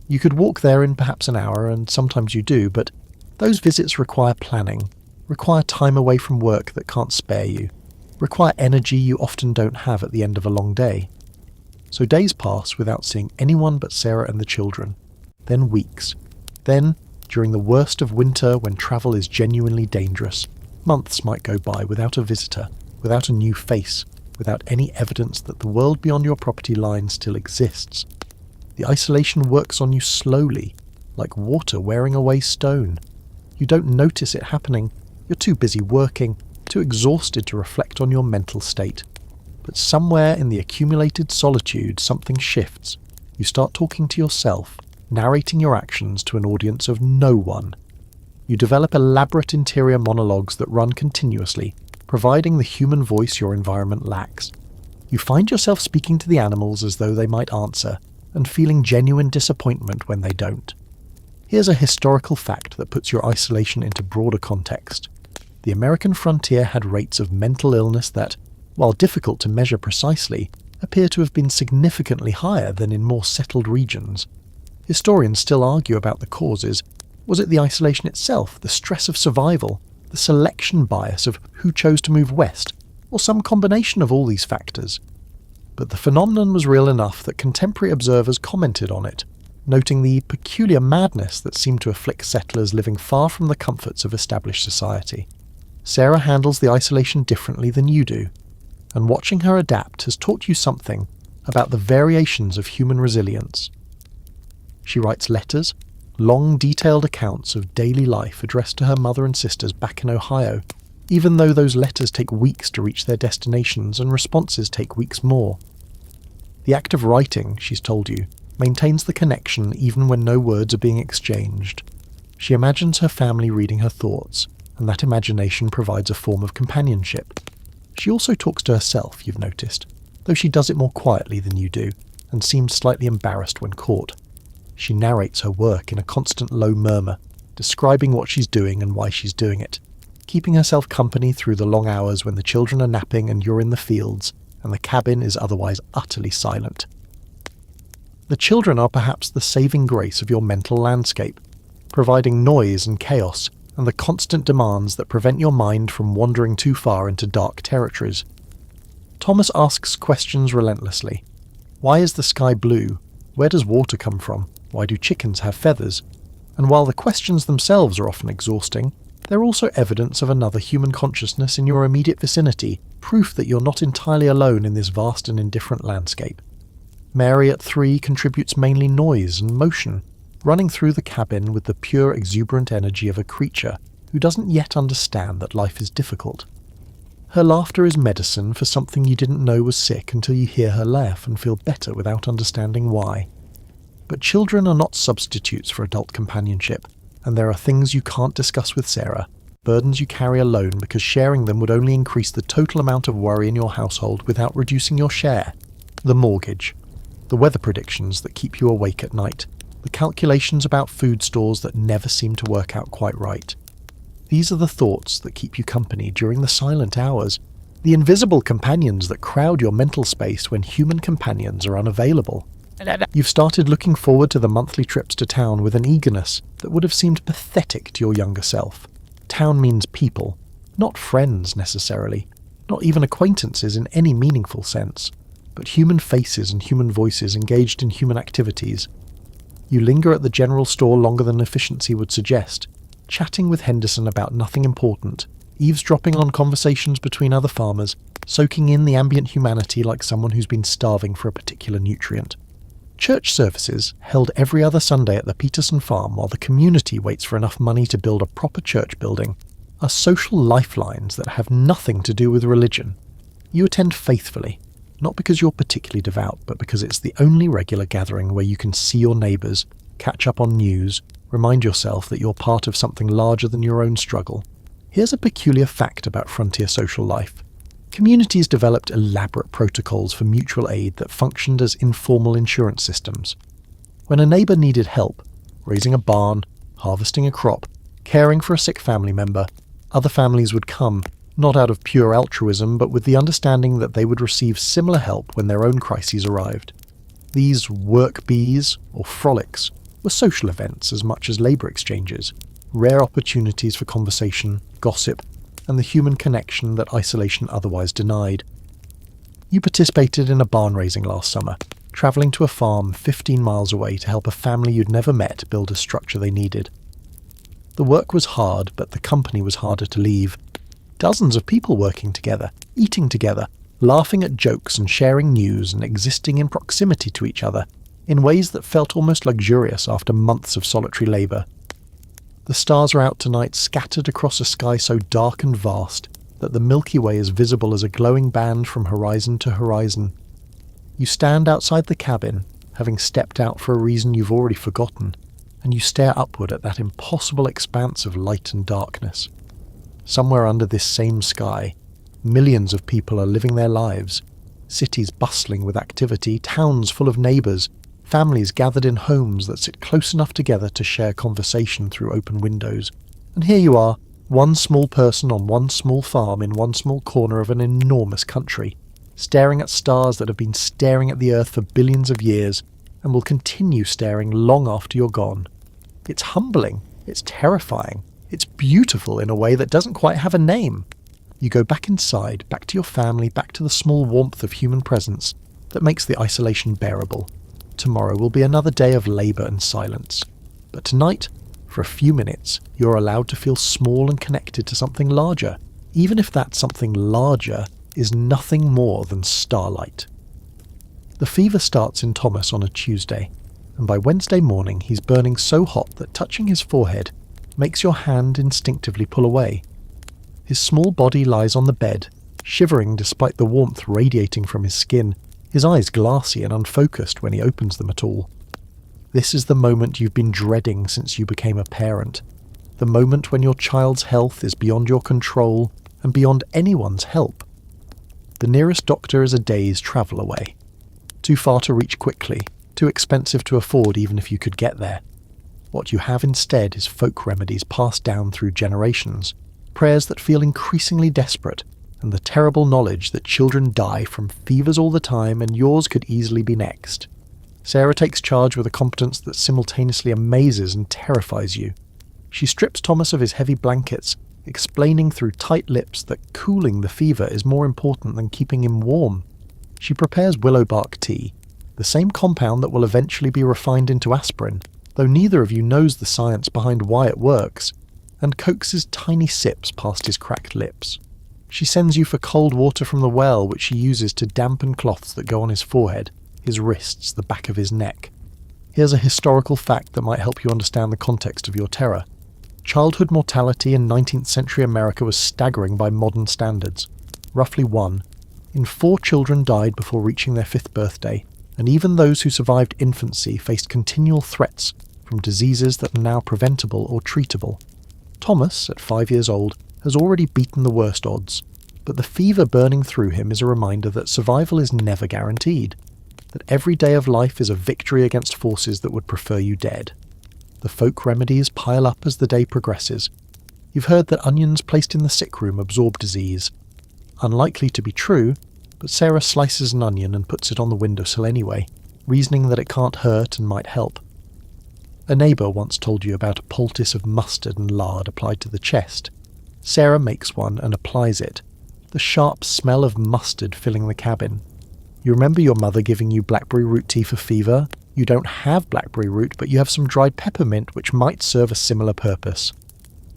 You could walk there in perhaps an hour, and sometimes you do, but those visits require planning, require time away from work that can't spare you, require energy you often don't have at the end of a long day. So days pass without seeing anyone but Sarah and the children, then weeks, then, during the worst of winter when travel is genuinely dangerous, months might go by without a visitor, without a new face, without any evidence that the world beyond your property line still exists. The isolation works on you slowly, like water wearing away stone. You don't notice it happening. You're too busy working, too exhausted to reflect on your mental state. But somewhere in the accumulated solitude, something shifts. You start talking to yourself, narrating your actions to an audience of no one. You develop elaborate interior monologues that run continuously, providing the human voice your environment lacks. You find yourself speaking to the animals as though they might answer, and feeling genuine disappointment when they don't. Here's a historical fact that puts your isolation into broader context. The American frontier had rates of mental illness that, while difficult to measure precisely, appear to have been significantly higher than in more settled regions. Historians still argue about the causes. Was it the isolation itself, the stress of survival, the selection bias of who chose to move west, or some combination of all these factors? But the phenomenon was real enough that contemporary observers commented on it, noting the peculiar madness that seemed to afflict settlers living far from the comforts of established society. Sarah handles the isolation differently than you do, and watching her adapt has taught you something about the variations of human resilience. She writes letters, long detailed accounts of daily life addressed to her mother and sisters back in Ohio, even though those letters take weeks to reach their destinations and responses take weeks more. The act of writing, she's told you, maintains the connection even when no words are being exchanged. She imagines her family reading her thoughts, and that imagination provides a form of companionship. She also talks to herself, you've noticed, though she does it more quietly than you do, and seems slightly embarrassed when caught. She narrates her work in a constant low murmur, describing what she's doing and why she's doing it, keeping herself company through the long hours when the children are napping and you're in the fields, and the cabin is otherwise utterly silent. The children are perhaps the saving grace of your mental landscape, providing noise and chaos, and the constant demands that prevent your mind from wandering too far into dark territories. Thomas asks questions relentlessly. Why is the sky blue? Where does water come from? Why do chickens have feathers? And while the questions themselves are often exhausting, they're also evidence of another human consciousness in your immediate vicinity, proof that you're not entirely alone in this vast and indifferent landscape. Mary at 3 contributes mainly noise and motion, running through the cabin with the pure exuberant energy of a creature who doesn't yet understand that life is difficult. Her laughter is medicine for something you didn't know was sick until you hear her laugh and feel better without understanding why. But children are not substitutes for adult companionship, and there are things you can't discuss with Sarah, burdens you carry alone because sharing them would only increase the total amount of worry in your household without reducing your share. The mortgage, the weather predictions that keep you awake at night, the calculations about food stores that never seem to work out quite right. These are the thoughts that keep you company during the silent hours, the invisible companions that crowd your mental space when human companions are unavailable. You've started looking forward to the monthly trips to town with an eagerness that would have seemed pathetic to your younger self. Town means people, not friends necessarily, not even acquaintances in any meaningful sense, but human faces and human voices engaged in human activities. You linger at the general store longer than efficiency would suggest, chatting with Henderson about nothing important, eavesdropping on conversations between other farmers, soaking in the ambient humanity like someone who's been starving for a particular nutrient. Church services, held every other Sunday at the Peterson farm while the community waits for enough money to build a proper church building, are social lifelines that have nothing to do with religion. You attend faithfully, not because you're particularly devout, but because it's the only regular gathering where you can see your neighbours, catch up on news, remind yourself that you're part of something larger than your own struggle. Here's a peculiar fact about frontier social life. Communities developed elaborate protocols for mutual aid that functioned as informal insurance systems. When a neighbour needed help, raising a barn, harvesting a crop, caring for a sick family member, other families would come, not out of pure altruism, but with the understanding that they would receive similar help when their own crises arrived. These work bees, or frolics, were social events as much as labour exchanges, rare opportunities for conversation, gossip, and the human connection that isolation otherwise denied. You participated in a barn raising last summer, travelling to a farm 15 miles away to help a family you'd never met build a structure they needed. The work was hard, but the company was harder to leave. Dozens of people working together, eating together, laughing at jokes and sharing news and existing in proximity to each other, in ways that felt almost luxurious after months of solitary labour. The stars are out tonight, scattered across a sky so dark and vast that the Milky Way is visible as a glowing band from horizon to horizon. You stand outside the cabin, having stepped out for a reason you've already forgotten, and you stare upward at that impossible expanse of light and darkness. Somewhere under this same sky, millions of people are living their lives, cities bustling with activity, towns full of neighbours, families gathered in homes that sit close enough together to share conversation through open windows. And here you are, one small person on one small farm in one small corner of an enormous country, staring at stars that have been staring at the earth for billions of years and will continue staring long after you're gone. It's humbling, it's terrifying, it's beautiful in a way that doesn't quite have a name. You go back inside, back to your family, back to the small warmth of human presence that makes the isolation bearable. Tomorrow will be another day of labour and silence. But tonight, for a few minutes, you're allowed to feel small and connected to something larger, even if that something larger is nothing more than starlight. The fever starts in Thomas on a Tuesday, and by Wednesday morning he's burning so hot that touching his forehead makes your hand instinctively pull away. His small body lies on the bed, shivering despite the warmth radiating from his skin, his eyes glassy and unfocused when he opens them at all. This is the moment you've been dreading since you became a parent, the moment when your child's health is beyond your control and beyond anyone's help. The nearest doctor is a day's travel away. Too far to reach quickly, too expensive to afford even if you could get there. What you have instead is folk remedies passed down through generations, prayers that feel increasingly desperate, and the terrible knowledge that children die from fevers all the time and yours could easily be next. Sarah takes charge with a competence that simultaneously amazes and terrifies you. She strips Thomas of his heavy blankets, explaining through tight lips that cooling the fever is more important than keeping him warm. She prepares willow bark tea, the same compound that will eventually be refined into aspirin, though neither of you knows the science behind why it works, and coaxes tiny sips past his cracked lips. She sends you for cold water from the well, which she uses to dampen cloths that go on his forehead, his wrists, the back of his neck. Here's a historical fact that might help you understand the context of your terror. Childhood mortality in 19th century America was staggering by modern standards. Roughly 1 in 4 children died before reaching their 5th birthday, and even those who survived infancy faced continual threats from diseases that are now preventable or treatable. Thomas, at 5 years old, has already beaten the worst odds, but the fever burning through him is a reminder that survival is never guaranteed, that every day of life is a victory against forces that would prefer you dead. The folk remedies pile up as the day progresses. You've heard that onions placed in the sick room absorb disease. Unlikely to be true, but Sarah slices an onion and puts it on the windowsill anyway. reasoning that it can't hurt and might help. A neighbour once told you about a poultice of mustard and lard applied to the chest. Sarah makes one and applies it, the sharp smell of mustard filling the cabin. You remember your mother giving you blackberry root tea for fever? You don't have blackberry root, but you have some dried peppermint which might serve a similar purpose.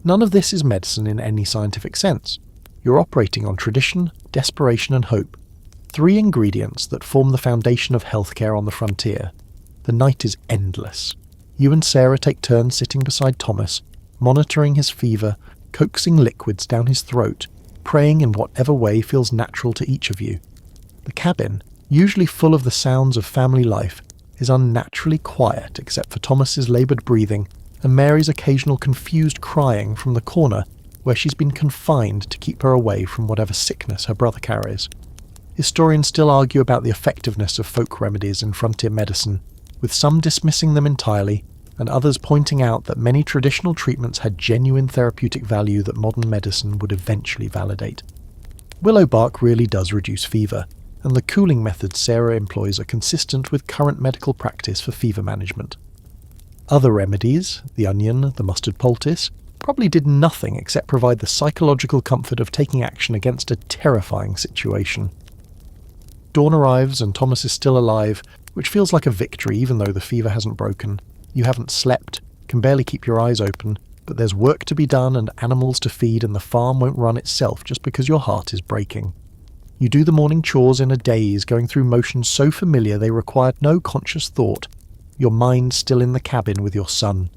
None of this is medicine in any scientific sense. You're operating on tradition, desperation and hope. 3 ingredients that form the foundation of healthcare on the frontier. The night is endless. You and Sarah take turns sitting beside Thomas, monitoring his fever, coaxing liquids down his throat, praying in whatever way feels natural to each of you. The cabin, usually full of the sounds of family life, is unnaturally quiet except for Thomas's laboured breathing and Mary's occasional confused crying from the corner where she's been confined to keep her away from whatever sickness her brother carries. Historians still argue about the effectiveness of folk remedies in frontier medicine, with some dismissing them entirely and others pointing out that many traditional treatments had genuine therapeutic value that modern medicine would eventually validate. Willow bark really does reduce fever, and the cooling methods Sarah employs are consistent with current medical practice for fever management. Other remedies, the onion, the mustard poultice, probably did nothing except provide the psychological comfort of taking action against a terrifying situation. Dawn arrives and Thomas is still alive, which feels like a victory even though the fever hasn't broken. You haven't slept, can barely keep your eyes open, but there's work to be done and animals to feed and the farm won't run itself just because your heart is breaking. You do the morning chores in a daze, going through motions so familiar they required no conscious thought, your mind still in the cabin with your son.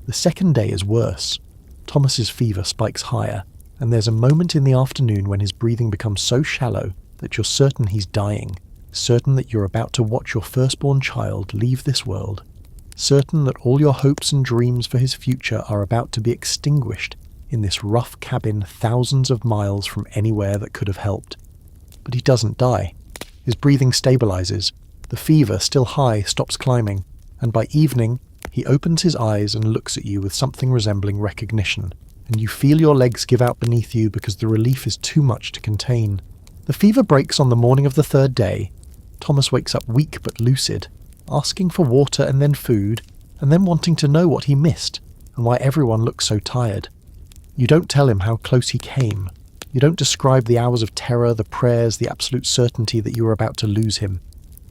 The second day is worse. Thomas's fever spikes higher, and there's a moment in the afternoon when his breathing becomes so shallow that you're certain he's dying, certain that you're about to watch your firstborn child leave this world, certain that all your hopes and dreams for his future are about to be extinguished in this rough cabin thousands of miles from anywhere that could have helped. But he doesn't die. His breathing stabilizes, the fever, still high, stops climbing, and by evening he opens his eyes and looks at you with something resembling recognition, and you feel your legs give out beneath you because the relief is too much to contain. The fever breaks on the morning of the 3rd day. Thomas wakes up weak but lucid, asking for water and then food, and then wanting to know what he missed, and why everyone looks so tired. You don't tell him how close he came. You don't describe the hours of terror, the prayers, the absolute certainty that you were about to lose him.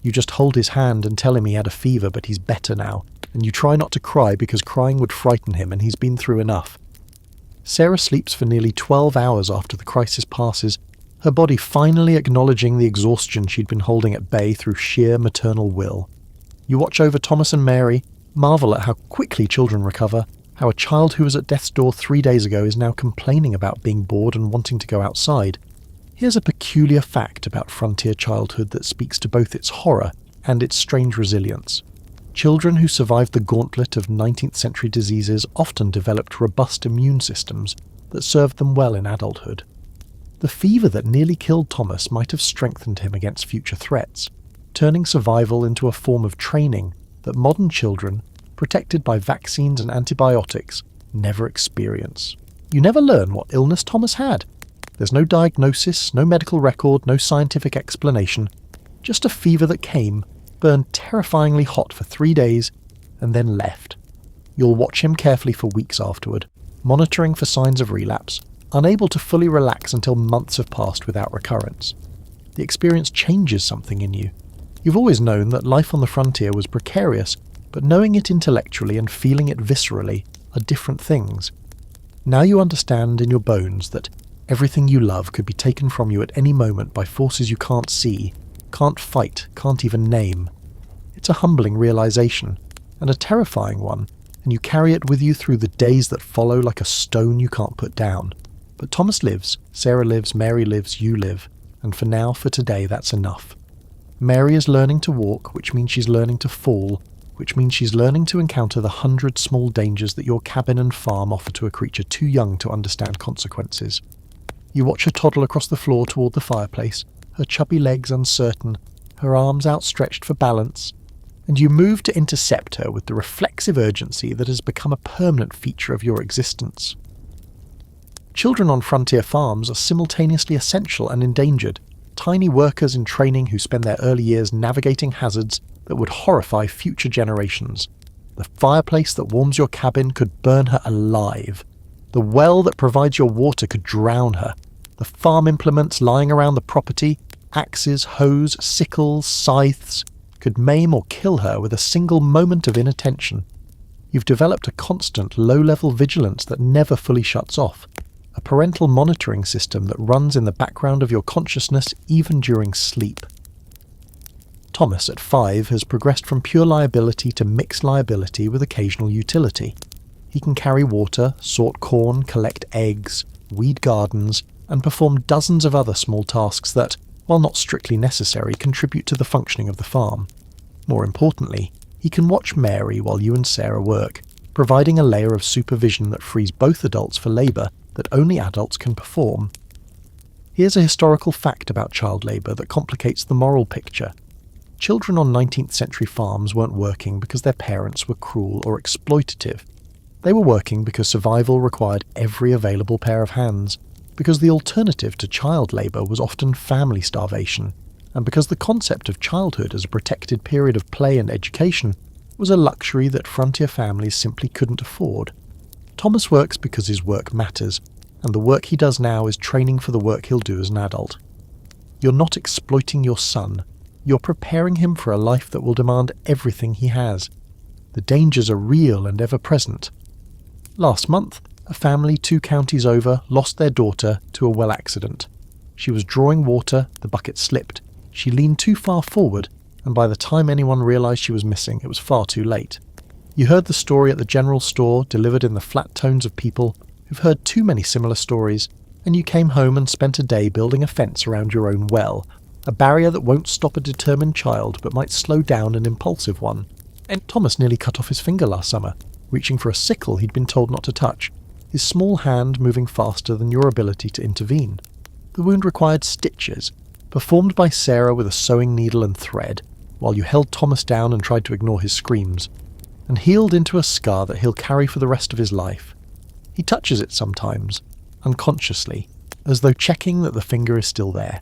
You just hold his hand and tell him he had a fever but he's better now, and you try not to cry because crying would frighten him and he's been through enough. Sarah sleeps for nearly 12 hours after the crisis passes, her body finally acknowledging the exhaustion she'd been holding at bay through sheer maternal will. You watch over Thomas and Mary, marvel at how quickly children recover, how a child who was at death's door 3 days ago is now complaining about being bored and wanting to go outside. Here's a peculiar fact about frontier childhood that speaks to both its horror and its strange resilience. Children who survived the gauntlet of 19th century diseases often developed robust immune systems that served them well in adulthood. The fever that nearly killed Thomas might have strengthened him against future threats, turning survival into a form of training that modern children, protected by vaccines and antibiotics, never experience. You never learn what illness Thomas had. There's no diagnosis, no medical record, no scientific explanation, just a fever that came, burned terrifyingly hot for 3 days, and then left. You'll watch him carefully for weeks afterward, monitoring for signs of relapse, unable to fully relax until months have passed without recurrence. The experience changes something in you. You've always known that life on the frontier was precarious, but knowing it intellectually and feeling it viscerally are different things. Now you understand in your bones that everything you love could be taken from you at any moment by forces you can't see, can't fight, can't even name. It's a humbling realization, and a terrifying one, and you carry it with you through the days that follow like a stone you can't put down. But Thomas lives, Sarah lives, Mary lives, you live, and for now, for today, that's enough. Mary is learning to walk, which means she's learning to fall, which means she's learning to encounter the 100 small dangers that your cabin and farm offer to a creature too young to understand consequences. You watch her toddle across the floor toward the fireplace, her chubby legs uncertain, her arms outstretched for balance, and you move to intercept her with the reflexive urgency that has become a permanent feature of your existence. Children on frontier farms are simultaneously essential and endangered. tiny workers in training who spend their early years navigating hazards that would horrify future generations. The fireplace that warms your cabin could burn her alive. The well that provides your water could drown her. The farm implements lying around the property, axes, hoes, sickles, scythes, could maim or kill her with a single moment of inattention. You've developed a constant, low-level vigilance that never fully shuts off, a parental monitoring system that runs in the background of your consciousness even during sleep. Thomas, at 5, has progressed from pure liability to mixed liability with occasional utility. He can carry water, sort corn, collect eggs, weed gardens, and perform dozens of other small tasks that, while not strictly necessary, contribute to the functioning of the farm. More importantly, he can watch Mary while you and Sarah work, providing a layer of supervision that frees both adults for labour that only adults can perform. Here's a historical fact about child labour that complicates the moral picture. Children on 19th century farms weren't working because their parents were cruel or exploitative. They were working because survival required every available pair of hands, because the alternative to child labour was often family starvation, and because the concept of childhood as a protected period of play and education was a luxury that frontier families simply couldn't afford. Thomas works because his work matters, and the work he does now is training for the work he'll do as an adult. You're not exploiting your son. You're preparing him for a life that will demand everything he has. The dangers are real and ever-present. Last month, a family 2 counties over lost their daughter to a well accident. She was drawing water, the bucket slipped, she leaned too far forward, and by the time anyone realised she was missing, it was far too late. You heard the story at the general store, delivered in the flat tones of people who've heard too many similar stories, and you came home and spent a day building a fence around your own well, a barrier that won't stop a determined child but might slow down an impulsive one. And Thomas nearly cut off his finger last summer, reaching for a sickle he'd been told not to touch, his small hand moving faster than your ability to intervene. The wound required stitches, performed by Sarah with a sewing needle and thread, while you held Thomas down and tried to ignore his screams, and healed into a scar that he'll carry for the rest of his life. He touches it sometimes, unconsciously, as though checking that the finger is still there.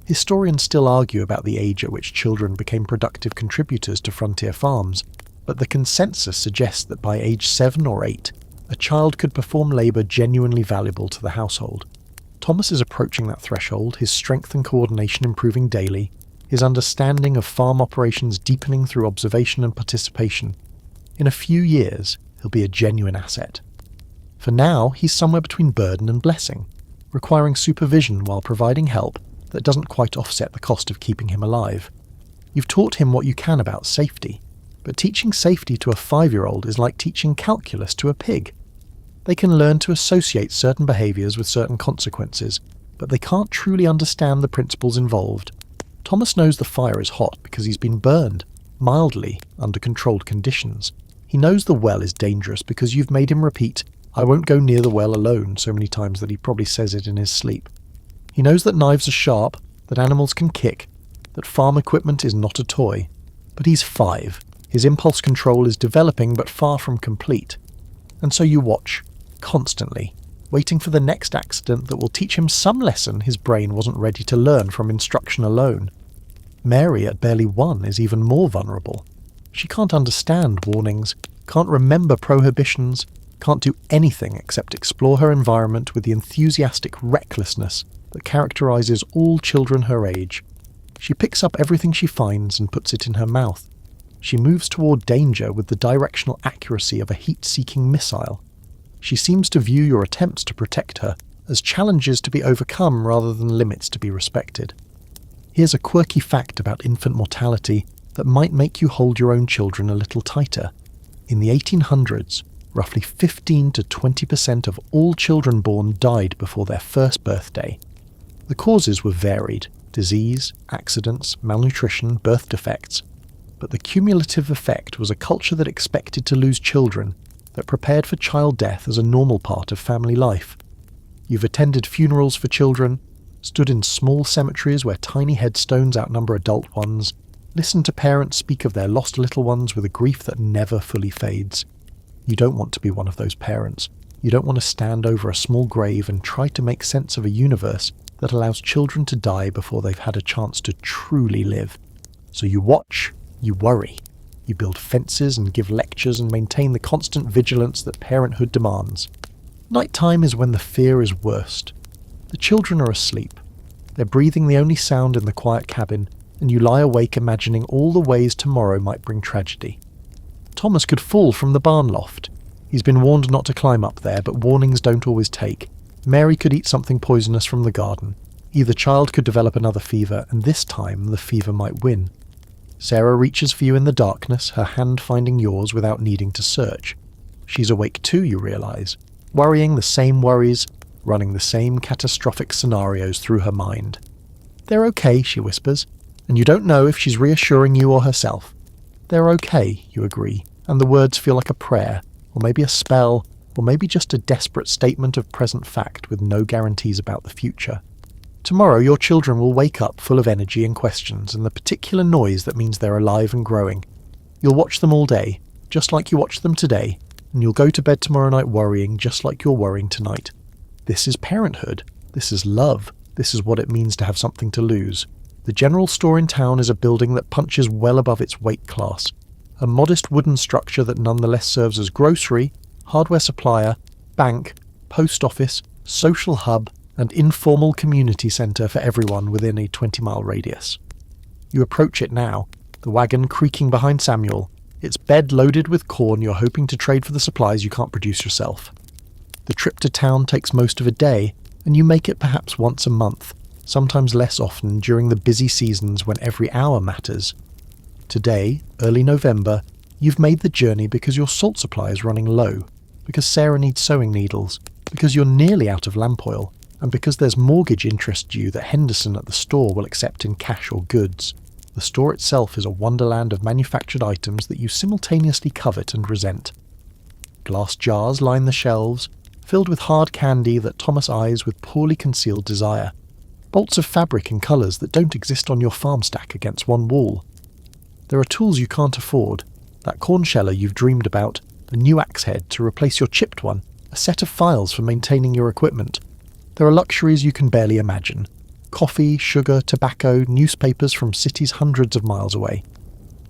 Historians still argue about the age at which children became productive contributors to frontier farms, but the consensus suggests that by age 7 or 8, a child could perform labour genuinely valuable to the household. Thomas is approaching that threshold, his strength and coordination improving daily, his understanding of farm operations deepening through observation and participation. In a few years, he'll be a genuine asset. For now, he's somewhere between burden and blessing, requiring supervision while providing help that doesn't quite offset the cost of keeping him alive. You've taught him what you can about safety, but teaching safety to a 5-year-old is like teaching calculus to a pig. They can learn to associate certain behaviours with certain consequences, but they can't truly understand the principles involved. Thomas knows the fire is hot because he's been burned, mildly, under controlled conditions. He knows the well is dangerous because you've made him repeat, "I won't go near the well alone," so many times that he probably says it in his sleep. He knows that knives are sharp, that animals can kick, that farm equipment is not a toy. But he's 5. His impulse control is developing but far from complete. And so you watch, constantly, waiting for the next accident that will teach him some lesson his brain wasn't ready to learn from instruction alone. Mary, at barely 1, is even more vulnerable. She can't understand warnings, can't remember prohibitions, can't do anything except explore her environment with the enthusiastic recklessness that characterises all children her age. She picks up everything she finds and puts it in her mouth. She moves toward danger with the directional accuracy of a heat-seeking missile. She seems to view your attempts to protect her as challenges to be overcome rather than limits to be respected. Here's a quirky fact about infant mortality that might make you hold your own children a little tighter. In the 1800s, roughly 15 to 20% of all children born died before their first birthday. The causes were varied: disease, accidents, malnutrition, birth defects. But the cumulative effect was a culture that expected to lose children, that prepared for child death as a normal part of family life. You've attended funerals for children, stood in small cemeteries where tiny headstones outnumber adult ones, listened to parents speak of their lost little ones with a grief that never fully fades. You don't want to be one of those parents. You don't want to stand over a small grave and try to make sense of a universe that allows children to die before they've had a chance to truly live. So you watch, you worry, you build fences and give lectures and maintain the constant vigilance that parenthood demands. Nighttime is when the fear is worst. The children are asleep. They're breathing the only sound in the quiet cabin, and you lie awake imagining all the ways tomorrow might bring tragedy. Thomas could fall from the barn loft. He's been warned not to climb up there, but warnings don't always take. Mary could eat something poisonous from the garden. Either child could develop another fever, and this time the fever might win. Sarah reaches for you in the darkness, her hand finding yours without needing to search. She's awake too, you realise, worrying the same worries, running the same catastrophic scenarios through her mind. "They're okay," she whispers, and you don't know if she's reassuring you or herself. "They're okay," you agree, and the words feel like a prayer, or maybe a spell, or maybe just a desperate statement of present fact with no guarantees about the future. Tomorrow your children will wake up full of energy and questions and the particular noise that means they're alive and growing. You'll watch them all day, just like you watched them today, and you'll go to bed tomorrow night worrying just like you're worrying tonight. This is parenthood. This is love. This is what it means to have something to lose. The general store in town is a building that punches well above its weight class. A modest wooden structure that nonetheless serves as grocery, hardware supplier, bank, post office, social hub, and informal community centre for everyone within a 20-mile radius. You approach it now, the wagon creaking behind Samuel, its bed loaded with corn you're hoping to trade for the supplies you can't produce yourself. The trip to town takes most of a day, and you make it perhaps once a month, sometimes less often during the busy seasons when every hour matters. Today, early November, you've made the journey because your salt supply is running low, because Sarah needs sewing needles, because you're nearly out of lamp oil, and because there's mortgage interest due that Henderson at the store will accept in cash or goods. The store itself is a wonderland of manufactured items that you simultaneously covet and resent. Glass jars line the shelves, filled with hard candy that Thomas eyes with poorly concealed desire. Bolts of fabric in colours that don't exist on your farm stack against one wall. There are tools you can't afford, that corn sheller you've dreamed about, a new axe head to replace your chipped one, a set of files for maintaining your equipment. There are luxuries you can barely imagine. Coffee, sugar, tobacco, newspapers from cities hundreds of miles away.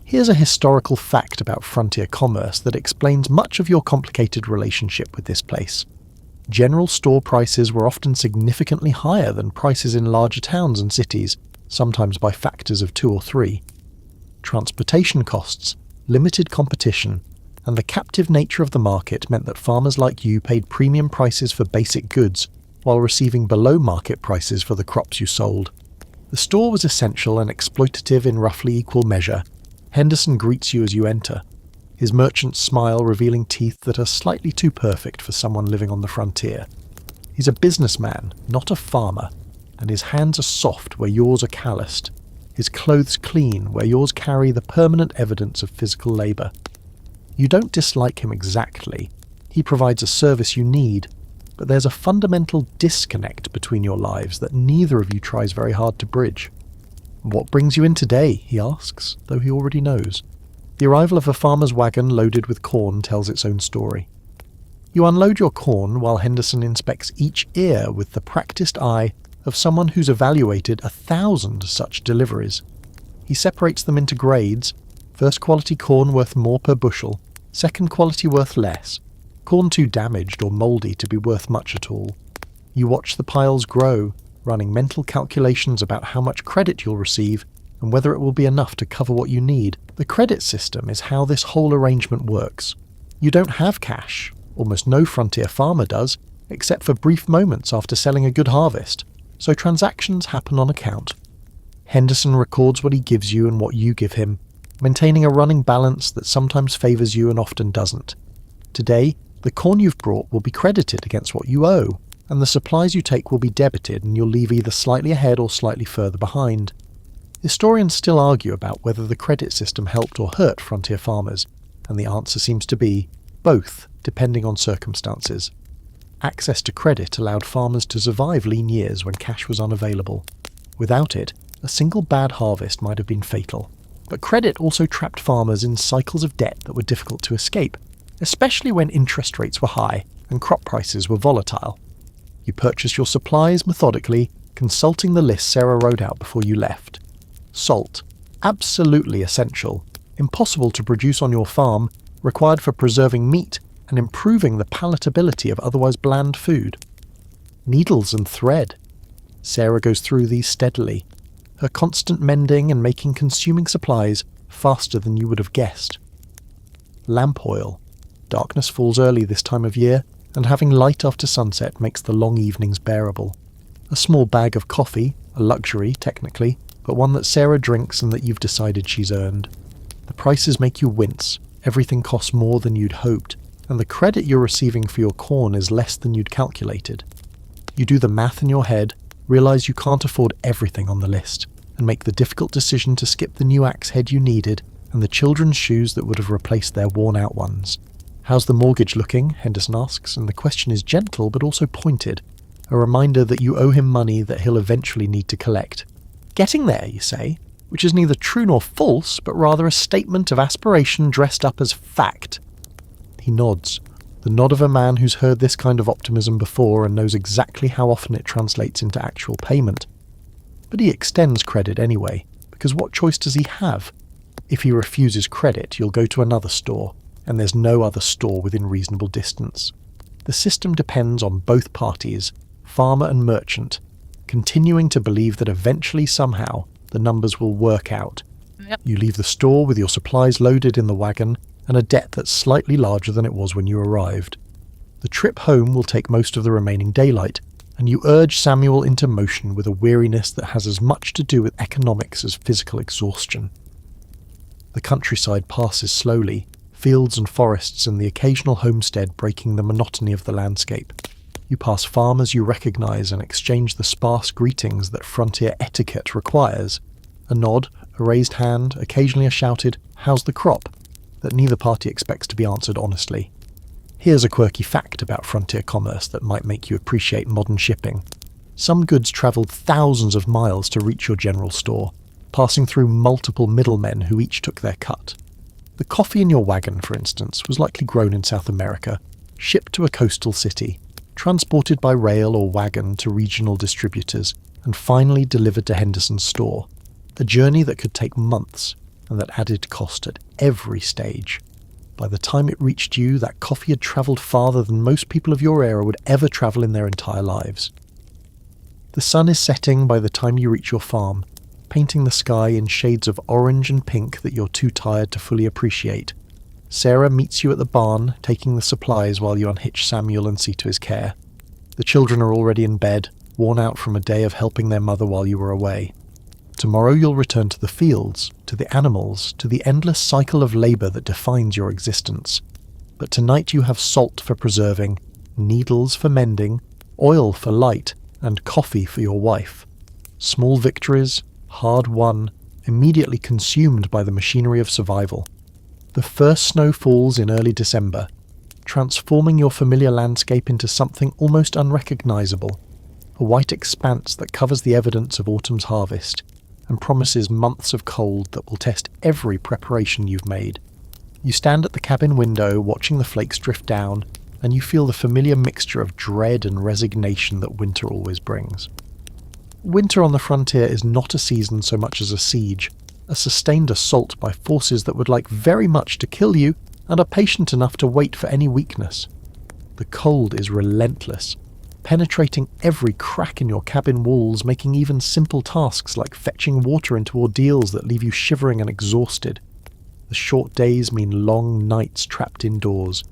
Here's a historical fact about frontier commerce that explains much of your complicated relationship with this place. General store prices were often significantly higher than prices in larger towns and cities, sometimes by factors of 2 or 3. Transportation costs, limited competition, and the captive nature of the market meant that farmers like you paid premium prices for basic goods, while receiving below-market prices for the crops you sold. The store was essential and exploitative in roughly equal measure. Henderson greets you as you enter, his merchant's smile revealing teeth that are slightly too perfect for someone living on the frontier. He's a businessman, not a farmer, and his hands are soft where yours are calloused, his clothes clean where yours carry the permanent evidence of physical labour. You don't dislike him exactly. He provides a service you need, but there's a fundamental disconnect between your lives that neither of you tries very hard to bridge. "What brings you in today?" he asks, though he already knows. The arrival of a farmer's wagon loaded with corn tells its own story. You unload your corn while Henderson inspects each ear with the practiced eye of someone who's evaluated 1,000 such deliveries. He separates them into grades: first quality corn worth more per bushel, second quality worth less, corn too damaged or mouldy to be worth much at all. You watch the piles grow, running mental calculations about how much credit you'll receive and whether it will be enough to cover what you need. The credit system is how this whole arrangement works. You don't have cash. Almost no frontier farmer does, except for brief moments after selling a good harvest. So transactions happen on account. Henderson records what he gives you and what you give him, maintaining a running balance that sometimes favours you and often doesn't. Today, the corn you've brought will be credited against what you owe, and the supplies you take will be debited, and you'll leave either slightly ahead or slightly further behind. Historians still argue about whether the credit system helped or hurt frontier farmers, and the answer seems to be both, depending on circumstances. Access to credit allowed farmers to survive lean years when cash was unavailable. Without it, a single bad harvest might have been fatal. But credit also trapped farmers in cycles of debt that were difficult to escape, especially when interest rates were high and crop prices were volatile. You purchase your supplies methodically, consulting the list Sarah wrote out before you left. Salt. Absolutely essential. Impossible to produce on your farm, required for preserving meat and improving the palatability of otherwise bland food. Needles and thread. Sarah goes through these steadily, her constant mending and making consuming supplies faster than you would have guessed. Lamp oil. Darkness falls early this time of year, and having light after sunset makes the long evenings bearable. A small bag of coffee, a luxury technically, but one that Sarah drinks and that you've decided she's earned. The prices make you wince, everything costs more than you'd hoped, and the credit you're receiving for your corn is less than you'd calculated. You do the math in your head, realise you can't afford everything on the list, and make the difficult decision to skip the new axe head you needed and the children's shoes that would have replaced their worn-out ones. "How's the mortgage looking?" Henderson asks, and the question is gentle but also pointed, a reminder that you owe him money that he'll eventually need to collect. "Getting there," you say, which is neither true nor false, but rather a statement of aspiration dressed up as fact. He nods, the nod of a man who's heard this kind of optimism before and knows exactly how often it translates into actual payment. But he extends credit anyway, because what choice does he have? If he refuses credit, you'll go to another store, and there's no other store within reasonable distance. The system depends on both parties, farmer and merchant, continuing to believe that eventually somehow the numbers will work out. Yep. You leave the store with your supplies loaded in the wagon and a debt that's slightly larger than it was when you arrived. The trip home will take most of the remaining daylight, and you urge Samuel into motion with a weariness that has as much to do with economics as physical exhaustion. The countryside passes slowly, fields and forests and the occasional homestead breaking the monotony of the landscape. You pass farmers you recognise and exchange the sparse greetings that frontier etiquette requires. A nod, a raised hand, occasionally a shouted, "How's the crop?" that neither party expects to be answered honestly. Here's a quirky fact about frontier commerce that might make you appreciate modern shipping. Some goods travelled thousands of miles to reach your general store, passing through multiple middlemen who each took their cut. The coffee in your wagon, for instance, was likely grown in South America, shipped to a coastal city, transported by rail or wagon to regional distributors, and finally delivered to Henderson's store. A journey that could take months, and that added cost at every stage. By the time it reached you, that coffee had travelled farther than most people of your era would ever travel in their entire lives. The sun is setting by the time you reach your farm, painting the sky in shades of orange and pink that you're too tired to fully appreciate. Sarah meets you at the barn, taking the supplies while you unhitch Samuel and see to his care. The children are already in bed, worn out from a day of helping their mother while you were away. Tomorrow you'll return to the fields, to the animals, to the endless cycle of labour that defines your existence. But tonight you have salt for preserving, needles for mending, oil for light, and coffee for your wife. Small victories, hard won, immediately consumed by the machinery of survival. The first snow falls in early December, transforming your familiar landscape into something almost unrecognisable, a white expanse that covers the evidence of autumn's harvest, and promises months of cold that will test every preparation you've made. You stand at the cabin window watching the flakes drift down, and you feel the familiar mixture of dread and resignation that winter always brings. Winter on the frontier is not a season so much as a siege, a sustained assault by forces that would like very much to kill you and are patient enough to wait for any weakness. The cold is relentless, penetrating every crack in your cabin walls, making even simple tasks like fetching water into ordeals that leave you shivering and exhausted. The short days mean long nights trapped indoors,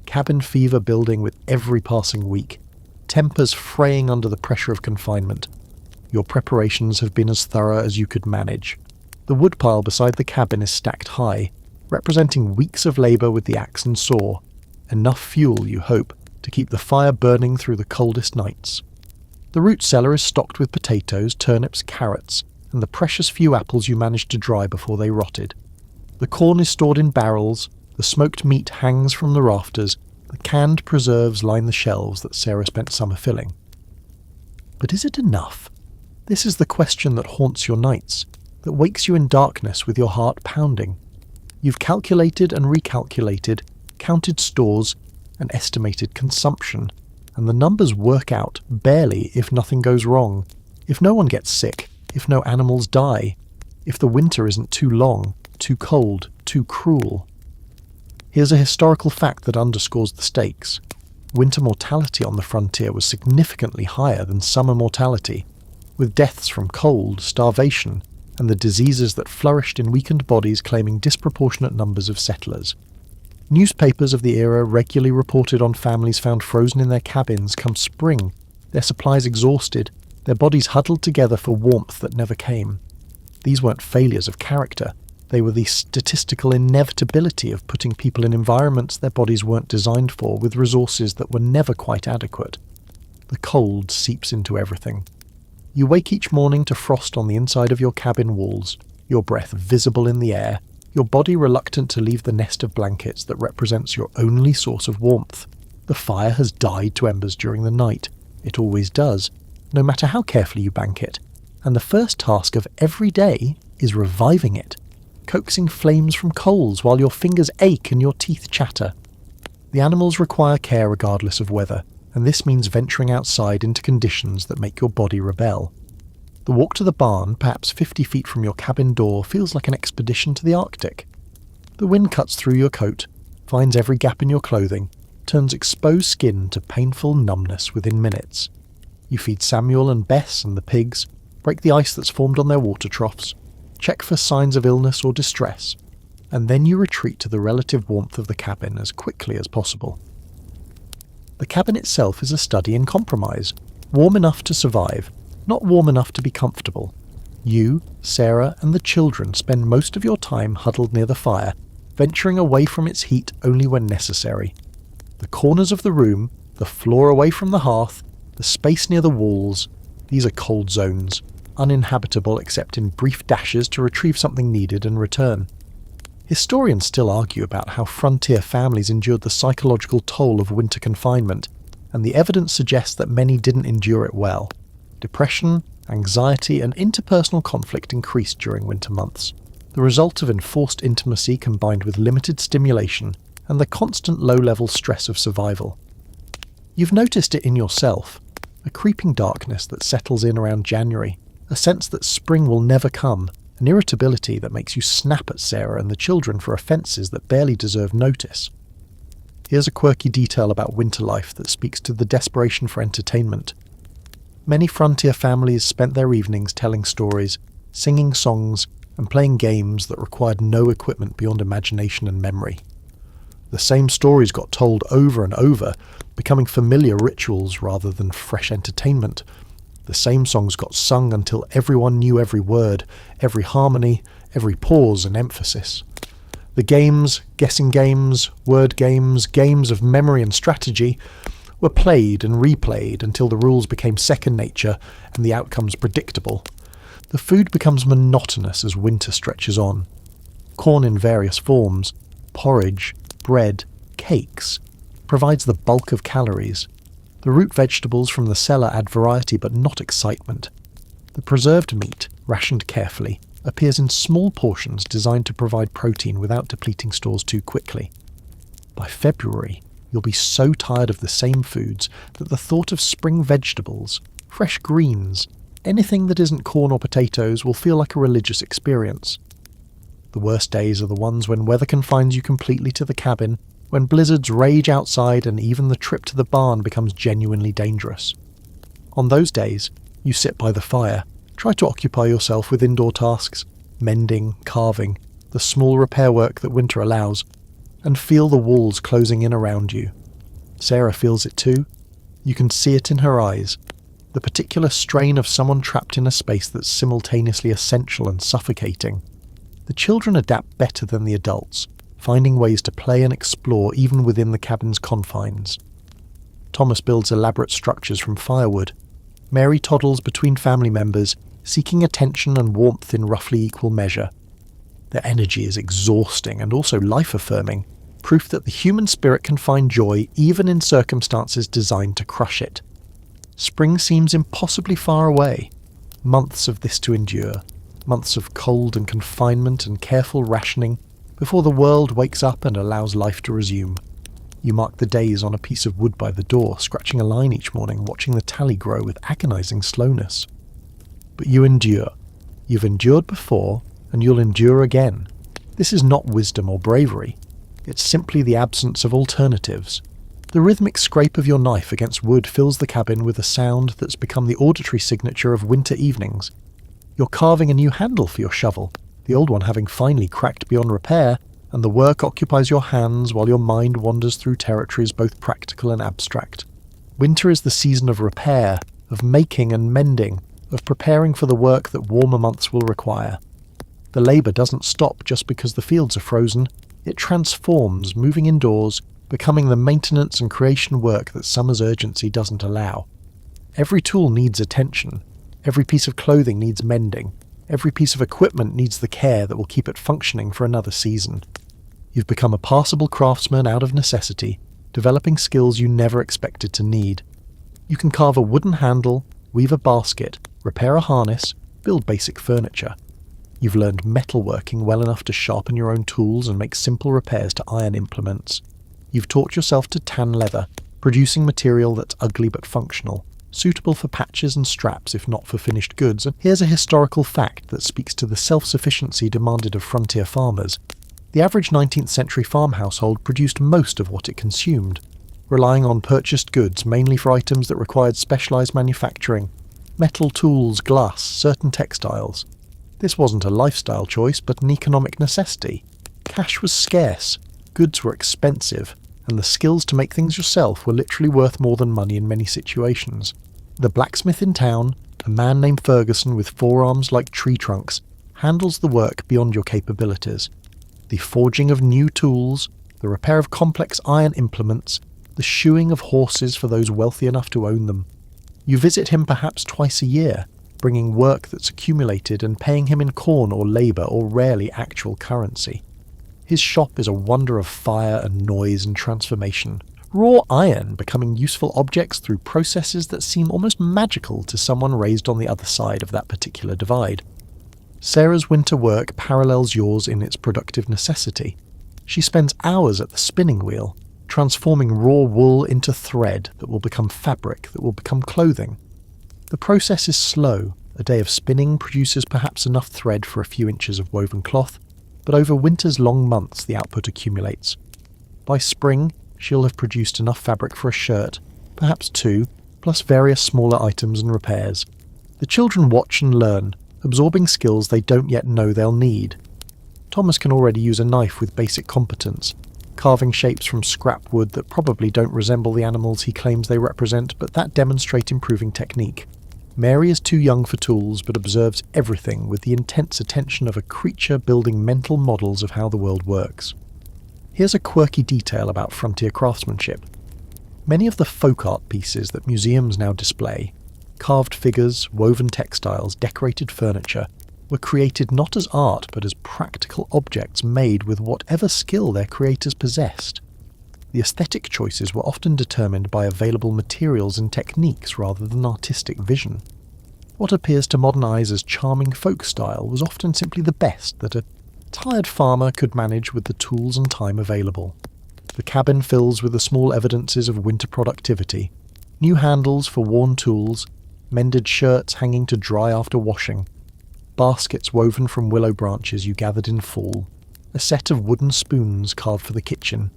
cabin fever building with every passing week, tempers fraying under the pressure of confinement. Your preparations have been as thorough as you could manage. The woodpile beside the cabin is stacked high, representing weeks of labour with the axe and saw, enough fuel, you hope, to keep the fire burning through the coldest nights. The root cellar is stocked with potatoes, turnips, carrots, and the precious few apples you managed to dry before they rotted. The corn is stored in barrels, the smoked meat hangs from the rafters, the canned preserves line the shelves that Sarah spent summer filling. But is it enough? This is the question that haunts your nights, that wakes you in darkness with your heart pounding. You've calculated and recalculated, counted stores, and estimated consumption, and the numbers work out barely if nothing goes wrong. If no one gets sick, if no animals die, if the winter isn't too long, too cold, too cruel. Here's a historical fact that underscores the stakes. Winter mortality on the frontier was significantly higher than summer mortality, with deaths from cold, starvation, and the diseases that flourished in weakened bodies claiming disproportionate numbers of settlers. Newspapers of the era regularly reported on families found frozen in their cabins come spring, their supplies exhausted, their bodies huddled together for warmth that never came. These weren't failures of character. They were the statistical inevitability of putting people in environments their bodies weren't designed for with resources that were never quite adequate. The cold seeps into everything. You wake each morning to frost on the inside of your cabin walls, your breath visible in the air, your body reluctant to leave the nest of blankets that represents your only source of warmth. The fire has died to embers during the night. It always does, no matter how carefully you bank it. And the first task of every day is reviving it, coaxing flames from coals while your fingers ache and your teeth chatter. The animals require care regardless of weather, and this means venturing outside into conditions that make your body rebel. The walk to the barn, perhaps 50 feet from your cabin door, feels like an expedition to the Arctic. The wind cuts through your coat, finds every gap in your clothing, turns exposed skin to painful numbness within minutes. You feed Samuel and Bess and the pigs, break the ice that's formed on their water troughs, check for signs of illness or distress, and then you retreat to the relative warmth of the cabin as quickly as possible. The cabin itself is a study in compromise, warm enough to survive, not warm enough to be comfortable. You, Sarah, and the children spend most of your time huddled near the fire, venturing away from its heat only when necessary. The corners of the room, the floor away from the hearth, the space near the walls, these are cold zones, uninhabitable except in brief dashes to retrieve something needed and return. Historians still argue about how frontier families endured the psychological toll of winter confinement, and the evidence suggests that many didn't endure it well. Depression, anxiety, and interpersonal conflict increased during winter months, the result of enforced intimacy combined with limited stimulation and the constant low-level stress of survival. You've noticed it in yourself, a creeping darkness that settles in around January, a sense that spring will never come, an irritability that makes you snap at Sarah and the children for offences that barely deserve notice. Here's a quirky detail about winter life that speaks to the desperation for entertainment. Many frontier families spent their evenings telling stories, singing songs, and playing games that required no equipment beyond imagination and memory. The same stories got told over and over, becoming familiar rituals rather than fresh entertainment. The same songs got sung until everyone knew every word, every harmony, every pause and emphasis. The games, guessing games, word games, games of memory and strategy were played and replayed until the rules became second nature and the outcomes predictable. The food becomes monotonous as winter stretches on. Corn in various forms, porridge, bread, cakes, provides the bulk of calories. The root vegetables from the cellar add variety but not excitement. The preserved meat, rationed carefully, appears in small portions designed to provide protein without depleting stores too quickly. By February, you'll be so tired of the same foods that the thought of spring vegetables, fresh greens, anything that isn't corn or potatoes will feel like a religious experience. The worst days are the ones when weather confines you completely to the cabin, when blizzards rage outside and even the trip to the barn becomes genuinely dangerous. On those days, you sit by the fire, try to occupy yourself with indoor tasks, mending, carving, the small repair work that winter allows, and feel the walls closing in around you. Sarah feels it too. You can see it in her eyes, the particular strain of someone trapped in a space that's simultaneously essential and suffocating. The children adapt better than the adults, finding ways to play and explore even within the cabin's confines. Thomas builds elaborate structures from firewood. Mary toddles between family members, seeking attention and warmth in roughly equal measure. Their energy is exhausting and also life-affirming, proof that the human spirit can find joy even in circumstances designed to crush it. Spring seems impossibly far away. Months of this to endure, months of cold and confinement and careful rationing, before the world wakes up and allows life to resume. You mark the days on a piece of wood by the door, scratching a line each morning, watching the tally grow with agonizing slowness. but you endure. You've endured before, and you'll endure again. This is not wisdom or bravery. It's simply the absence of alternatives. The rhythmic scrape of your knife against wood fills the cabin with a sound that's become the auditory signature of winter evenings. You're carving a new handle for your shovel, the old one having finally cracked beyond repair, and the work occupies your hands while your mind wanders through territories both practical and abstract. Winter is the season of repair, of making and mending, of preparing for the work that warmer months will require. The labour doesn't stop just because the fields are frozen. It transforms, moving indoors, becoming the maintenance and creation work that summer's urgency doesn't allow. Every tool needs attention. Every piece of clothing needs mending. Every piece of equipment needs the care that will keep it functioning for another season. You've become a passable craftsman out of necessity, developing skills you never expected to need. You can carve a wooden handle, weave a basket, repair a harness, build basic furniture. You've learned metalworking well enough to sharpen your own tools and make simple repairs to iron implements. You've taught yourself to tan leather, producing material that's ugly but functional, suitable for patches and straps if not for finished goods. And here's a historical fact that speaks to the self-sufficiency demanded of frontier farmers. The average 19th century farm household produced most of what it consumed, relying on purchased goods mainly for items that required specialised manufacturing: metal tools, glass, certain textiles. This wasn't a lifestyle choice, but an economic necessity. Cash was scarce, goods were expensive, and the skills to make things yourself were literally worth more than money in many situations. The blacksmith in town, a man named Ferguson with forearms like tree trunks, handles the work beyond your capabilities. The forging of new tools, the repair of complex iron implements, the shoeing of horses for those wealthy enough to own them. You visit him perhaps twice a year, bringing work that's accumulated and paying him in corn or labour or rarely actual currency. His shop is a wonder of fire and noise and transformation, raw iron becoming useful objects through processes that seem almost magical to someone raised on the other side of that particular divide. Sarah's winter work parallels yours in its productive necessity. She spends hours at the spinning wheel, transforming raw wool into thread that will become fabric, that will become clothing. The process is slow. A day of spinning produces perhaps enough thread for a few inches of woven cloth, but over winter's long months the output accumulates. By spring, she'll have produced enough fabric for a shirt, perhaps two, plus various smaller items and repairs. The children watch and learn, absorbing skills they don't yet know they'll need. Thomas can already use a knife with basic competence, carving shapes from scrap wood that probably don't resemble the animals he claims they represent, but that demonstrate improving technique. Mary is too young for tools, but observes everything with the intense attention of a creature building mental models of how the world works. Here's a quirky detail about frontier craftsmanship. Many of the folk art pieces that museums now display, carved figures, woven textiles, decorated furniture, were created not as art but as practical objects made with whatever skill their creators possessed. The aesthetic choices were often determined by available materials and techniques rather than artistic vision. What appears to modern eyes as charming folk style was often simply the best that a tired farmer could manage with the tools and time available. The cabin fills with the small evidences of winter productivity: new handles for worn tools, mended shirts hanging to dry after washing, baskets woven from willow branches you gathered in fall, a set of wooden spoons carved for the kitchen.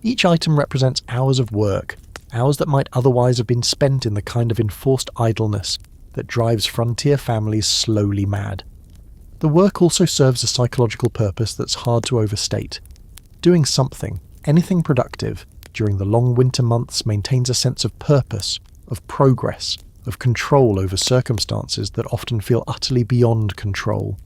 Each item represents hours of work, hours that might otherwise have been spent in the kind of enforced idleness that drives frontier families slowly mad. The work also serves a psychological purpose that's hard to overstate. Doing something, anything productive, during the long winter months maintains a sense of purpose, of progress, of control over circumstances that often feel utterly beyond control.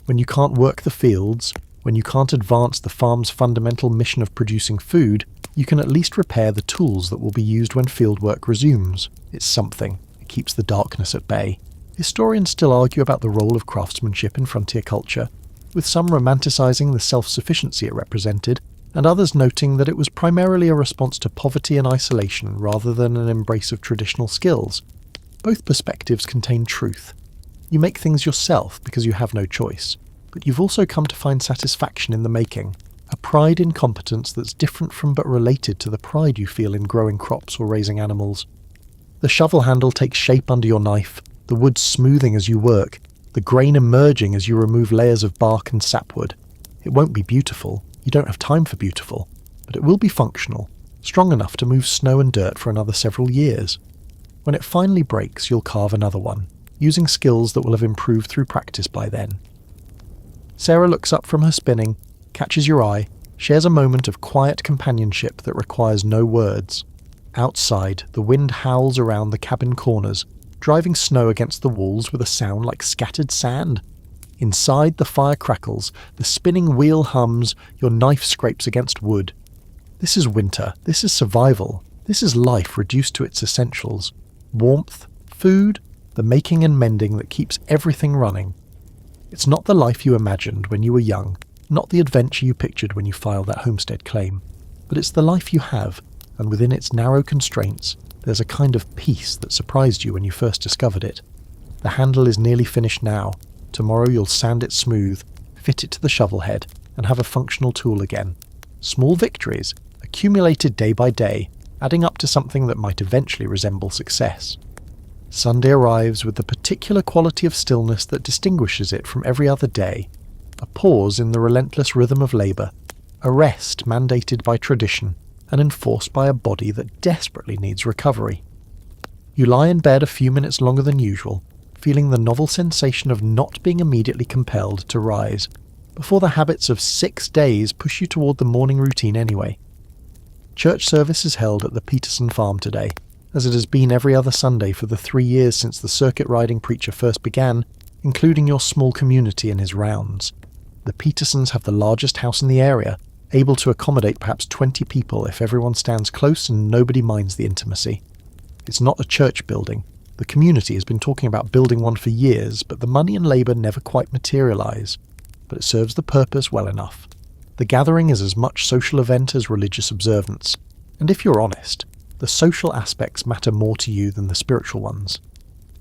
When you can't work the fields, when you can't advance the farm's fundamental mission of producing food, you can at least repair the tools that will be used when fieldwork resumes. It's something. It keeps the darkness at bay. Historians still argue about the role of craftsmanship in frontier culture, with some romanticising the self-sufficiency it represented, and others noting that it was primarily a response to poverty and isolation rather than an embrace of traditional skills. Both perspectives contain truth. You make things yourself because you have no choice, but you've also come to find satisfaction in the making, a pride in competence that's different from but related to the pride you feel in growing crops or raising animals. The shovel handle takes shape under your knife, the wood smoothing as you work, the grain emerging as you remove layers of bark and sapwood. It won't be beautiful, you don't have time for beautiful, but it will be functional, strong enough to move snow and dirt for another several years. When it finally breaks, you'll carve another one, using skills that will have improved through practice by then. Sarah looks up from her spinning, catches your eye, shares a moment of quiet companionship that requires no words. Outside, the wind howls around the cabin corners, driving snow against the walls with a sound like scattered sand. Inside, the fire crackles, the spinning wheel hums, your knife scrapes against wood. This is winter, this is survival, this is life reduced to its essentials. Warmth, food, the making and mending that keeps everything running. It's not the life you imagined when you were young, not the adventure you pictured when you filed that homestead claim, but it's the life you have, and within its narrow constraints, there's a kind of peace that surprised you when you first discovered it. The handle is nearly finished now. Tomorrow you'll sand it smooth, fit it to the shovel head, and have a functional tool again. Small victories, accumulated day by day, adding up to something that might eventually resemble success. Sunday arrives with the particular quality of stillness that distinguishes it from every other day, a pause in the relentless rhythm of labour, a rest mandated by tradition and enforced by a body that desperately needs recovery. You lie in bed a few minutes longer than usual, feeling the novel sensation of not being immediately compelled to rise, before the habits of 6 days push you toward the morning routine anyway. Church service is held at the Peterson farm today, as it has been every other Sunday for the 3 years since the circuit-riding preacher first began, including your small community in his rounds. The Petersons have the largest house in the area, able to accommodate perhaps 20 people if everyone stands close and nobody minds the intimacy. It's not a church building. The community has been talking about building one for years, but the money and labour never quite materialise. But it serves the purpose well enough. The gathering is as much social event as religious observance, and if you're honest, the social aspects matter more to you than the spiritual ones.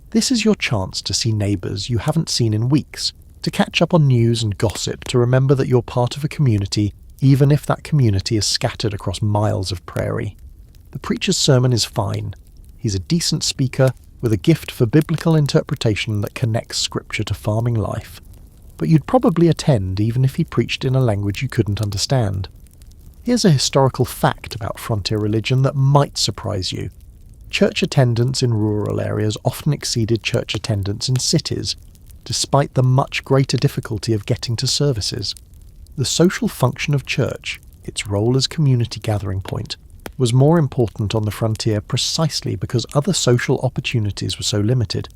This is your chance to see neighbours you haven't seen in weeks, to catch up on news and gossip, to remember that you're part of a community, even if that community is scattered across miles of prairie. The preacher's sermon is fine. He's a decent speaker with a gift for biblical interpretation that connects scripture to farming life. But you'd probably attend even if he preached in a language you couldn't understand. Here's a historical fact about frontier religion that might surprise you. Church attendance in rural areas often exceeded church attendance in cities, despite the much greater difficulty of getting to services. The social function of church, its role as community gathering point, was more important on the frontier precisely because other social opportunities were so limited.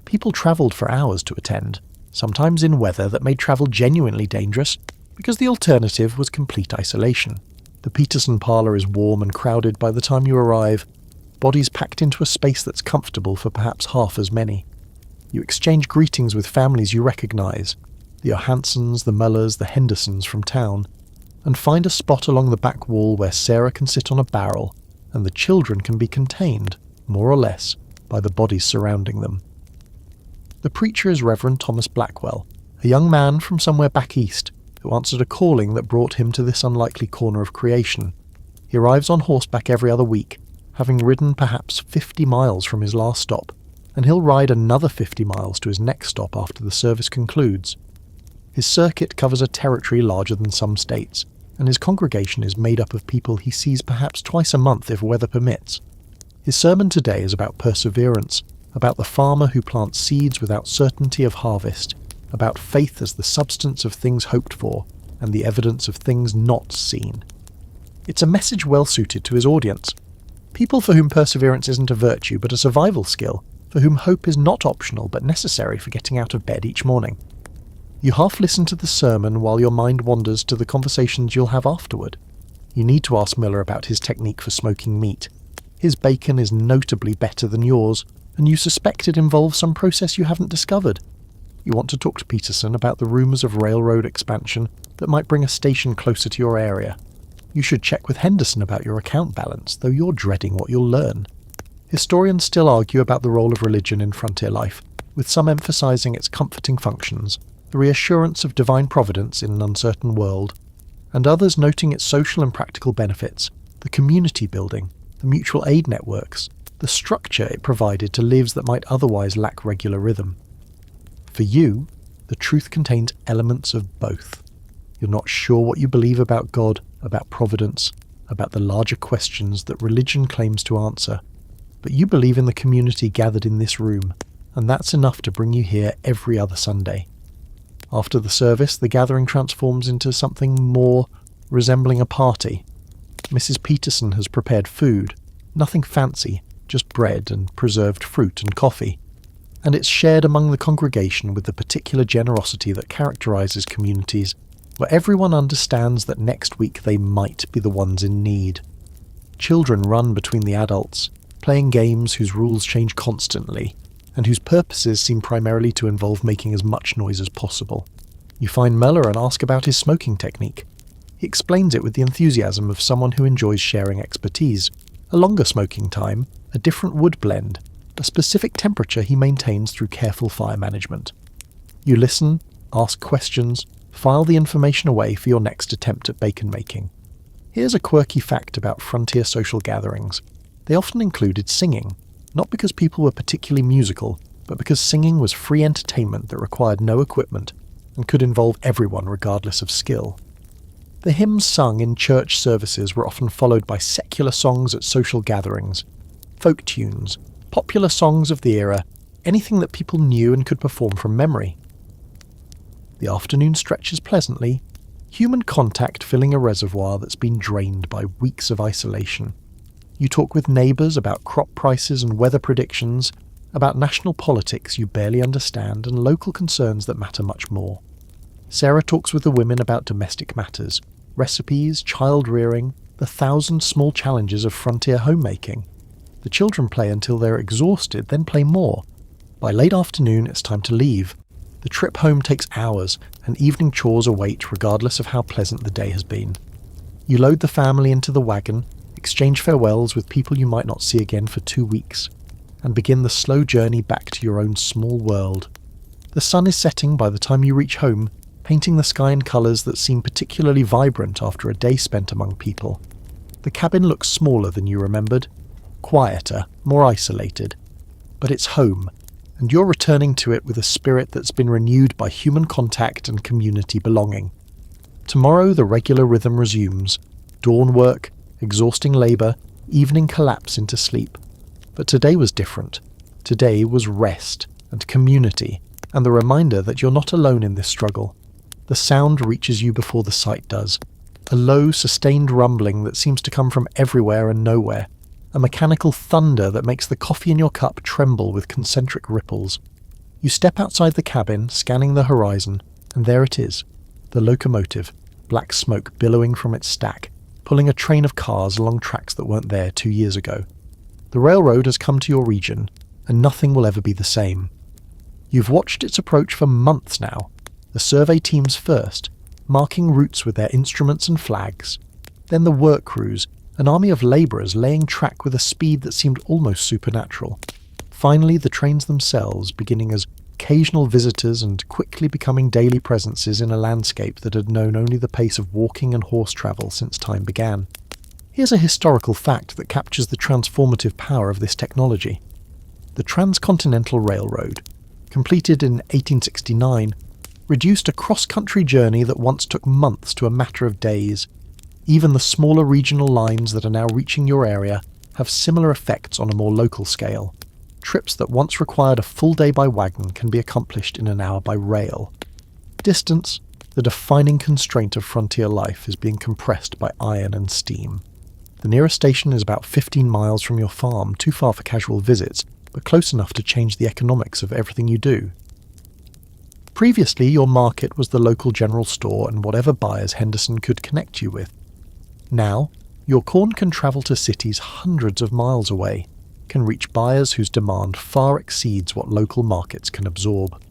People travelled for hours to attend, sometimes in weather that made travel genuinely dangerous, because the alternative was complete isolation. The Peterson parlour is warm and crowded by the time you arrive, bodies packed into a space that's comfortable for perhaps half as many. You exchange greetings with families you recognise, the Johanssons, the Mullers, the Hendersons from town, and find a spot along the back wall where Sarah can sit on a barrel, and the children can be contained, more or less, by the bodies surrounding them. The preacher is Reverend Thomas Blackwell, a young man from somewhere back east, who answered a calling that brought him to this unlikely corner of creation. He arrives on horseback every other week, having ridden perhaps 50 miles from his last stop, and he'll ride another 50 miles to his next stop after the service concludes. His circuit covers a territory larger than some states, and his congregation is made up of people he sees perhaps twice a month if weather permits. His sermon today is about perseverance, about the farmer who plants seeds without certainty of harvest, about faith as the substance of things hoped for, and the evidence of things not seen. It's a message well suited to his audience. People for whom perseverance isn't a virtue but a survival skill, for whom hope is not optional but necessary for getting out of bed each morning. You half listen to the sermon while your mind wanders to the conversations you'll have afterward. You need to ask Miller about his technique for smoking meat. His bacon is notably better than yours, and you suspect it involves some process you haven't discovered. You want to talk to Peterson about the rumours of railroad expansion that might bring a station closer to your area. You should check with Henderson about your account balance, though you're dreading what you'll learn. Historians still argue about the role of religion in frontier life, with some emphasising its comforting functions, the reassurance of divine providence in an uncertain world, and others noting its social and practical benefits, the community building, the mutual aid networks, the structure it provided to lives that might otherwise lack regular rhythm. For you, the truth contains elements of both. You're not sure what you believe about God, about providence, about the larger questions that religion claims to answer, but you believe in the community gathered in this room, and that's enough to bring you here every other Sunday. After the service, the gathering transforms into something more resembling a party. Mrs. Peterson has prepared food, nothing fancy, just bread and preserved fruit and coffee, and it's shared among the congregation with the particular generosity that characterises communities where everyone understands that next week they might be the ones in need. Children run between the adults, playing games whose rules change constantly, and whose purposes seem primarily to involve making as much noise as possible. You find Muller and ask about his smoking technique. He explains it with the enthusiasm of someone who enjoys sharing expertise. A longer smoking time, a different wood blend, a specific temperature he maintains through careful fire management. You listen, ask questions, file the information away for your next attempt at bacon making. Here's a quirky fact about frontier social gatherings. They often included singing, not because people were particularly musical, but because singing was free entertainment that required no equipment and could involve everyone regardless of skill. The hymns sung in church services were often followed by secular songs at social gatherings, folk tunes, popular songs of the era, anything that people knew and could perform from memory. The afternoon stretches pleasantly, human contact filling a reservoir that's been drained by weeks of isolation. You talk with neighbours about crop prices and weather predictions, about national politics you barely understand and local concerns that matter much more. Sarah talks with the women about domestic matters, recipes, child rearing, the 1,000 small challenges of frontier homemaking. The children play until they're exhausted, then play more. By late afternoon, it's time to leave. The trip home takes hours, and evening chores await regardless of how pleasant the day has been. You load the family into the wagon, exchange farewells with people you might not see again for 2 weeks, and begin the slow journey back to your own small world. The sun is setting by the time you reach home, painting the sky in colours that seem particularly vibrant after a day spent among people. The cabin looks smaller than you remembered, quieter, more isolated, but it's home, and you're returning to it with a spirit that's been renewed by human contact and community belonging. Tomorrow the regular rhythm resumes, dawn work, exhausting labour, evening collapse into sleep. But today was different. Today was rest and community, and the reminder that you're not alone in this struggle. The sound reaches you before the sight does, a low, sustained rumbling that seems to come from everywhere and nowhere, a mechanical thunder that makes the coffee in your cup tremble with concentric ripples. You step outside the cabin, scanning the horizon, and there it is, the locomotive, black smoke billowing from its stack, pulling a train of cars along tracks that weren't there 2 years ago. The railroad has come to your region, and nothing will ever be the same. You've watched its approach for months now, the survey teams first, marking routes with their instruments and flags, then the work crews, an army of labourers laying track with a speed that seemed almost supernatural. Finally, the trains themselves, beginning as occasional visitors and quickly becoming daily presences in a landscape that had known only the pace of walking and horse travel since time began. Here's a historical fact that captures the transformative power of this technology. The Transcontinental Railroad, completed in 1869, reduced a cross-country journey that once took months to a matter of days. Even the smaller regional lines that are now reaching your area have similar effects on a more local scale. Trips that once required a full day by wagon can be accomplished in an hour by rail. Distance, the defining constraint of frontier life, is being compressed by iron and steam. The nearest station is about 15 miles from your farm, too far for casual visits, but close enough to change the economics of everything you do. Previously, your market was the local general store and whatever buyers Henderson could connect you with. Now, your corn can travel to cities hundreds of miles away, can reach buyers whose demand far exceeds what local markets can absorb.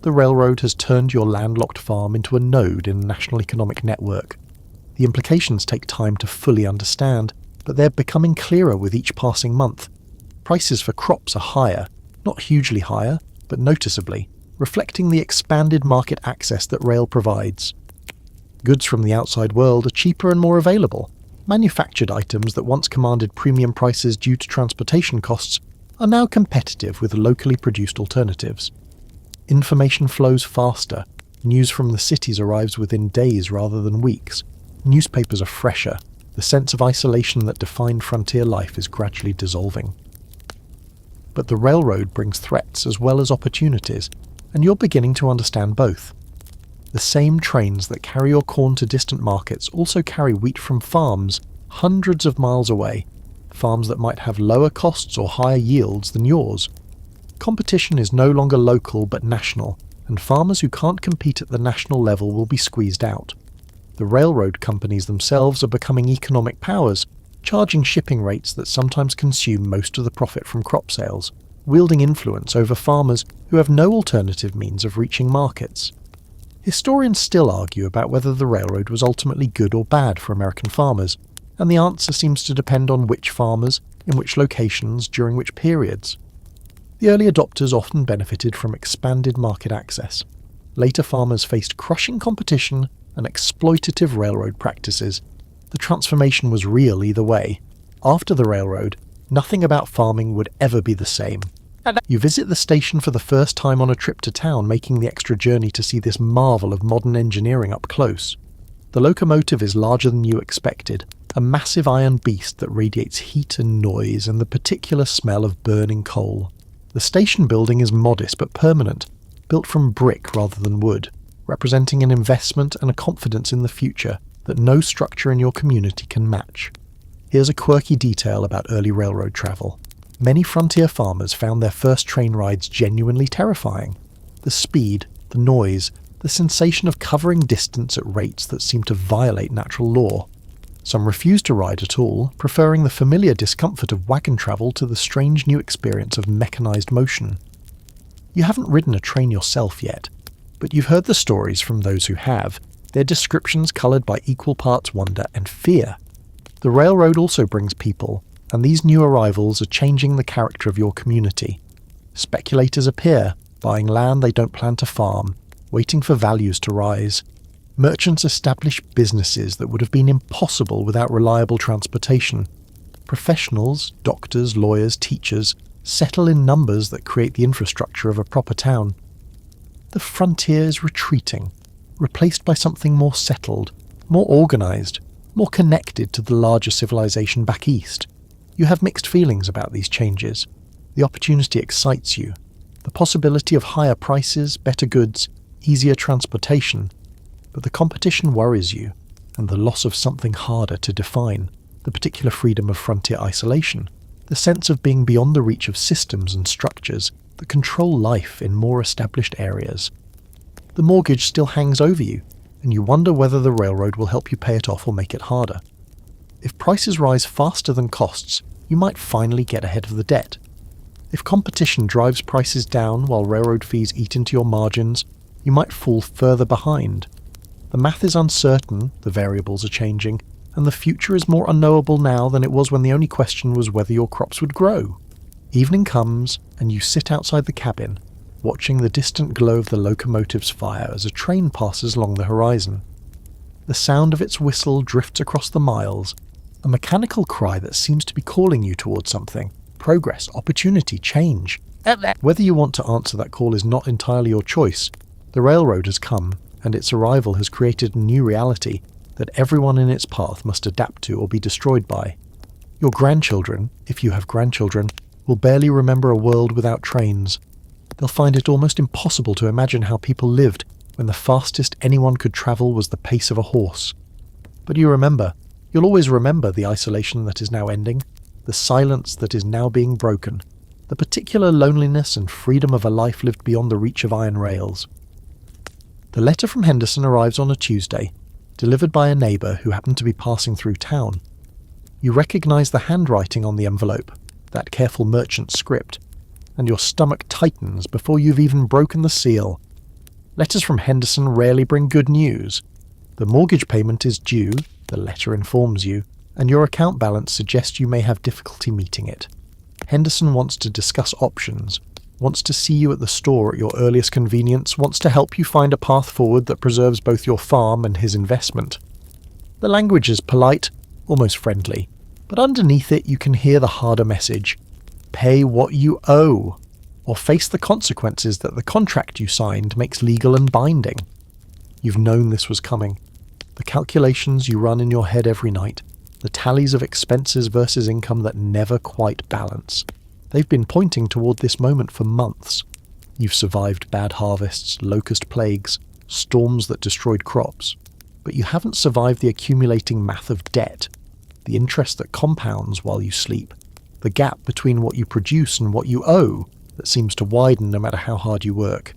The railroad has turned your landlocked farm into a node in a national economic network. The implications take time to fully understand, but they're becoming clearer with each passing month. Prices for crops are higher, not hugely higher, but noticeably, reflecting the expanded market access that rail provides. Goods from the outside world are cheaper and more available, Manufactured items that once commanded premium prices due to transportation costs are now competitive with locally produced alternatives. Information flows faster, news from the cities arrives within days rather than weeks, newspapers are fresher, the sense of isolation that defined frontier life is gradually dissolving. But the railroad brings threats as well as opportunities, and you're beginning to understand both. The same trains that carry your corn to distant markets also carry wheat from farms hundreds of miles away, farms that might have lower costs or higher yields than yours. Competition is no longer local but national, and farmers who can't compete at the national level will be squeezed out. The railroad companies themselves are becoming economic powers, charging shipping rates that sometimes consume most of the profit from crop sales, wielding influence over farmers who have no alternative means of reaching markets. Historians still argue about whether the railroad was ultimately good or bad for American farmers, and the answer seems to depend on which farmers, in which locations, during which periods. The early adopters often benefited from expanded market access. Later farmers faced crushing competition and exploitative railroad practices. The transformation was real either way. After the railroad, nothing about farming would ever be the same. You visit the station for the first time on a trip to town, making the extra journey to see this marvel of modern engineering up close. The locomotive is larger than you expected, a massive iron beast that radiates heat and noise and the particular smell of burning coal. The station building is modest but permanent, built from brick rather than wood, representing an investment and a confidence in the future that no structure in your community can match. Here's a quirky detail about early railroad travel. Many frontier farmers found their first train rides genuinely terrifying. The speed, the noise, the sensation of covering distance at rates that seemed to violate natural law. Some refused to ride at all, preferring the familiar discomfort of wagon travel to the strange new experience of mechanized motion. You haven't ridden a train yourself yet, but you've heard the stories from those who have, their descriptions coloured by equal parts wonder and fear. The railroad also brings people, and these new arrivals are changing the character of your community. Speculators appear, buying land they don't plan to farm, waiting for values to rise. Merchants establish businesses that would have been impossible without reliable transportation. Professionals, doctors, lawyers, teachers, settle in numbers that create the infrastructure of a proper town. The frontier is retreating, replaced by something more settled, more organised, more connected to the larger civilization back east. You have mixed feelings about these changes. The opportunity excites you. The possibility of higher prices, better goods, easier transportation. But the competition worries you, and the loss of something harder to define, the particular freedom of frontier isolation, the sense of being beyond the reach of systems and structures that control life in more established areas. The mortgage still hangs over you, and you wonder whether the railroad will help you pay it off or make it harder. If prices rise faster than costs, you might finally get ahead of the debt. If competition drives prices down while railroad fees eat into your margins, you might fall further behind. The math is uncertain, the variables are changing, and the future is more unknowable now than it was when the only question was whether your crops would grow. Evening comes, and you sit outside the cabin, watching the distant glow of the locomotive's fire as a train passes along the horizon. The sound of its whistle drifts across the miles, a mechanical cry that seems to be calling you towards something. Progress, opportunity, change. Whether you want to answer that call is not entirely your choice. The railroad has come, and its arrival has created a new reality that everyone in its path must adapt to or be destroyed by. Your grandchildren, if you have grandchildren, will barely remember a world without trains. They'll find it almost impossible to imagine how people lived when the fastest anyone could travel was the pace of a horse. But you'll always remember the isolation that is now ending, the silence that is now being broken, the particular loneliness and freedom of a life lived beyond the reach of iron rails. The letter from Henderson arrives on a Tuesday, delivered by a neighbour who happened to be passing through town. You recognise the handwriting on the envelope, that careful merchant script, and your stomach tightens before you've even broken the seal. Letters from Henderson rarely bring good news. The mortgage payment is due, the letter informs you, and your account balance suggests you may have difficulty meeting it. Henderson wants to discuss options, wants to see you at the store at your earliest convenience, wants to help you find a path forward that preserves both your farm and his investment. The language is polite, almost friendly. But underneath it you can hear the harder message: pay what you owe, or face the consequences that the contract you signed makes legal and binding. You've known this was coming. The calculations you run in your head every night, the tallies of expenses versus income that never quite balance. They've been pointing toward this moment for months. You've survived bad harvests, locust plagues, storms that destroyed crops. But you haven't survived the accumulating math of debt, the interest that compounds while you sleep, the gap between what you produce and what you owe that seems to widen no matter how hard you work.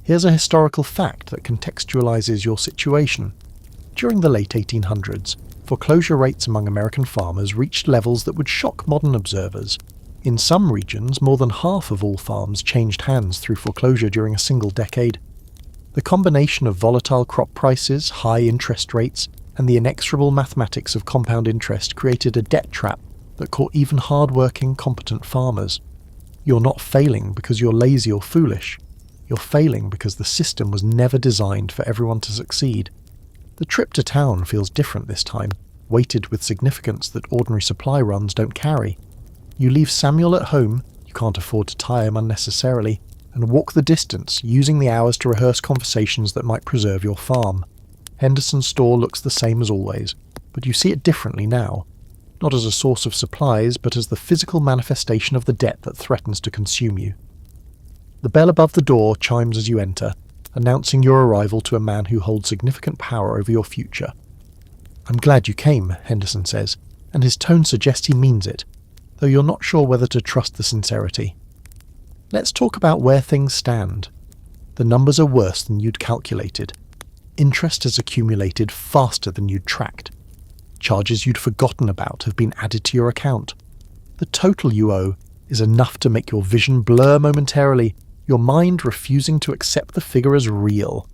Here's a historical fact that contextualizes your situation. During the late 1800s, foreclosure rates among American farmers reached levels that would shock modern observers. In some regions, more than half of all farms changed hands through foreclosure during a single decade. The combination of volatile crop prices, high interest rates, and the inexorable mathematics of compound interest created a debt trap that caught even hard-working, competent farmers. You're not failing because you're lazy or foolish. You're failing because the system was never designed for everyone to succeed. The trip to town feels different this time, weighted with significance that ordinary supply runs don't carry. You leave Samuel at home, you can't afford to tire him unnecessarily, and walk the distance, using the hours to rehearse conversations that might preserve your farm. Henderson's store looks the same as always, but you see it differently now. Not as a source of supplies, but as the physical manifestation of the debt that threatens to consume you. The bell above the door chimes as you enter, announcing your arrival to a man who holds significant power over your future. "I'm glad you came," Henderson says, and his tone suggests he means it, though you're not sure whether to trust the sincerity. Let's talk about where things stand. The numbers are worse than you'd calculated. Interest has accumulated faster than you'd tracked. Charges you'd forgotten about have been added to your account. The total you owe is enough to make your vision blur momentarily, your mind refusing to accept the figure as real.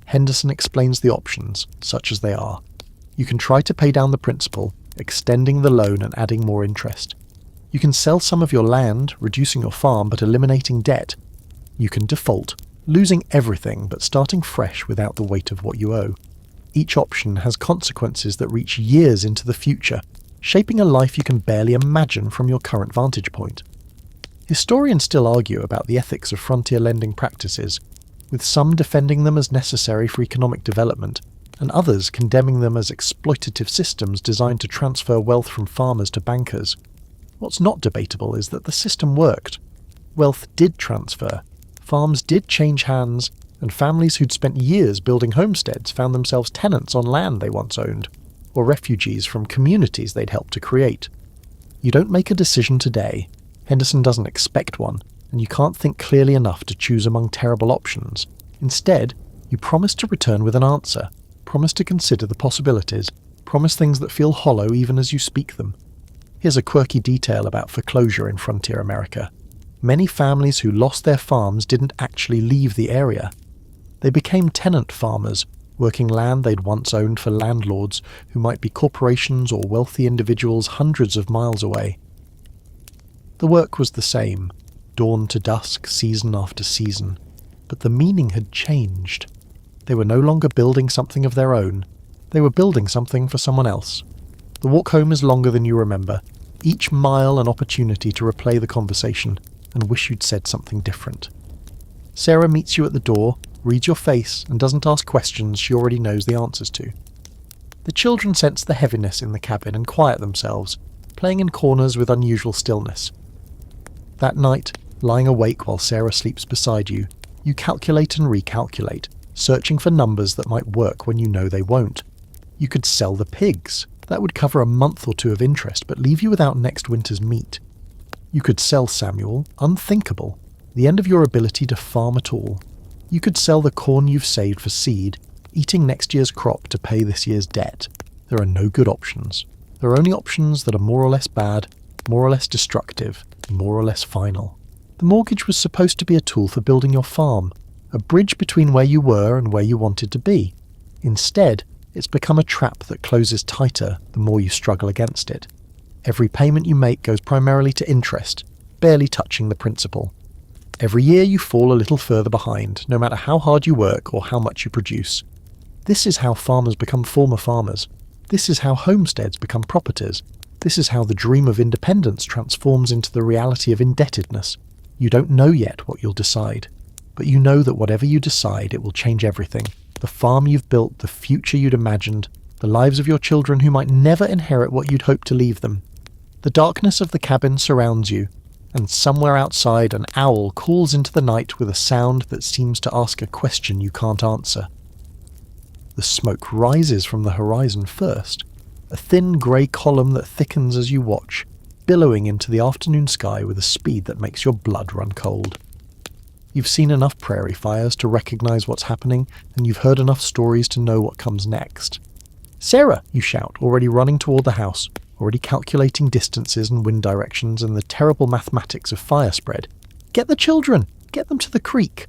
Henderson explains the options, such as they are. You can try to pay down the principal, extending the loan and adding more interest. You can sell some of your land, reducing your farm but eliminating debt. You can default, losing everything but starting fresh without the weight of what you owe. Each option has consequences that reach years into the future, shaping a life you can barely imagine from your current vantage point. Historians still argue about the ethics of frontier lending practices, with some defending them as necessary for economic development, and others condemning them as exploitative systems designed to transfer wealth from farmers to bankers. What's not debatable is that the system worked. Wealth did transfer, farms did change hands, and families who'd spent years building homesteads found themselves tenants on land they once owned, or refugees from communities they'd helped to create. You don't make a decision today, Henderson doesn't expect one, and you can't think clearly enough to choose among terrible options. Instead, you promise to return with an answer, promise to consider the possibilities, promise things that feel hollow even as you speak them. Here's a quirky detail about foreclosure in frontier America. Many families who lost their farms didn't actually leave the area. They became tenant farmers, working land they'd once owned for landlords who might be corporations or wealthy individuals hundreds of miles away. The work was the same, dawn to dusk, season after season, but the meaning had changed. They were no longer building something of their own, they were building something for someone else. The walk home is longer than you remember, each mile an opportunity to replay the conversation and wish you'd said something different. Sarah meets you at the door, reads your face, and doesn't ask questions she already knows the answers to. The children sense the heaviness in the cabin and quiet themselves, playing in corners with unusual stillness. That night, lying awake while Sarah sleeps beside you, you calculate and recalculate, searching for numbers that might work when you know they won't. You could sell the pigs. That would cover a month or two of interest, but leave you without next winter's meat. You could sell Samuel, unthinkable, the end of your ability to farm at all. You could sell the corn you've saved for seed, eating next year's crop to pay this year's debt. There are no good options. There are only options that are more or less bad, more or less destructive, more or less final. The mortgage was supposed to be a tool for building your farm, a bridge between where you were and where you wanted to be. Instead, it's become a trap that closes tighter the more you struggle against it. Every payment you make goes primarily to interest, barely touching the principal. Every year you fall a little further behind, no matter how hard you work or how much you produce. This is how farmers become former farmers. This is how homesteads become properties. This is how the dream of independence transforms into the reality of indebtedness. You don't know yet what you'll decide, but you know that whatever you decide, it will change everything. The farm you've built, the future you'd imagined, the lives of your children who might never inherit what you'd hoped to leave them. The darkness of the cabin surrounds you, and somewhere outside an owl calls into the night with a sound that seems to ask a question you can't answer. The smoke rises from the horizon first, a thin grey column that thickens as you watch, billowing into the afternoon sky with a speed that makes your blood run cold. You've seen enough prairie fires to recognise what's happening, and you've heard enough stories to know what comes next. "Sarah!" you shout, already running toward the house, already calculating distances and wind directions and the terrible mathematics of fire spread. "Get the children! Get them to the creek!"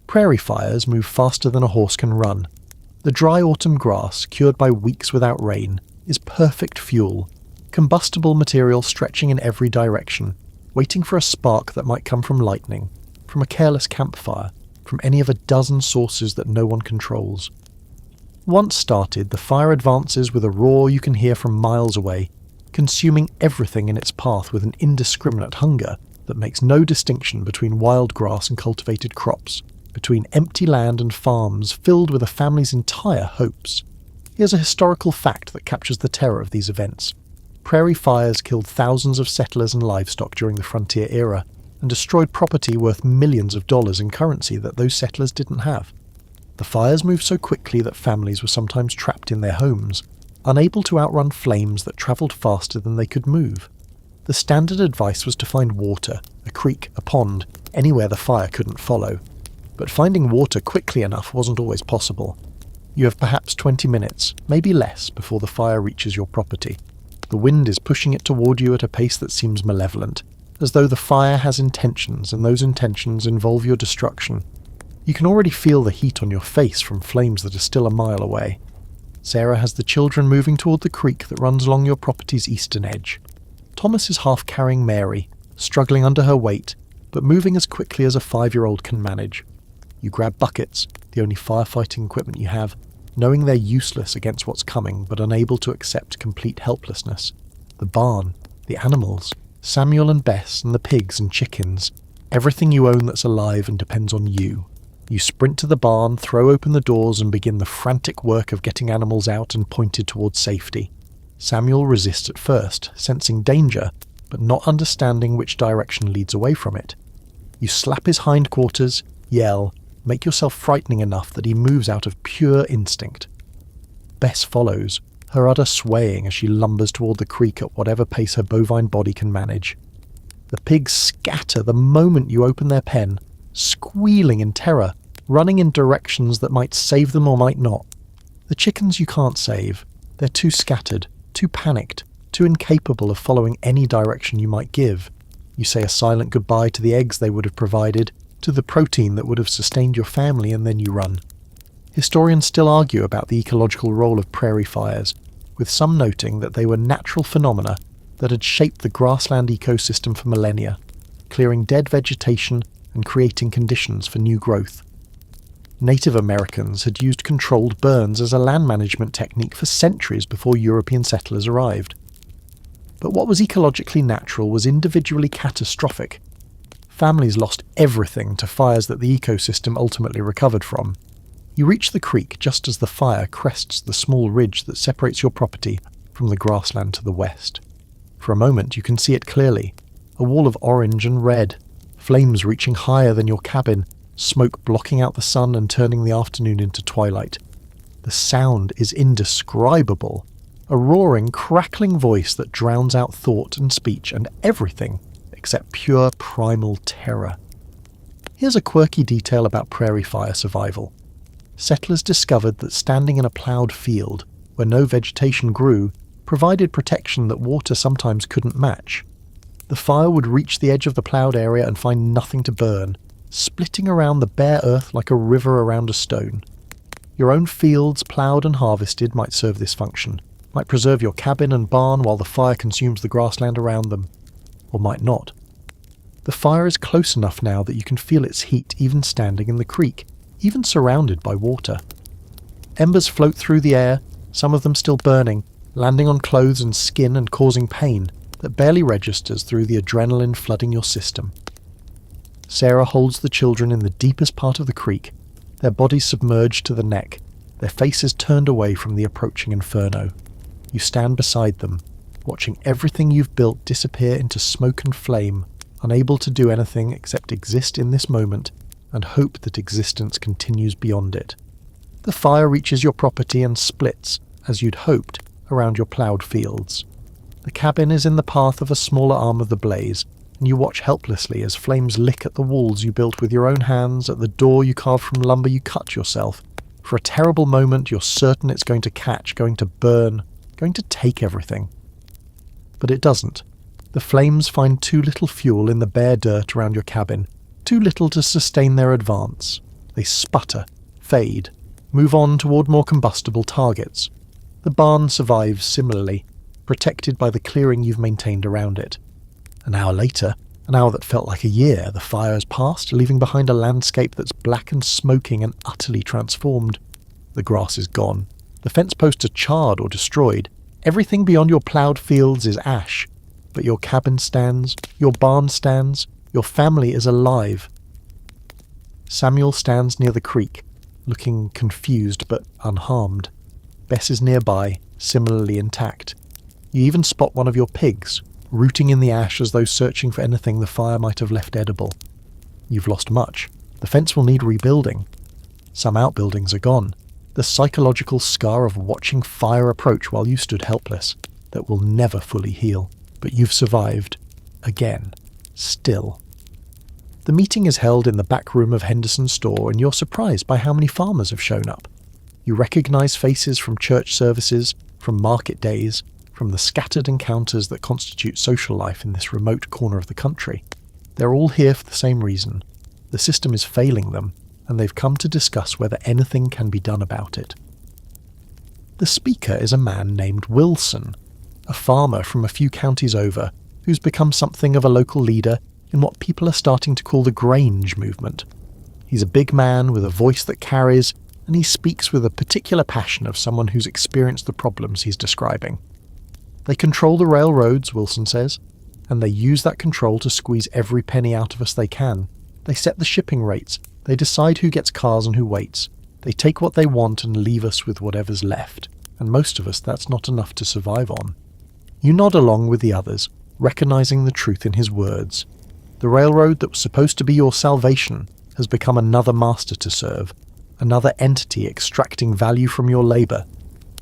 Prairie fires move faster than a horse can run. The dry autumn grass, cured by weeks without rain, is perfect fuel, combustible material stretching in every direction, waiting for a spark that might come from lightning, from a careless campfire, from any of a dozen sources that no one controls. Once started, the fire advances with a roar you can hear from miles away, consuming everything in its path with an indiscriminate hunger that makes no distinction between wild grass and cultivated crops, between empty land and farms filled with a family's entire hopes. Here's a historical fact that captures the terror of these events. Prairie fires killed thousands of settlers and livestock during the frontier era, and destroyed property worth millions of dollars in currency that those settlers didn't have. The fires moved so quickly that families were sometimes trapped in their homes, unable to outrun flames that travelled faster than they could move. The standard advice was to find water, a creek, a pond, anywhere the fire couldn't follow. But finding water quickly enough wasn't always possible. You have perhaps 20 minutes, maybe less, before the fire reaches your property. The wind is pushing it toward you at a pace that seems malevolent, as though the fire has intentions and those intentions involve your destruction. You can already feel the heat on your face from flames that are still a mile away. Sarah has the children moving toward the creek that runs along your property's eastern edge. Thomas is half carrying Mary, struggling under her weight, but moving as quickly as a 5-year-old can manage. You grab buckets, the only firefighting equipment you have, knowing they're useless against what's coming but unable to accept complete helplessness. The barn, the animals, Samuel and Bess and the pigs and chickens, everything you own that's alive and depends on you. You sprint to the barn, throw open the doors and begin the frantic work of getting animals out and pointed towards safety. Samuel resists at first, sensing danger, but not understanding which direction leads away from it. You slap his hindquarters, yell, make yourself frightening enough that he moves out of pure instinct. Bess follows, her udder swaying as she lumbers toward the creek at whatever pace her bovine body can manage. The pigs scatter the moment you open their pen, squealing in terror, running in directions that might save them or might not. The chickens you can't save. They're too scattered, too panicked, too incapable of following any direction you might give. You say a silent goodbye to the eggs they would have provided, to the protein that would have sustained your family, and then you run. Historians still argue about the ecological role of prairie fires, with some noting that they were natural phenomena that had shaped the grassland ecosystem for millennia, clearing dead vegetation and creating conditions for new growth. Native Americans had used controlled burns as a land management technique for centuries before European settlers arrived. But what was ecologically natural was individually catastrophic. Families lost everything to fires that the ecosystem ultimately recovered from. You reach the creek just as the fire crests the small ridge that separates your property from the grassland to the west. For a moment you can see it clearly, a wall of orange and red, flames reaching higher than your cabin, smoke blocking out the sun and turning the afternoon into twilight. The sound is indescribable, a roaring, crackling voice that drowns out thought and speech and everything except pure primal terror. Here's a quirky detail about prairie fire survival. Settlers discovered that standing in a ploughed field, where no vegetation grew, provided protection that water sometimes couldn't match. The fire would reach the edge of the ploughed area and find nothing to burn, splitting around the bare earth like a river around a stone. Your own fields, ploughed and harvested, might serve this function, might preserve your cabin and barn while the fire consumes the grassland around them, or might not. The fire is close enough now that you can feel its heat even standing in the creek, even surrounded by water. Embers float through the air, some of them still burning, landing on clothes and skin and causing pain that barely registers through the adrenaline flooding your system. Sarah holds the children in the deepest part of the creek, their bodies submerged to the neck, their faces turned away from the approaching inferno. You stand beside them, watching everything you've built disappear into smoke and flame, unable to do anything except exist in this moment and hope that existence continues beyond it. The fire reaches your property and splits, as you'd hoped, around your ploughed fields. The cabin is in the path of a smaller arm of the blaze, and you watch helplessly as flames lick at the walls you built with your own hands, at the door you carved from lumber you cut yourself. For a terrible moment you're certain it's going to catch, going to burn, going to take everything. But it doesn't. The flames find too little fuel in the bare dirt around your cabin, too little to sustain their advance. They sputter, fade, move on toward more combustible targets. The barn survives similarly, protected by the clearing you've maintained around it. An hour later, an hour that felt like a year, the fire has passed, leaving behind a landscape that's black and smoking and utterly transformed. The grass is gone. The fence posts are charred or destroyed. Everything beyond your ploughed fields is ash. But your cabin stands, your barn stands, your family is alive. Samuel stands near the creek, looking confused but unharmed. Bess is nearby, similarly intact. You even spot one of your pigs, rooting in the ash as though searching for anything the fire might have left edible. You've lost much. The fence will need rebuilding. Some outbuildings are gone. The psychological scar of watching fire approach while you stood helpless, that will never fully heal. But you've survived. Again. Still. The meeting is held in the back room of Henderson's store, and you're surprised by how many farmers have shown up. You recognise faces from church services, from market days, from the scattered encounters that constitute social life in this remote corner of the country. They're all here for the same reason. The system is failing them, and they've come to discuss whether anything can be done about it. The speaker is a man named Wilson, a farmer from a few counties over, who's become something of a local leader in what people are starting to call the Graange movement. He's a big man with a voice that carries, and he speaks with a particular passion of someone who's experienced the problems he's describing. They control the railroads, Wilson says, and they use that control to squeeze every penny out of us they can. They set the shipping rates, they decide who gets cars and who waits. They take what they want and leave us with whatever's left, and most of us that's not enough to survive on. You nod along with the others, recognizing the truth in his words. The railroad that was supposed to be your salvation has become another master to serve, another entity extracting value from your labour.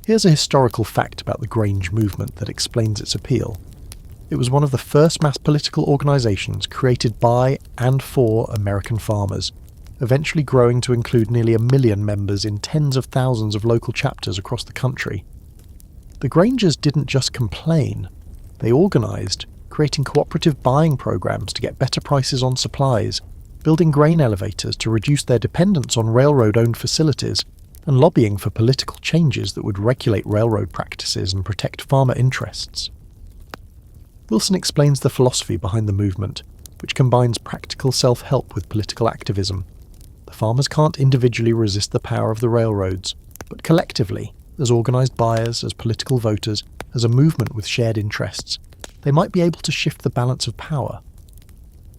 Here's a historical fact about the Graange movement that explains its appeal. It was one of the first mass political organisations created by and for American farmers, eventually growing to include nearly 1 million members in tens of thousands of local chapters across the country. The Graangers didn't just complain, they organised, creating cooperative buying programs to get better prices on supplies, building grain elevators to reduce their dependence on railroad-owned facilities, and lobbying for political changes that would regulate railroad practices and protect farmer interests. Wilson explains the philosophy behind the movement, which combines practical self-help with political activism. The farmers can't individually resist the power of the railroads, but collectively, as organised buyers, as political voters, as a movement with shared interests, they might be able to shift the balance of power.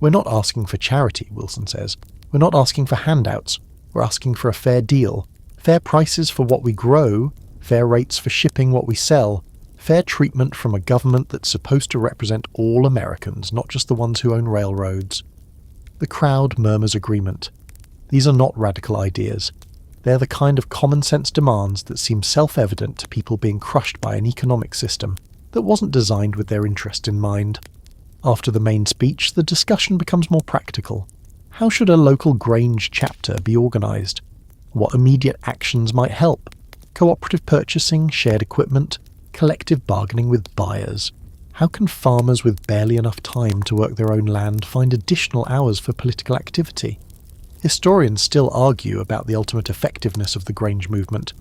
We're not asking for charity, Wilson says. We're not asking for handouts. We're asking for a fair deal. Fair prices for what we grow, fair rates for shipping what we sell, fair treatment from a government that's supposed to represent all Americans, not just the ones who own railroads. The crowd murmurs agreement. These are not radical ideas. They're the kind of common-sense demands that seem self-evident to people being crushed by an economic system that wasn't designed with their interest in mind. After the main speech, the discussion becomes more practical. How should a local Graange chapter be organised? What immediate actions might help? Cooperative purchasing, shared equipment, collective bargaining with buyers. How can farmers with barely enough time to work their own land find additional hours for political activity? Historians still argue about the ultimate effectiveness of the Graange movement,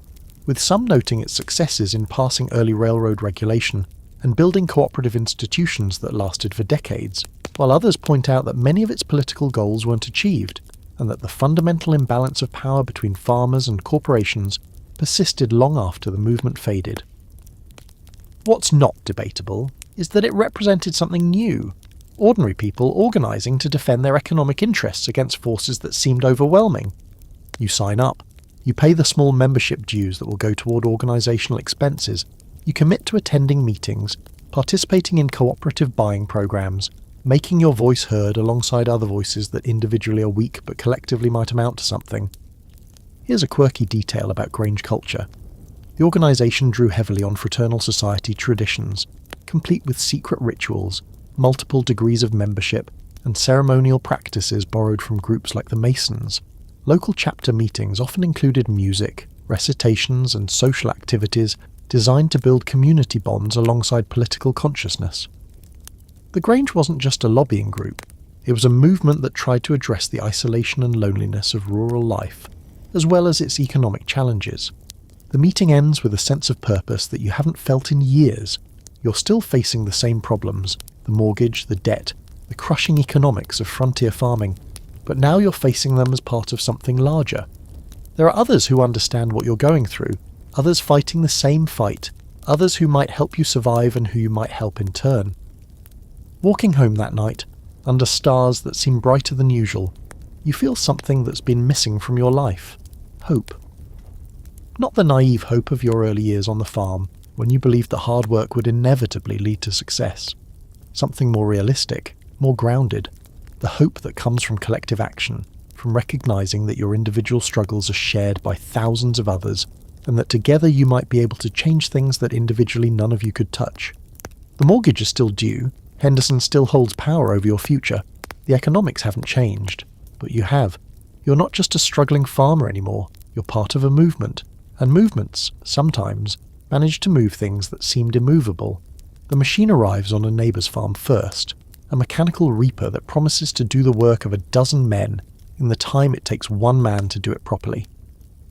with some noting its successes in passing early railroad regulation and building cooperative institutions that lasted for decades, while others point out that many of its political goals weren't achieved, and that the fundamental imbalance of power between farmers and corporations persisted long after the movement faded. What's not debatable is that it represented something new, ordinary people organising to defend their economic interests against forces that seemed overwhelming. You sign up, you pay the small membership dues that will go toward organisational expenses, you commit to attending meetings, participating in cooperative buying programs, making your voice heard alongside other voices that individually are weak but collectively might amount to something. Here's a quirky detail about Graange culture. The organisation drew heavily on fraternal society traditions, complete with secret rituals, multiple degrees of membership, and ceremonial practices borrowed from groups like the Masons. Local chapter meetings often included music, recitations, and social activities designed to build community bonds alongside political consciousness. The Graange wasn't just a lobbying group, it was a movement that tried to address the isolation and loneliness of rural life, as well as its economic challenges. The meeting ends with a sense of purpose that you haven't felt in years. You're still facing the same problems, the mortgage, the debt, the crushing economics of frontier farming, but now you're facing them as part of something larger. There are others who understand what you're going through, others fighting the same fight, others who might help you survive and who you might help in turn. Walking home that night, under stars that seem brighter than usual, you feel something that's been missing from your life. Hope. Not the naive hope of your early years on the farm, when you believed that hard work would inevitably lead to success. Something more realistic, more grounded. The hope that comes from collective action, from recognising that your individual struggles are shared by thousands of others, and that together you might be able to change things that individually none of you could touch. The mortgage is still due, Henderson still holds power over your future, the economics haven't changed, but you have. You're not just a struggling farmer anymore, you're part of a movement, and movements, sometimes, manage to move things that seemed immovable. The machine arrives on a neighbour's farm first, a mechanical reaper that promises to do the work of a dozen men in the time it takes one man to do it properly.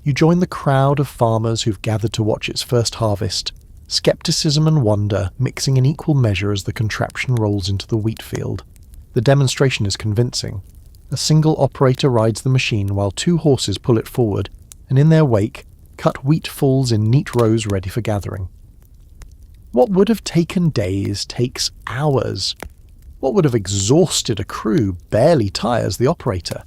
You join the crowd of farmers who've gathered to watch its first harvest, skepticism and wonder mixing in equal measure as the contraption rolls into the wheat field. The demonstration is convincing. A single operator rides the machine while two horses pull it forward, and in their wake, cut wheat falls in neat rows ready for gathering. What would have taken days takes hours. What would have exhausted a crew barely tires the operator.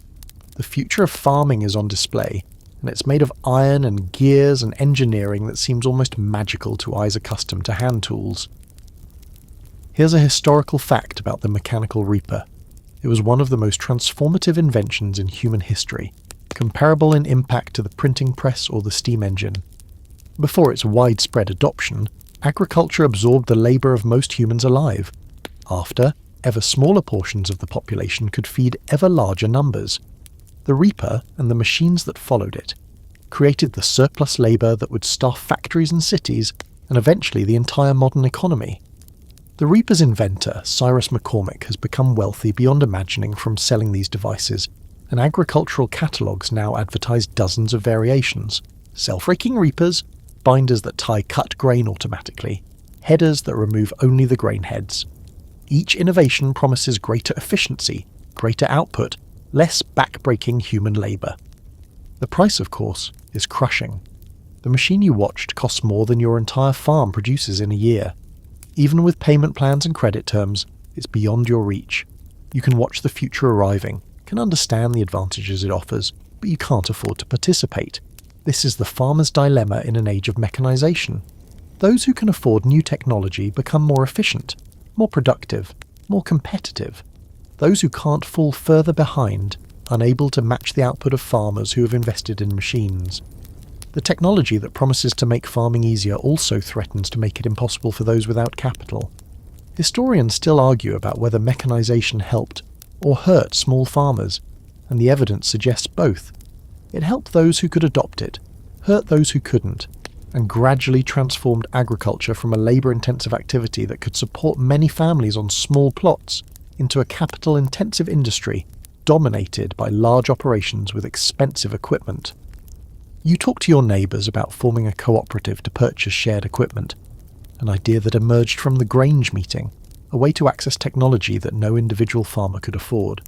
The future of farming is on display, and it's made of iron and gears and engineering that seems almost magical to eyes accustomed to hand tools. Here's a historical fact about the mechanical reaper. It was one of the most transformative inventions in human history, comparable in impact to the printing press or the steam engine. Before its widespread adoption, agriculture absorbed the labour of most humans alive. After, ever smaller portions of the population could feed ever larger numbers. The reaper and the machines that followed it created the surplus labour that would staff factories and cities, and eventually the entire modern economy. The reaper's inventor, Cyrus McCormick, has become wealthy beyond imagining from selling these devices, and agricultural catalogues now advertise dozens of variations. Self-raking reapers, binders that tie cut grain automatically, headers that remove only the grain heads. Each innovation promises greater efficiency, greater output, less back-breaking human labour. The price, of course, is crushing. The machine you watched costs more than your entire farm produces in a year. Even with payment plans and credit terms, it's beyond your reach. You can watch the future arriving, can understand the advantages it offers, but you can't afford to participate. This is the farmer's dilemma in an age of mechanisation. Those who can afford new technology become more efficient, more productive, more competitive. Those who can't fall further behind, unable to match the output of farmers who have invested in machines. The technology that promises to make farming easier also threatens to make it impossible for those without capital. Historians still argue about whether mechanisation helped or hurt small farmers, and the evidence suggests both. It helped those who could adopt it, hurt those who couldn't, and gradually transformed agriculture from a labour-intensive activity that could support many families on small plots into a capital-intensive industry dominated by large operations with expensive equipment. You talk to your neighbours about forming a cooperative to purchase shared equipment, an idea that emerged from the Graange meeting, a way to access technology that no individual farmer could afford.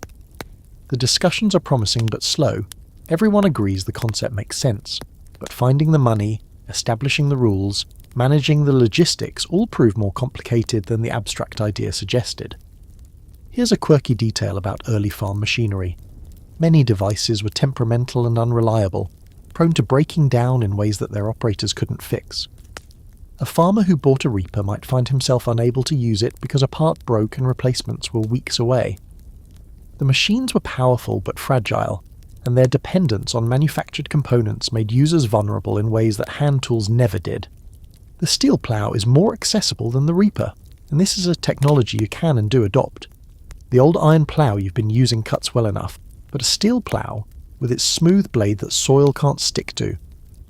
The discussions are promising but slow. Everyone agrees the concept makes sense. But finding the money, establishing the rules, managing the logistics all prove more complicated than the abstract idea suggested. Here's a quirky detail about early farm machinery. Many devices were temperamental and unreliable, prone to breaking down in ways that their operators couldn't fix. A farmer who bought a reaper might find himself unable to use it because a part broke and replacements were weeks away. The machines were powerful but fragile, and their dependence on manufactured components made users vulnerable in ways that hand tools never did. The steel plow is more accessible than the reaper, and this is a technology you can and do adopt. The old iron plow you've been using cuts well enough, but a steel plow, with its smooth blade that soil can't stick to,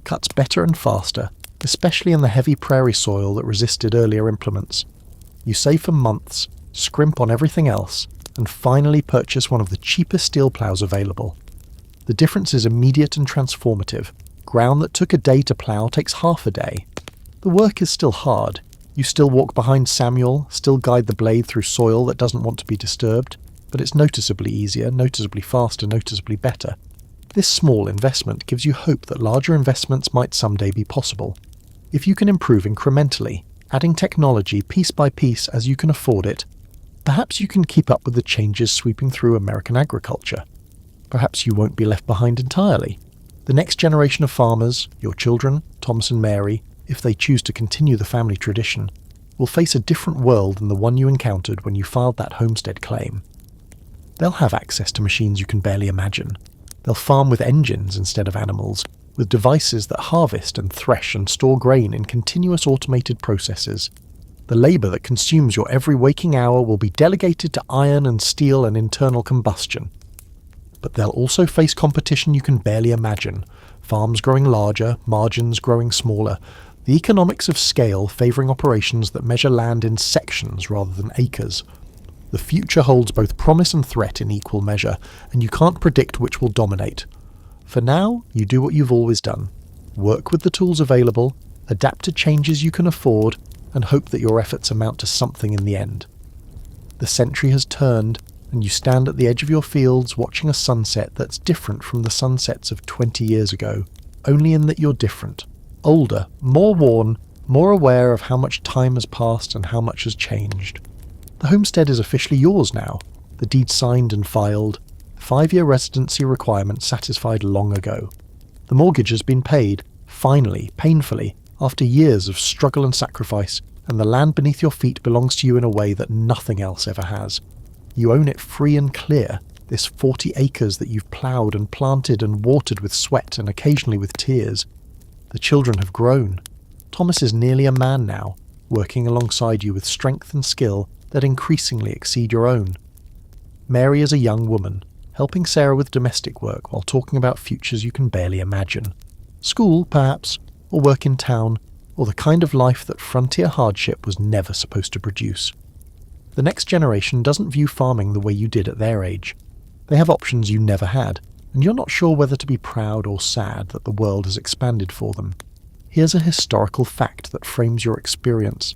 cuts better and faster, especially in the heavy prairie soil that resisted earlier implements. You save for months, scrimp on everything else, and finally purchase one of the cheapest steel plows available. The difference is immediate and transformative. Ground that took a day to plow takes half a day. The work is still hard. You still walk behind Samuel, still guide the blade through soil that doesn't want to be disturbed, but it's noticeably easier, noticeably faster, noticeably better. This small investment gives you hope that larger investments might someday be possible. If you can improve incrementally, adding technology piece by piece as you can afford it, perhaps you can keep up with the changes sweeping through American agriculture. Perhaps you won't be left behind entirely. The next generation of farmers, your children, Thomas and Mary, if they choose to continue the family tradition, will face a different world than the one you encountered when you filed that homestead claim. They'll have access to machines you can barely imagine. They'll farm with engines instead of animals, with devices that harvest and thresh and store grain in continuous automated processes. The labour that consumes your every waking hour will be delegated to iron and steel and internal combustion. But they'll also face competition you can barely imagine, farms growing larger, margins growing smaller, the economics of scale favouring operations that measure land in sections rather than acres. The future holds both promise and threat in equal measure, and you can't predict which will dominate. For now, you do what you've always done. Work with the tools available, adapt to changes you can afford, and hope that your efforts amount to something in the end. The century has turned, and you stand at the edge of your fields watching a sunset that's different from the sunsets of 20 years ago, only in that you're different. Older, more worn, more aware of how much time has passed and how much has changed. The homestead is officially yours now, the deed signed and filed, the 5-year residency requirement satisfied long ago. The mortgage has been paid, finally, painfully, after years of struggle and sacrifice, and the land beneath your feet belongs to you in a way that nothing else ever has. You own it free and clear, this 40 acres that you've ploughed and planted and watered with sweat and occasionally with tears. The children have grown. Thomas is nearly a man now, working alongside you with strength and skill that increasingly exceed your own. Mary is a young woman, helping Sarah with domestic work while talking about futures you can barely imagine. School, perhaps, or work in town, or the kind of life that frontier hardship was never supposed to produce. The next generation doesn't view farming the way you did at their age. They have options you never had, and you're not sure whether to be proud or sad that the world has expanded for them. Here's a historical fact that frames your experience.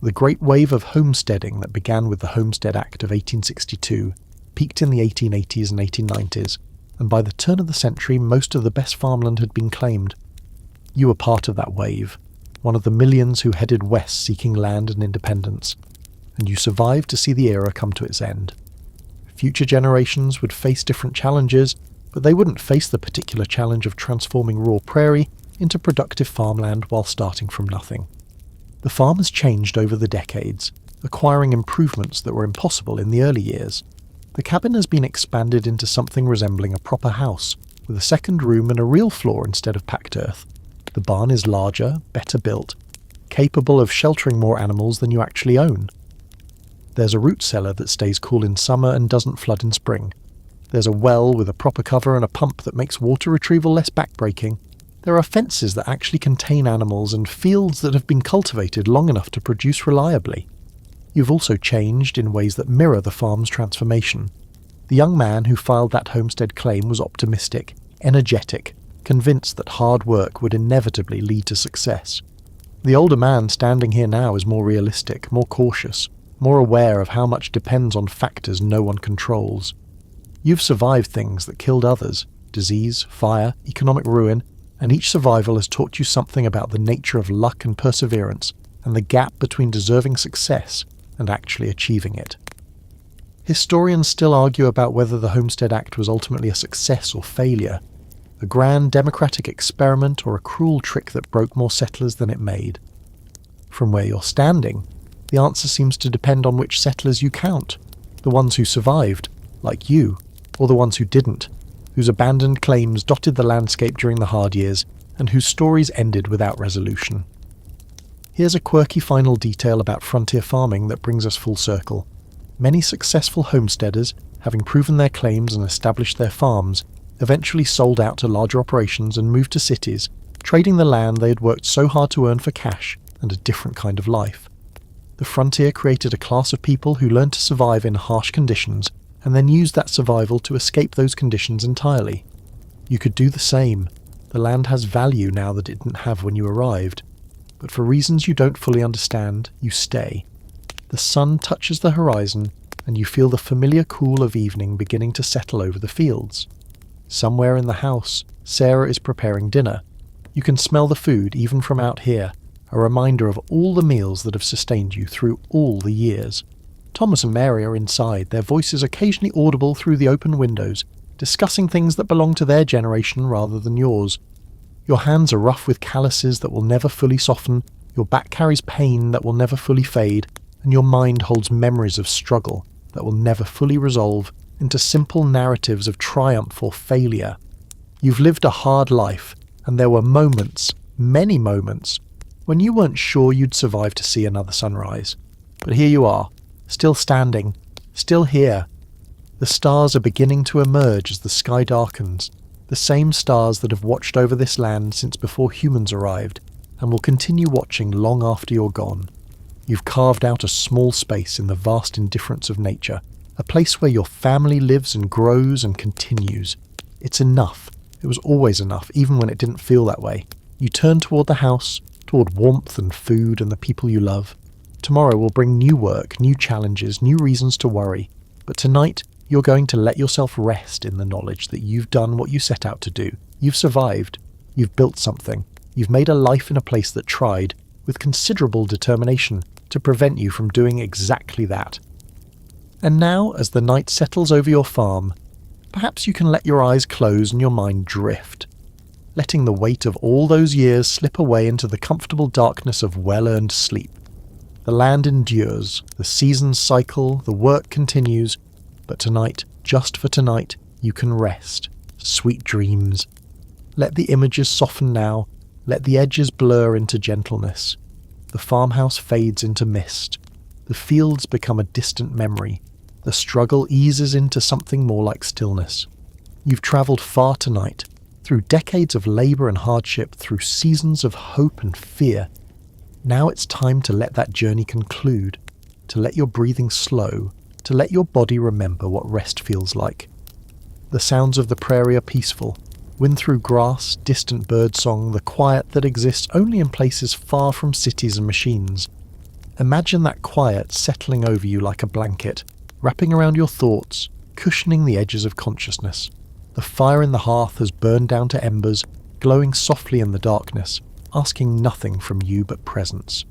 The great wave of homesteading that began with the Homestead Act of 1862 peaked in the 1880s and 1890s, and by the turn of the century most of the best farmland had been claimed. You were part of that wave, one of the millions who headed west seeking land and independence, and you survived to see the era come to its end. Future generations would face different challenges, but they wouldn't face the particular challenge of transforming raw prairie into productive farmland while starting from nothing. The farm has changed over the decades, acquiring improvements that were impossible in the early years. The cabin has been expanded into something resembling a proper house, with a second room and a real floor instead of packed earth. The barn is larger, better built, capable of sheltering more animals than you actually own. There's a root cellar that stays cool in summer and doesn't flood in spring. There's a well with a proper cover and a pump that makes water retrieval less backbreaking. There are fences that actually contain animals and fields that have been cultivated long enough to produce reliably. You've also changed in ways that mirror the farm's transformation. The young man who filed that homestead claim was optimistic, energetic, convinced that hard work would inevitably lead to success. The older man standing here now is more realistic, more cautious, more aware of how much depends on factors no one controls. You've survived things that killed others, disease, fire, economic ruin, and each survival has taught you something about the nature of luck and perseverance, and the gap between deserving success and actually achieving it. Historians still argue about whether the Homestead Act was ultimately a success or failure, a grand democratic experiment or a cruel trick that broke more settlers than it made. From where you're standing, the answer seems to depend on which settlers you count, the ones who survived, like you, or the ones who didn't, whose abandoned claims dotted the landscape during the hard years, and whose stories ended without resolution. Here's a quirky final detail about frontier farming that brings us full circle. Many successful homesteaders, having proven their claims and established their farms, eventually sold out to larger operations and moved to cities, trading the land they had worked so hard to earn for cash and a different kind of life. The frontier created a class of people who learned to survive in harsh conditions and then used that survival to escape those conditions entirely. You could do the same. The land has value now that it didn't have when you arrived. But for reasons you don't fully understand, you stay. The sun touches the horizon, and you feel the familiar cool of evening beginning to settle over the fields. Somewhere in the house, Sarah is preparing dinner. You can smell the food even from out here, a reminder of all the meals that have sustained you through all the years. Thomas and Mary are inside, their voices occasionally audible through the open windows, discussing things that belong to their generation rather than yours. Your hands are rough with calluses that will never fully soften, your back carries pain that will never fully fade, and your mind holds memories of struggle that will never fully resolve into simple narratives of triumph or failure. You've lived a hard life, and there were moments, many moments, when you weren't sure you'd survive to see another sunrise. But here you are, still standing, still here. The stars are beginning to emerge as the sky darkens, the same stars that have watched over this land since before humans arrived, and will continue watching long after you're gone. You've carved out a small space in the vast indifference of nature, a place where your family lives and grows and continues. It's enough. It was always enough, even when it didn't feel that way. You turn toward the house, toward warmth and food and the people you love. Tomorrow will bring new work, new challenges, new reasons to worry. But tonight, you're going to let yourself rest in the knowledge that you've done what you set out to do. You've survived. You've built something. You've made a life in a place that tried, with considerable determination, to prevent you from doing exactly that. And now, as the night settles over your farm, perhaps you can let your eyes close and your mind drift, letting the weight of all those years slip away into the comfortable darkness of well-earned sleep. The land endures, the seasons cycle, the work continues, but tonight, just for tonight, you can rest. Sweet dreams. Let the images soften now, let the edges blur into gentleness. The farmhouse fades into mist. The fields become a distant memory. The struggle eases into something more like stillness. You've travelled far tonight, through decades of labour and hardship, through seasons of hope and fear. Now it's time to let that journey conclude, to let your breathing slow, to let your body remember what rest feels like. The sounds of the prairie are peaceful. Wind through grass, distant birdsong, the quiet that exists only in places far from cities and machines. Imagine that quiet settling over you like a blanket, wrapping around your thoughts, cushioning the edges of consciousness. The fire in the hearth has burned down to embers, glowing softly in the darkness, asking nothing from you but presence.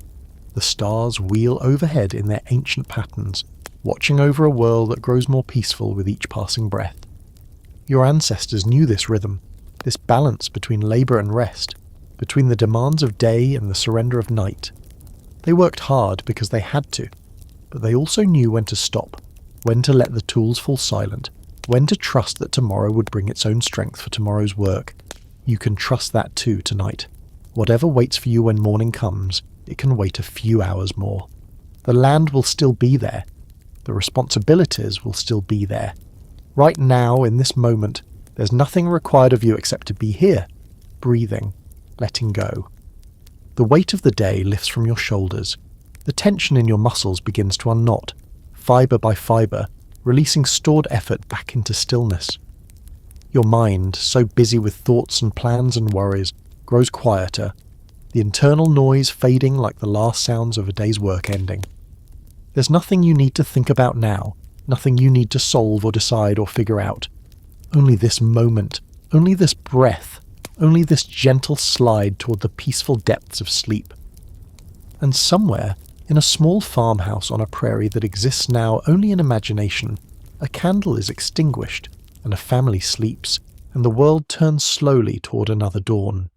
The stars wheel overhead in their ancient patterns, watching over a world that grows more peaceful with each passing breath. Your ancestors knew this rhythm, this balance between labour and rest, between the demands of day and the surrender of night. They worked hard because they had to, but they also knew when to stop, when to let the tools fall silent, when to trust that tomorrow would bring its own strength for tomorrow's work. You can trust that too tonight. Whatever waits for you when morning comes, it can wait a few hours more. The land will still be there. The responsibilities will still be there. Right now, in this moment, there's nothing required of you except to be here, breathing, letting go. The weight of the day lifts from your shoulders. The tension in your muscles begins to unknot, fibre by fibre, releasing stored effort back into stillness. Your mind, so busy with thoughts and plans and worries, grows quieter, the internal noise fading like the last sounds of a day's work ending. There's nothing you need to think about now, nothing you need to solve or decide or figure out. Only this moment, only this breath, only this gentle slide toward the peaceful depths of sleep. And somewhere, in a small farmhouse on a prairie that exists now only in imagination, a candle is extinguished, and a family sleeps, and the world turns slowly toward another dawn.